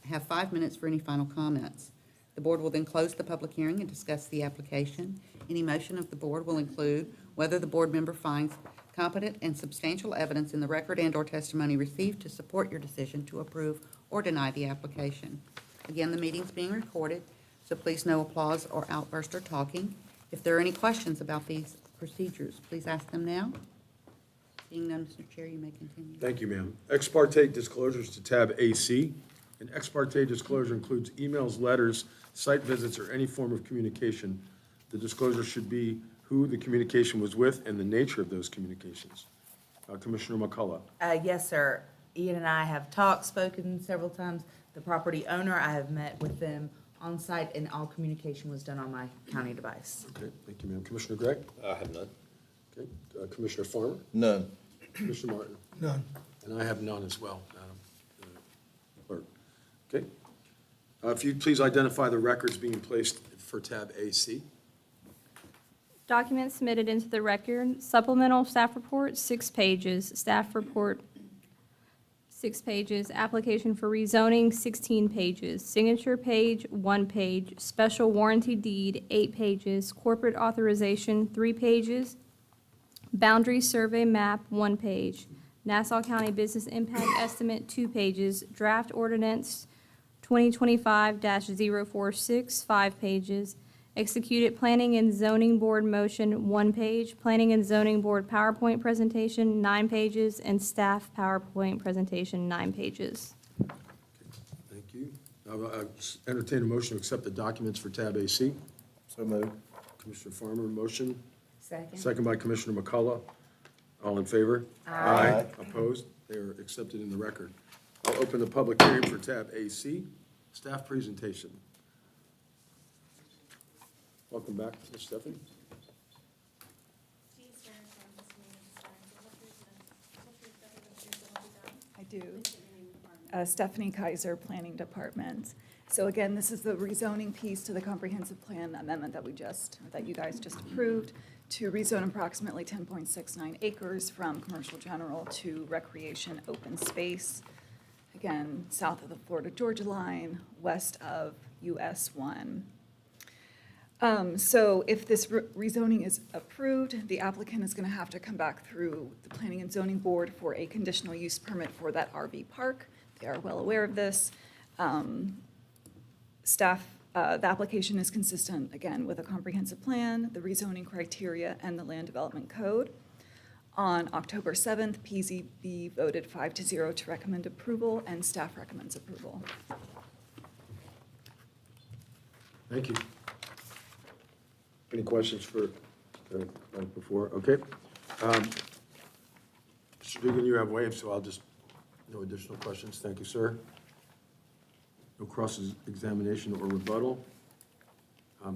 have 5 minutes for any final comments. The board will then close the public hearing and discuss the application. Any motion of the board will include whether the board member finds competent and substantial evidence in the record and/or testimony received to support your decision to approve or deny the application. Again, the meeting's being recorded, so please no applause or outburst or talking. If there are any questions about these procedures, please ask them now. Seeing none, Mr. Chair, you may continue. Thank you, ma'am. Ex parte disclosures to tab AC. An ex parte disclosure includes emails, letters, site visits, or any form of communication. The disclosure should be who the communication was with and the nature of those communications. Commissioner McCullough. Yes, sir. Ian and I have talked, spoken several times. The property owner, I have met with them on site, and all communication was done on my county device. Okay, thank you, ma'am. Commissioner Gregg? I have none. Okay. Commissioner Farmer? None. Commissioner Martin? None. And I have none as well, Madam Clerk. Okay. If you'd please identify the records being placed for tab AC. Documents submitted into the record, supplemental staff report, 6 pages, staff report, 6 pages, application for rezoning, 16 pages, signature page, 1 page, special warranty deed, 8 pages, corporate authorization, 3 pages, boundary survey map, 1 page, Nassau County Business Impact Estimate, 2 pages, draft ordinance 2025-046, 5 pages, executed Planning and Zoning Board motion, 1 page, Planning and Zoning Board PowerPoint presentation, 9 pages, and staff PowerPoint presentation, 9 pages. Thank you. I'll entertain a motion to accept the documents for tab AC. So moved. Commissioner Farmer, motion. Second. Second by Commissioner McCullough. All in favor? Aye. Opposed? They are accepted in the record. I'll open the public hearing for tab AC. Staff presentation. Welcome back, Ms. Stephanie. I do. Stephanie Kaiser, Planning Department. So again, this is the rezoning piece to the comprehensive plan amendment that you guys just approved to rezone approximately 10.69 acres from commercial general to recreation open space. Again, south of the Florida-Georgia line, west of US 1. So if this rezoning is approved, the applicant is going to have to come back through the Planning and Zoning Board for a conditional use permit for that RV park. They are well aware of this. The application is consistent, again, with a comprehensive plan, the rezoning criteria, and the land development code. On October 7th, PZB voted 5-0 to recommend approval, and staff recommends approval. Thank you. Any questions for, like before? Okay. Mr. Dugan, you have waived, so I'll just, no additional questions. Thank you, sir. No cross-examination or rebuttal.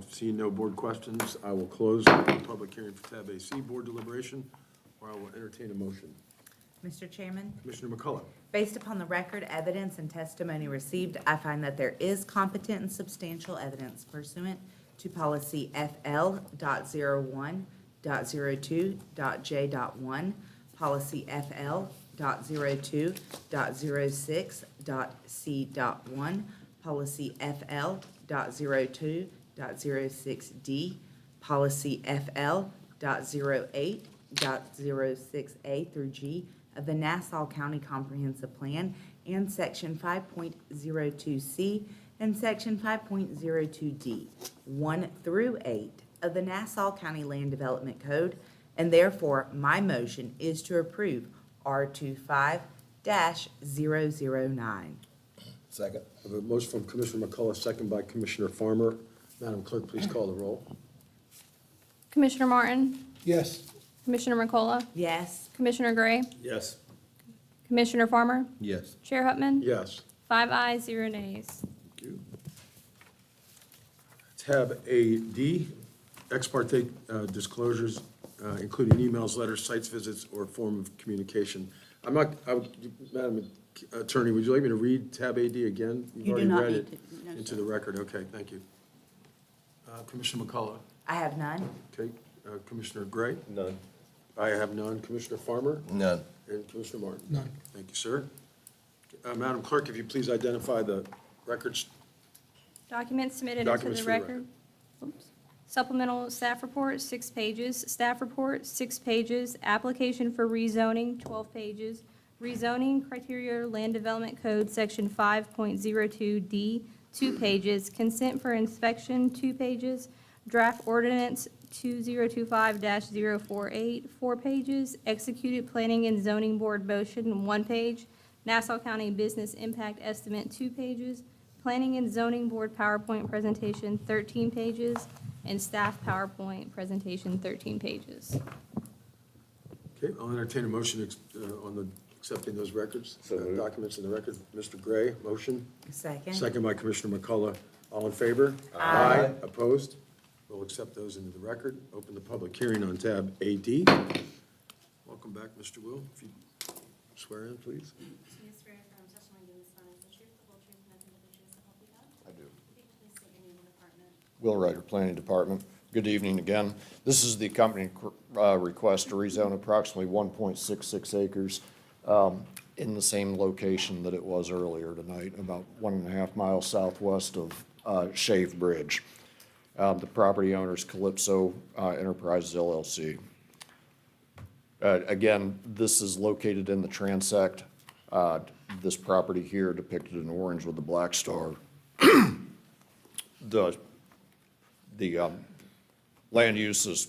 Seeing no board questions, I will close the public hearing for tab AC, board deliberation, or I will entertain a motion. Mr. Chairman, Commissioner McCullough. based upon the record, evidence, and testimony received, I find that there is competent and substantial evidence pursuant to policy FL.01.02.J.1, policy FL.02.06.C.1, policy FL.02.06D, policy FL.08.06A through G of the Nassau County Comprehensive Plan, and Section 5.02C and Section 5.02D, 1 through 8 of the Nassau County Land Development Code, and therefore my motion is to approve R25-009. Second. I have a motion from Commissioner McCullough, second by Commissioner Farmer. Madam Clerk, please call the roll. Commissioner Martin? Yes. Commissioner McCullough? Yes. Commissioner Gray? Yes. Commissioner Farmer? Yes. Chair Hutman? Yes. 5 ayes, 0 nays. Thank you. Tab AD, ex parte disclosures, including emails, letters, sites visits, or form of communication. Madam Attorney, would you like me to read tab AD again? You've You do already not read need it to. No, into sir. the record. Okay, thank you. Commissioner McCullough. I have none. Okay, Commissioner Gray. None. I have none. Commissioner Farmer. None. And Commissioner Martin. None. Thank you, sir. Madam Clerk, if you please identify the records. Documents submitted into Documents the for the record. Oops. Supplemental staff report, 6 pages. Staff report, 6 pages. Application for rezoning, 12 pages. Rezoning criteria, Land Development Code, Section 5.02D, 2 pages. Consent for inspection, 2 pages. Draft ordinance 2025-048, 4 pages. Executed planning and zoning board motion, 1 page. Nassau County Business Impact Estimate, 2 pages. Planning and zoning board PowerPoint presentation, 13 pages. And staff PowerPoint presentation, 13 pages. Okay, I'll entertain a motion on the accepting those records, So moved. documents in the record. Mr. Gray, motion. Second. Second by Commissioner McCullough. All in favor? Aye. Opposed? We'll accept those into the record. Open the public hearing on tab AD. Welcome back, Mr. Will. If you swear in, please. I do. Will Ryder, Planning Department. Good evening again. This is the accompanying request to rezone approximately 1.66 acres in the same location that it was earlier tonight, about 1.5 miles southwest of Shave Bridge. The property owner is Calypso Enterprises LLC. Again, this is located in the transect. This property here depicted in orange with the black star. The land use is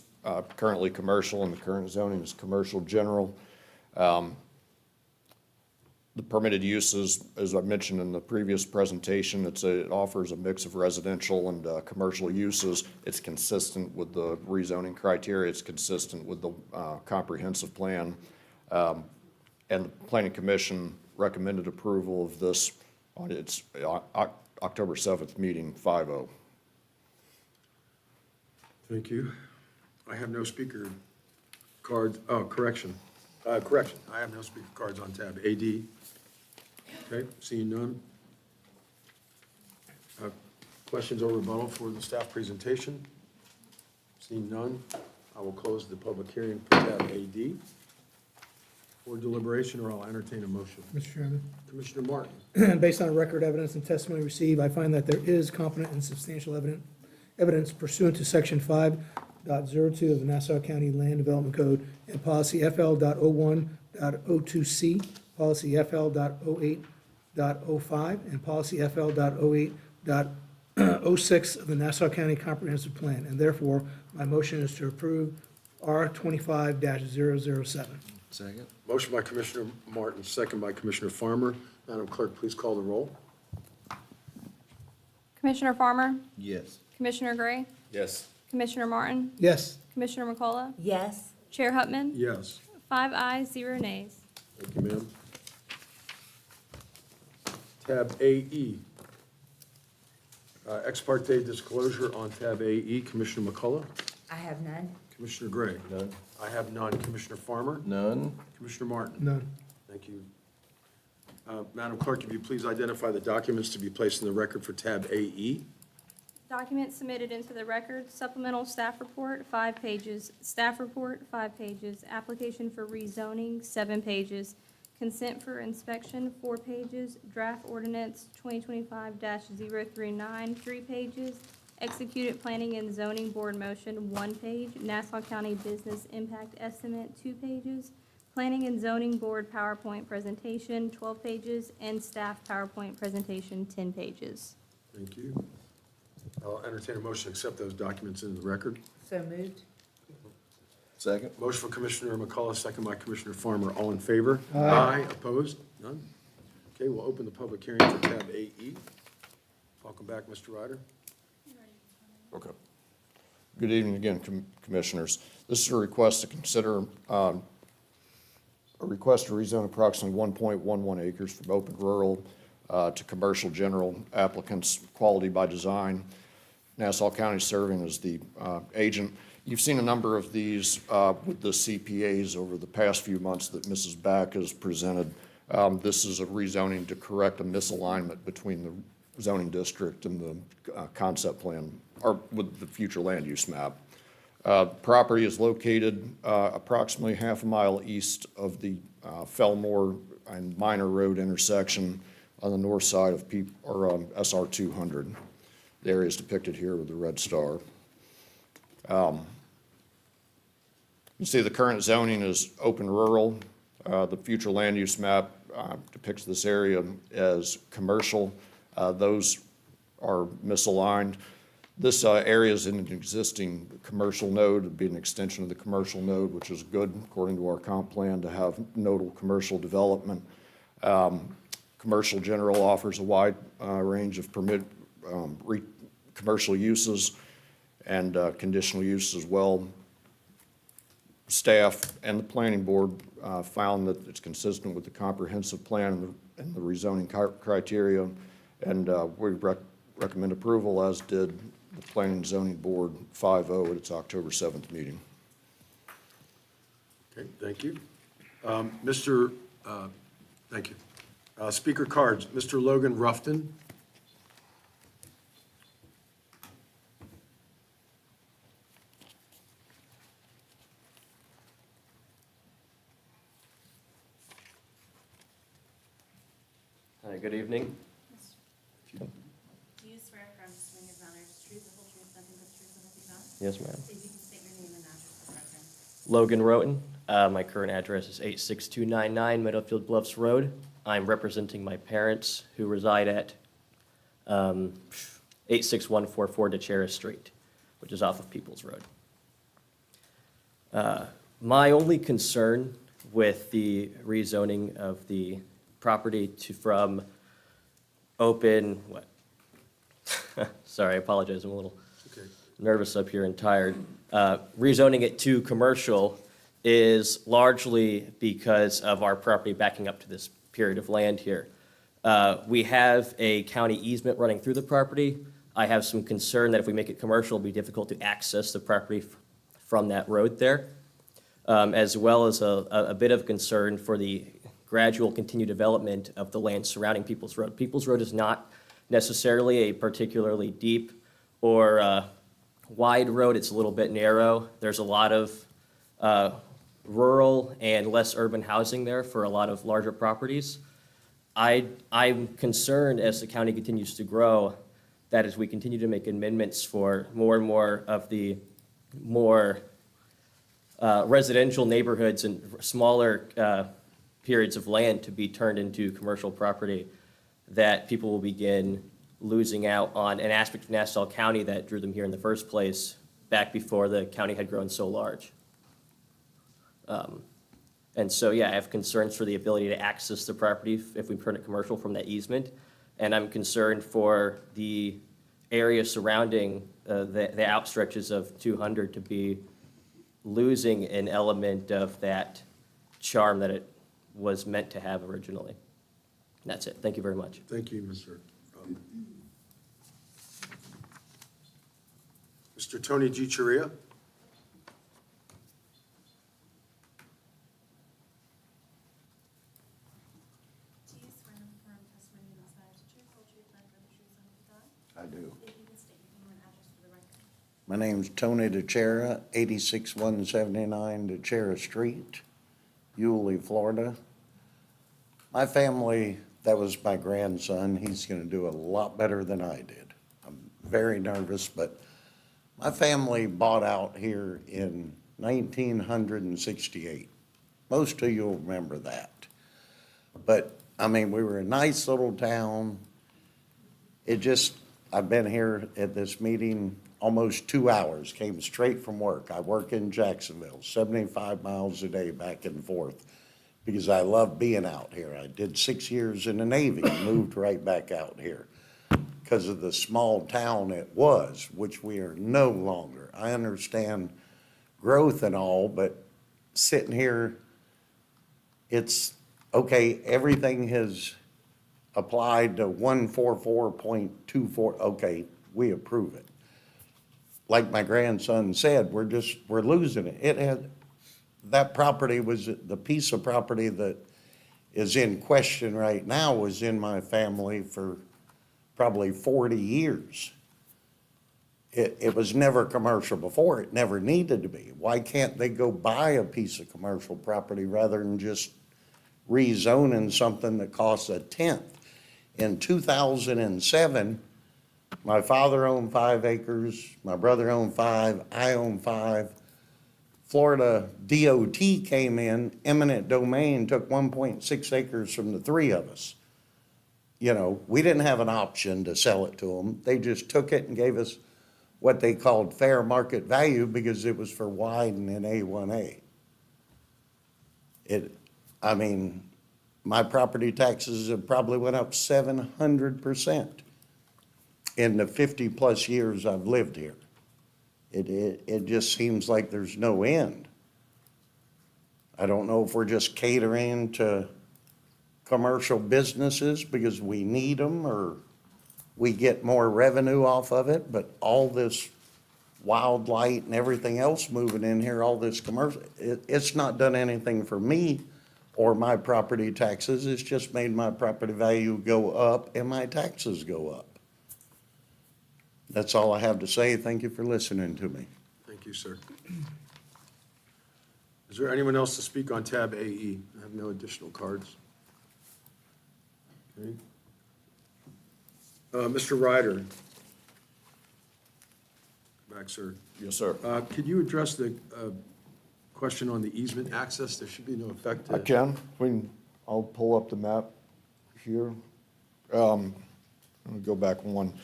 currently commercial, and the current zoning is commercial general. The permitted uses, as I mentioned in the previous presentation, it offers a mix of residential and commercial uses. It's consistent with the rezoning criteria. It's consistent with the comprehensive plan. And the Planning Commission recommended approval of this on its October 7th meeting, 5-0. Thank you. I have no speaker cards. Oh, correction. Correction. I have no speaker cards on tab AD. Okay, seeing none. Questions or rebuttal for the staff presentation? Seeing none, I will close the public hearing for tab AD. For deliberation, or I'll entertain a motion. Mr. Chairman, Commissioner Martin. based on record evidence and testimony received, I find that there is competent and substantial evidence pursuant to Section 5.02 of the Nassau County Land Development Code and Policy FL.01.02C, Policy FL.08.05, and Policy FL.08.06 of the Nassau County Comprehensive Plan, and therefore, my motion is to approve R25-007. Second. Motion by Commissioner Martin, second by Commissioner Farmer. Madam Clerk, please call the roll. Commissioner Farmer? Yes. Commissioner Gray? Yes. Commissioner Martin? Yes. Commissioner McCullough? Yes. Chair Hutman? Yes. 5 ayes, 0 nays. Thank you, ma'am. Tab AE. Ex parte disclosure on tab AE. Commissioner McCullough. I have none. Commissioner Gray? None. I have none. Commissioner Farmer? None. Commissioner Martin? None. Thank you. Madam Clerk, if you please identify the documents to be placed in the record for tab AE. Documents submitted into the record, supplemental staff report, 5 pages, staff report, 5 pages, application for rezoning, 7 pages, consent for inspection, 4 pages, draft ordinance 2025-039, 3 pages, executed planning and zoning board motion, 1 page, Nassau County business impact estimate, 2 pages, planning and zoning board PowerPoint presentation, 12 pages, and staff PowerPoint presentation, 10 pages. Thank you. I'll entertain a motion to accept those documents into the record. So moved. Second. Motion for Commissioner McCullough, second by Commissioner Farmer. All in favor? Aye. Opposed? None? Okay, we'll open the public hearing for tab AE. Welcome back, Mr. Ryder. Okay. Good evening again, Commissioners. This is a request to consider a request to rezone approximately 1.11 acres from open rural to commercial general applicants, quality by design. Nassau County serving as the agent. You've seen a number of these with the CPAs over the past few months that Mrs. Back has presented. This is a rezoning to correct a misalignment between the zoning district and the concept plan, or with the future land use map. Property is located approximately half a mile east of the Fellmore and Minor Road intersection on the north side of SR 200. The area is depicted here with the red star. You see the current zoning is open rural. The future land use map depicts this area as commercial. Those are misaligned. This area is in an existing commercial node. It'd be an extension of the commercial node, which is good according to our comp plan to have nodal commercial development. Commercial general offers a wide range of commercial uses and conditional use as well. Staff and the planning board found that it's consistent with the comprehensive plan and the rezoning criteria, and we recommend approval, as did the Planning and Zoning Board 5-0 at its October 7th meeting. Okay, thank you. Thank you. Speaker cards, Mr. Logan Ruffton. Hi, good evening. Do you swear affirm to swing your manners, truth, the whole truth, nothing but the truth, so help you God? Yes, ma'am. If you can state your name and address for reference. Logan Roten. My current address is 86299 Meadowfield Bluffs Road. I'm representing my parents who reside at 86144 DeChera Street, which is off of Peoples Road. My only concern with the rezoning of the property from open, sorry, I apologize, I'm a little nervous up here and tired. Rezoning it to commercial is largely because of our property backing up to this period of land here. We have a county easement running through the property. I have some concern that if we make it commercial, it'll be difficult to access the property from that road there, as well as a bit of concern for the gradual continued development of the land surrounding Peoples Road. Peoples Road is not necessarily a particularly deep or wide road. It's a little bit narrow. There's a lot of rural and less urban housing there for a lot of larger properties. I'm concerned as the county continues to grow that as we continue to make amendments for more and more of the more residential neighborhoods and smaller periods of land to be turned into commercial property, that people will begin losing out on an aspect of Nassau County that drew them here in the first place back before the county had grown so large. And so, yeah, I have concerns for the ability to access the property if we turn it commercial from that easement. And I'm concerned for the area surrounding the outstretches of 200 to be losing an element of that charm that it was meant to have originally. And that's it. Thank you very much. Thank you, Mr. Mr. Tony Giucheria. I do. My name's Tony DeChera, 86179 DeChera Street, Yulee, Florida. My family, that was my grandson. He's going to do a lot better than I did. I'm very nervous, but my family bought out here in 1968. Most of you will remember that. But, I mean, we were a nice little town. I've been here at this meeting almost 2 hours, came straight from work. I work in Jacksonville, 75 miles a day back and forth, because I love being out here. I did 6 years in the Navy, moved right back out here because of the small town it was, which we are no longer. I understand growth and all, but sitting here, it's, okay, everything has applied to 144.24, okay, we approve it. Like my grandson said, we're losing it. That property was, the piece of property that is in question right now was in my family for probably 40 years. It was never commercial before. It never needed to be. Why can't they go buy a piece of commercial property rather than just rezoning something that costs a tenth? In 2007, my father owned 5 acres, my brother owned 5, I owned 5. Florida DOT came in, eminent domain, took 1.6 acres from the 3 of us. You know, we didn't have an option to sell it to them. They just took it and gave us what they called fair market value because it was for Wyden and A1A. I mean, my property taxes have probably went up 700% in the 50-plus years I've lived here. It just seems like there's no end. I don't know if we're just catering to commercial businesses because we need them or we get more revenue off of it, but all this wildlight and everything else moving in here, all this commercial, it's not done anything for me or my property taxes. It's just made my property value go up and my taxes go up. That's all I have to say. Thank you for listening to me. Thank you, sir. Is there anyone else to speak on tab AE? I have no additional cards. Okay. Mr. Ryder. Back, sir. Yes, sir. Could you address the question on the easement access? There should be no effect to. I can. I'll pull up the map here. Let me go back one.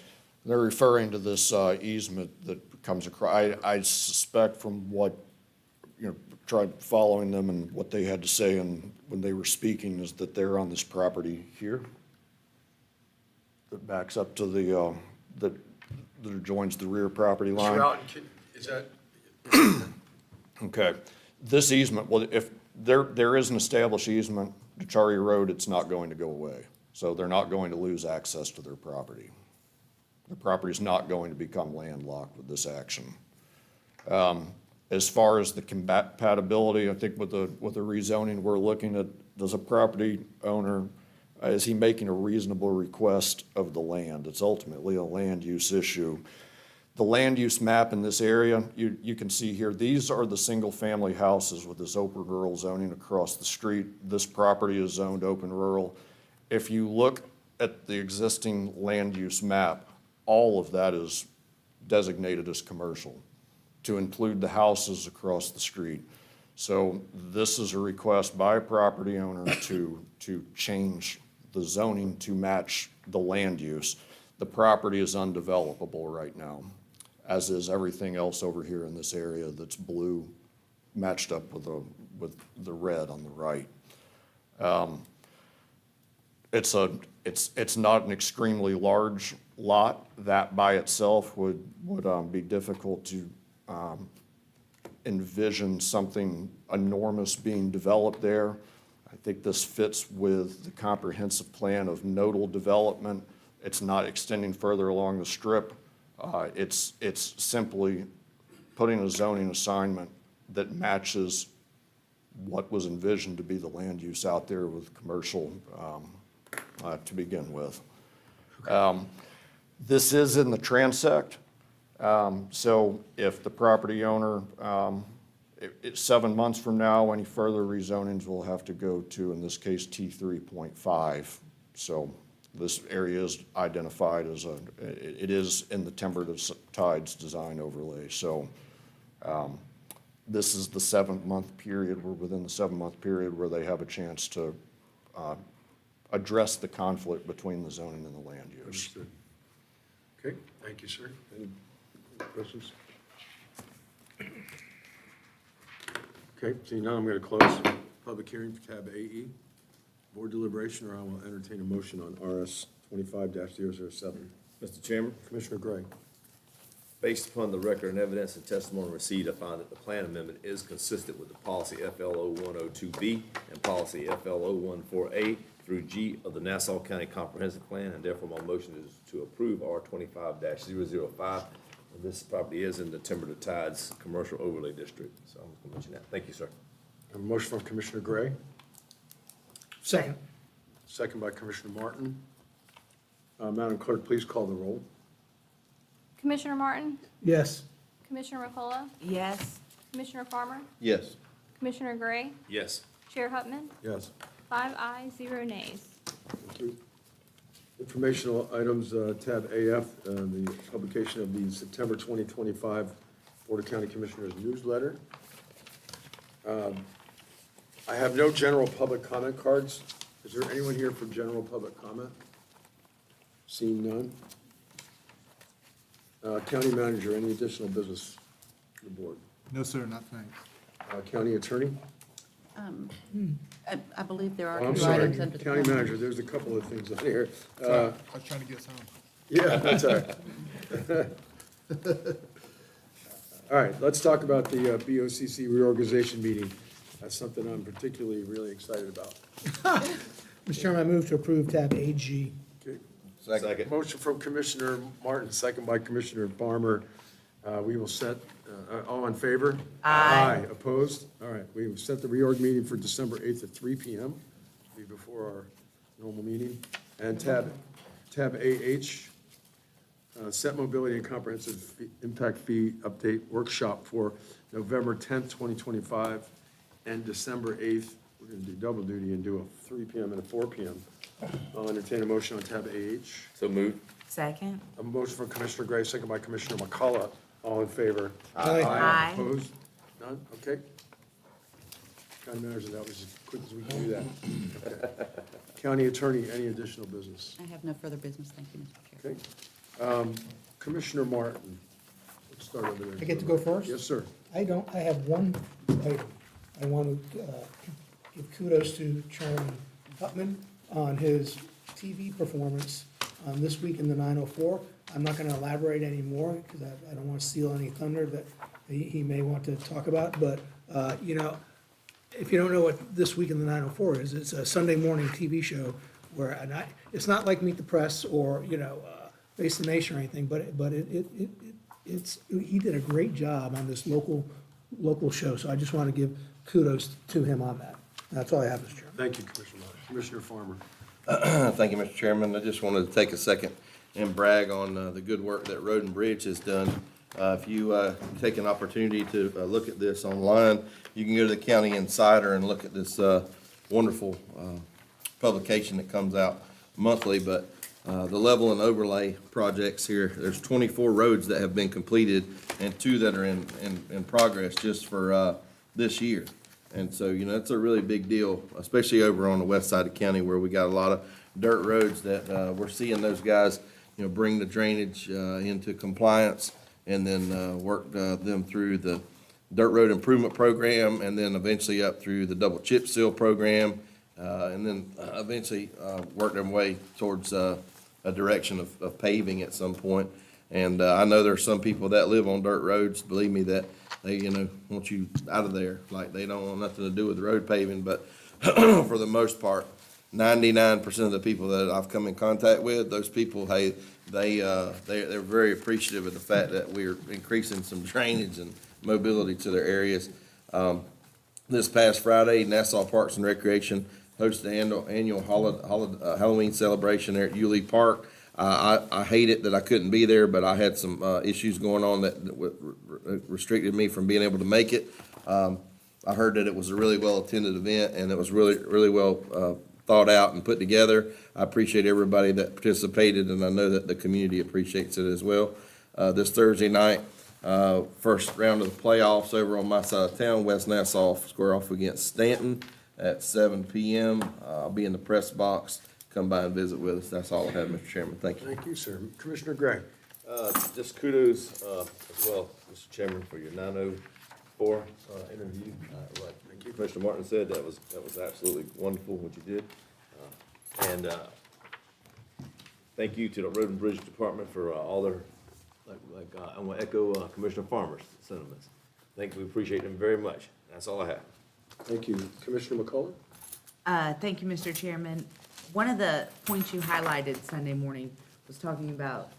They're referring to this easement that comes across. I suspect from what, tried following them and what they had to say and when they were speaking is that they're on this property here that backs up to the, that adjoins the rear property line. Mr. Alton, is that? Okay. This easement, well, if there is an established easement to Charlie Road, it's not going to go away. So they're not going to lose access to their property. The property's not going to become landlocked with this action. As far as the compatibility, I think with the rezoning, we're looking at, does a property owner, is he making a reasonable request of the land? It's ultimately a land use issue. The land use map in this area, you can see here, these are the single-family houses with this open rural zoning across the street. This property is zoned open rural. If you look at the existing land use map, all of that is designated as commercial to include the houses across the street. So this is a request by a property owner to change the zoning to match the land use. The property is undevelopable right now, as is everything else over here in this area that's blue matched up with the red on the right. It's not an extremely large lot. That by itself would be difficult to envision something enormous being developed there. I think this fits with the comprehensive plan of nodal development. It's not extending further along the strip. It's simply putting a zoning assignment that matches what was envisioned to be the land use out there with commercial to begin with. This is in the transect. So if the property owner, 7 months from now, any further rezonings will have to go to, in this case, T3.5. So this area is identified as it is in the Timber Tides design overlay. So this is the 7-month period, we're within the 7-month period where they have a chance to address the conflict between the zoning and the land use. Understood. Okay, thank you, sir. Any questions? Okay, seeing none, I'm going to close public hearing for tab AE. Board deliberation, or I will entertain a motion on RS 25-007. Mr. Chairman, Commissioner Gray. based upon the record and evidence and testimony received, I find that the plan amendment is consistent with the policy FLO 102B and policy FLO 14A through G of the Nassau County Comprehensive Plan, and therefore my motion is to approve R 25-005. And this property is in the Timber to Tides Commercial Overlay District. So I'm going to mention that. Thank you, sir. A motion from Commissioner Gray, Second. second by Commissioner Martin. Madam Clerk, please call the roll. Commissioner Martin? Yes. Commissioner McCullough? Yes. Commissioner Farmer? Yes. Commissioner Gray? Yes. Chair Hutman? Yes. 5 ayes, 0 nays. Thank you. Informational items, tab AF, the publication of the September 2025 Board of County Commissioners newsletter. I have no general public comment cards. Is there anyone here for general public comment? Seeing none. County manager, any additional business for the board? No, sir, not thanks. County attorney? I believe there Oh, are I'm two sorry, items under the. county plan. manager, there's a couple of things on here. Sorry, I was trying to get us home. Yeah, that's all right. All right, let's talk about the BOCC reorganization meeting. That's something I'm particularly really excited about. Mr. Chairman, I move to approve tab AG. Okay. Second. Motion from Commissioner Martin, second by Commissioner Farmer. We will set, all in favor? Aye. Opposed? All right, we will set the reorg meeting for December 8th at 3 PM, be before our normal meeting. And tab AH, set mobility and comprehensive impact fee update workshop for November 10th, 2025, and December 8th. We're going to do double duty and do a 3 PM and a 4 PM. I'll entertain a motion on tab AH. So moved. Second. A motion from Commissioner Gray, second by Commissioner McCullough. All in favor? Aye. Opposed? None? Okay. County manager, that was as quick as we can do that. Okay. County attorney, any additional business? I have no further business, thank you, Mr. Chair. Okay. Commissioner Martin, let's start over there. I get to go first? Yes, sir. I have one item. I want to give kudos to Chairman Hutman on his TV performance this week in the 904. I'm not going to elaborate anymore because I don't want to steal any thunder that he may want to talk about. But, if you don't know what This Week in the 904 is, it's a Sunday morning TV show where, it's not like Meet the Press or, Face the Nation or anything, but he did a great job on this local show. So I just want to give kudos to him on that. That's all I have, Mr. Chairman. Thank you, Commissioner Martin. Commissioner Farmer. Thank you, Mr. Chairman. I just wanted to take a second and brag on the good work that Road and Bridge has done. If you take an opportunity to look at this online, you can go to the County Insider and look at this wonderful publication that comes out monthly. But the level and overlay projects here, there's 24 roads that have been completed and 2 that are in progress just for this year. And so, it's a really big deal, especially over on the west side of the county where we got a lot of dirt roads that we're seeing those guys, bring the drainage into compliance and then work them through the dirt road improvement program and then eventually up through the double chip seal program and then eventually work their way towards a direction of paving at some point. And I know there are some people that live on dirt roads, believe me, that they, want you out of there. Like they don't want nothing to do with the road paving, but for the most part, 99% of the people that I've come in contact with, those people, hey, they're very appreciative of the fact that we're increasing some drainage and mobility to their areas. This past Friday, Nassau Parks and Recreation hosted the annual Halloween celebration there at Yulee Park. I hate it that I couldn't be there, but I had some issues going on that restricted me from being able to make it. I heard that it was a really well-attended event, and it was really, really well thought out and put together. I appreciate everybody that participated, and I know that the community appreciates it as well. This Thursday night, first round of the playoffs over on my side of town, West Nassau square off against Stanton at 7 p.m. I'll be in the press box. Come by and visit with us. That's all I have, Mr. Chairman. Thank you. Thank you, sir. Commissioner Gray. Just kudos, as well, Mr. Chairman, for your 904, interview. Like Commissioner Martin said, that was absolutely wonderful what you did. And thank you to the Road and Bridge Department for all their, I want to echo Commissioner Farmer's sentiments. We appreciate them very much. That's all I have. Thank you. Commissioner McCullough? Thank you, Mr. Chairman. One of the points you highlighted Sunday morning was talking about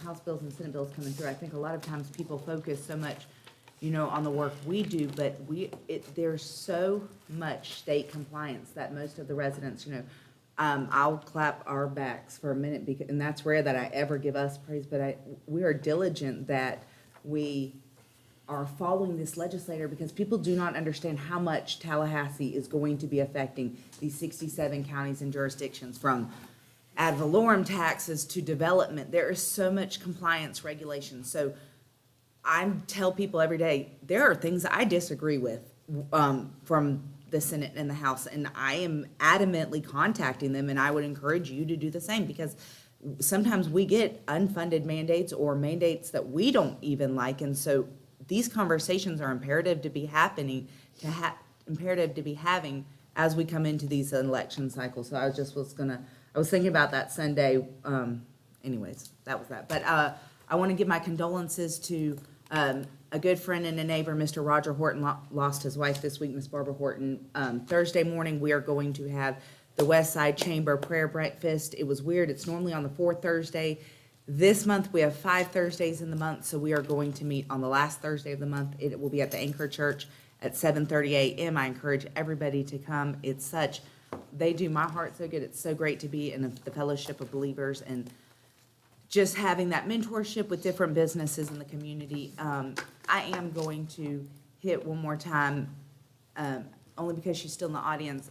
House bills and Senate bills coming through. I think a lot of times people focus so much, on the work we do, but there's so much state compliance that most of the residents, I'll clap our backs for a minute, and that's rare that I ever give us praise, but we are diligent that we are following this legislator, because people do not understand how much Tallahassee is going to be affecting these 67 counties and jurisdictions, from ad valorem taxes to development. There is so much compliance regulation. So I tell people every day, there are things I disagree with from the Senate and the House, and I am adamantly contacting them, and I would encourage you to do the same, because sometimes we get unfunded mandates or mandates that we don't even like, and so these conversations are imperative to be having as we come into these election cycles. So I was thinking about that Sunday. Anyways, that was that. But I want to give my condolences to a good friend and a neighbor. Mr. Roger Horton lost his wife this week, Miss Barbara Horton. Thursday morning, we are going to have the West Side Chamber prayer breakfast. It was weird. It's normally on the fourth Thursday. This month, we have 5 Thursdays in the month, so we are going to meet on the last Thursday of the month. It will be at the Anchor Church at 7:30 a.m. I encourage everybody to come. They do my heart so good. It's so great to be in the fellowship of believers, and just having that mentorship with different businesses in the community. I am going to hit one more time, only because she's still in the audience,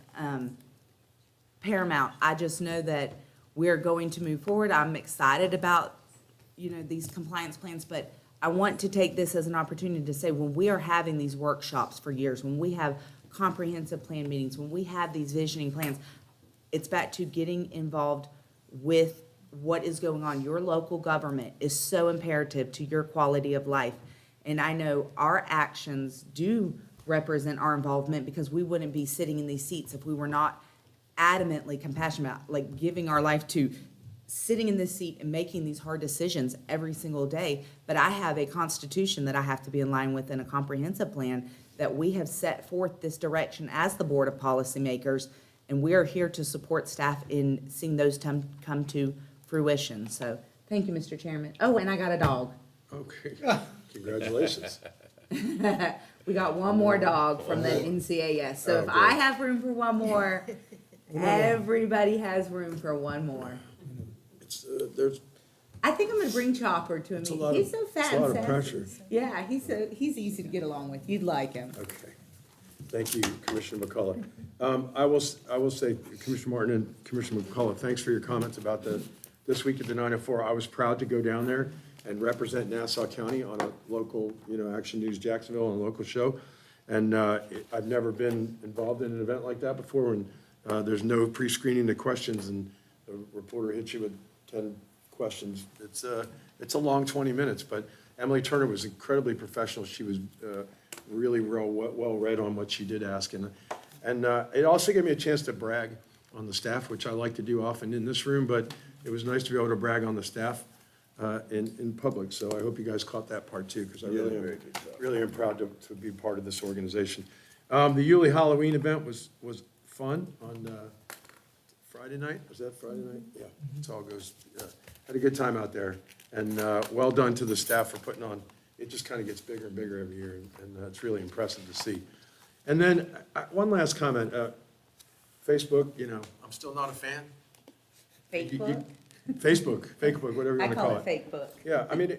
Paramount. I just know that we're going to move forward. I'm excited about, these compliance plans, but I want to take this as an opportunity to say, when we are having these workshops for years, when we have comprehensive plan meetings, when we have these visioning plans, it's back to getting involved with what is going on. Your local government is so imperative to your quality of life. And I know our actions do represent our involvement, because we wouldn't be sitting in these seats if we were not adamantly compassionate about, giving our life to sitting in this seat and making these hard decisions every single day. But I have a constitution that I have to be in line with, and a comprehensive plan that we have set forth this direction as the Board of Policymakers, and we are here to support staff in seeing those come to fruition. So thank you, Mr. Chairman. Oh, and I got a dog. Okay. Congratulations. We got one more dog from the NCAS. So if I have room for one more, everybody has room for one more. I think I'm gonna bring Chopper to him. He's so fat and It's a lot of sassy. pressure. Yeah, he's easy to get along with. You'd like him. Okay. Thank you, Commissioner McCullough. I will say, Commissioner Martin and Commissioner McCullough, thanks for your comments about this week at the 904. I was proud to go down there and represent Nassau County on a local, Action News Jacksonville, on a local show. And I've never been involved in an event like that before, when there's no pre-screening the questions, and the reporter hits you with 10 questions. It's a long 20 minutes, but Emily Turner was incredibly professional. She was really well read on what she did ask. And it also gave me a chance to brag on the staff, which I like to do often in this room, but it was nice to be able to brag on the staff in public. So I hope you guys caught that part too, because I really am proud to be part of this organization. The Yulee Halloween event was fun on Friday night. Was that Friday night? Yeah, it all goes. Had a good time out there, and well done to the staff for putting on. It just kind of gets bigger and bigger every year, and it's really impressive to see. And then one last comment. Facebook, I'm still not a fan. Facebook? Facebook, whatever you I want to call call it it. fake book. Yeah, I mean,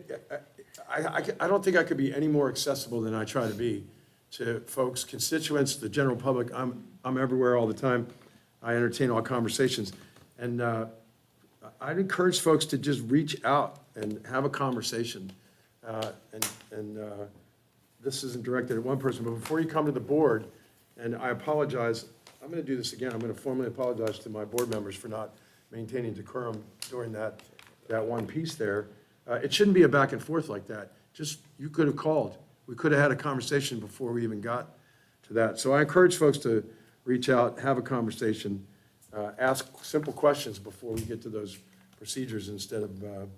I don't think I could be any more accessible than I try to be to folks, constituents, the general public. I'm everywhere all the time. I entertain all conversations. And I'd encourage folks to just reach out and have a conversation. And this isn't directed at one person, but before you come to the board, and I apologize, I'm going to do this again. I'm going to formally apologize to my board members for not maintaining decorum during that one piece there. It shouldn't be a back and forth like that. Just, you could have called. We could have had a conversation before we even got to that. So I encourage folks to reach out, have a conversation, ask simple questions before we get to those procedures instead of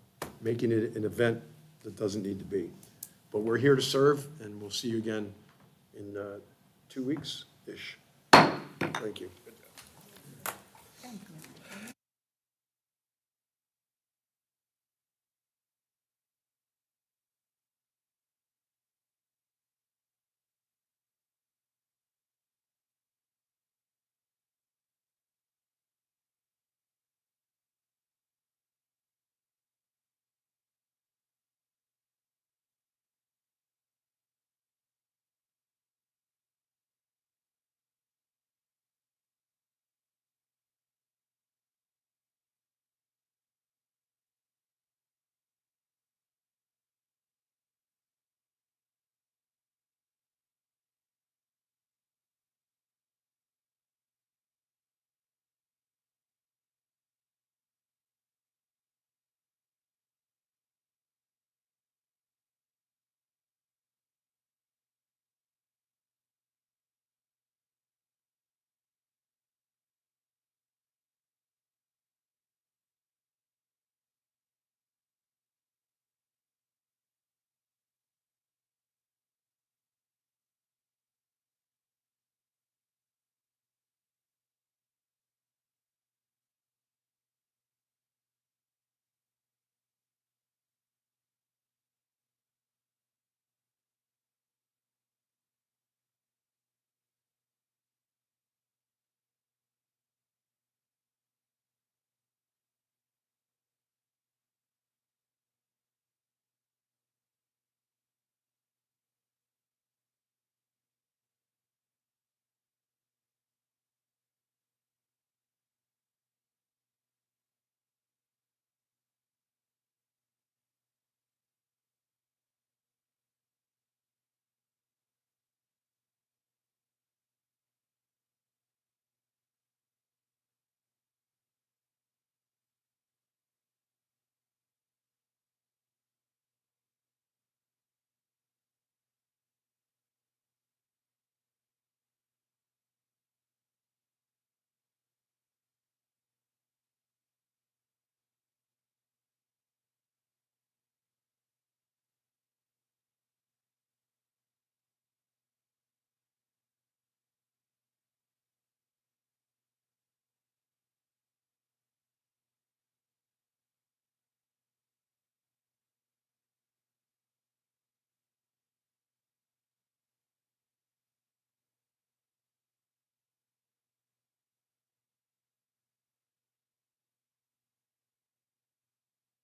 making it an event that doesn't need to be. But we're here to serve, and we'll see you again in 2 weeks-ish. Thank you.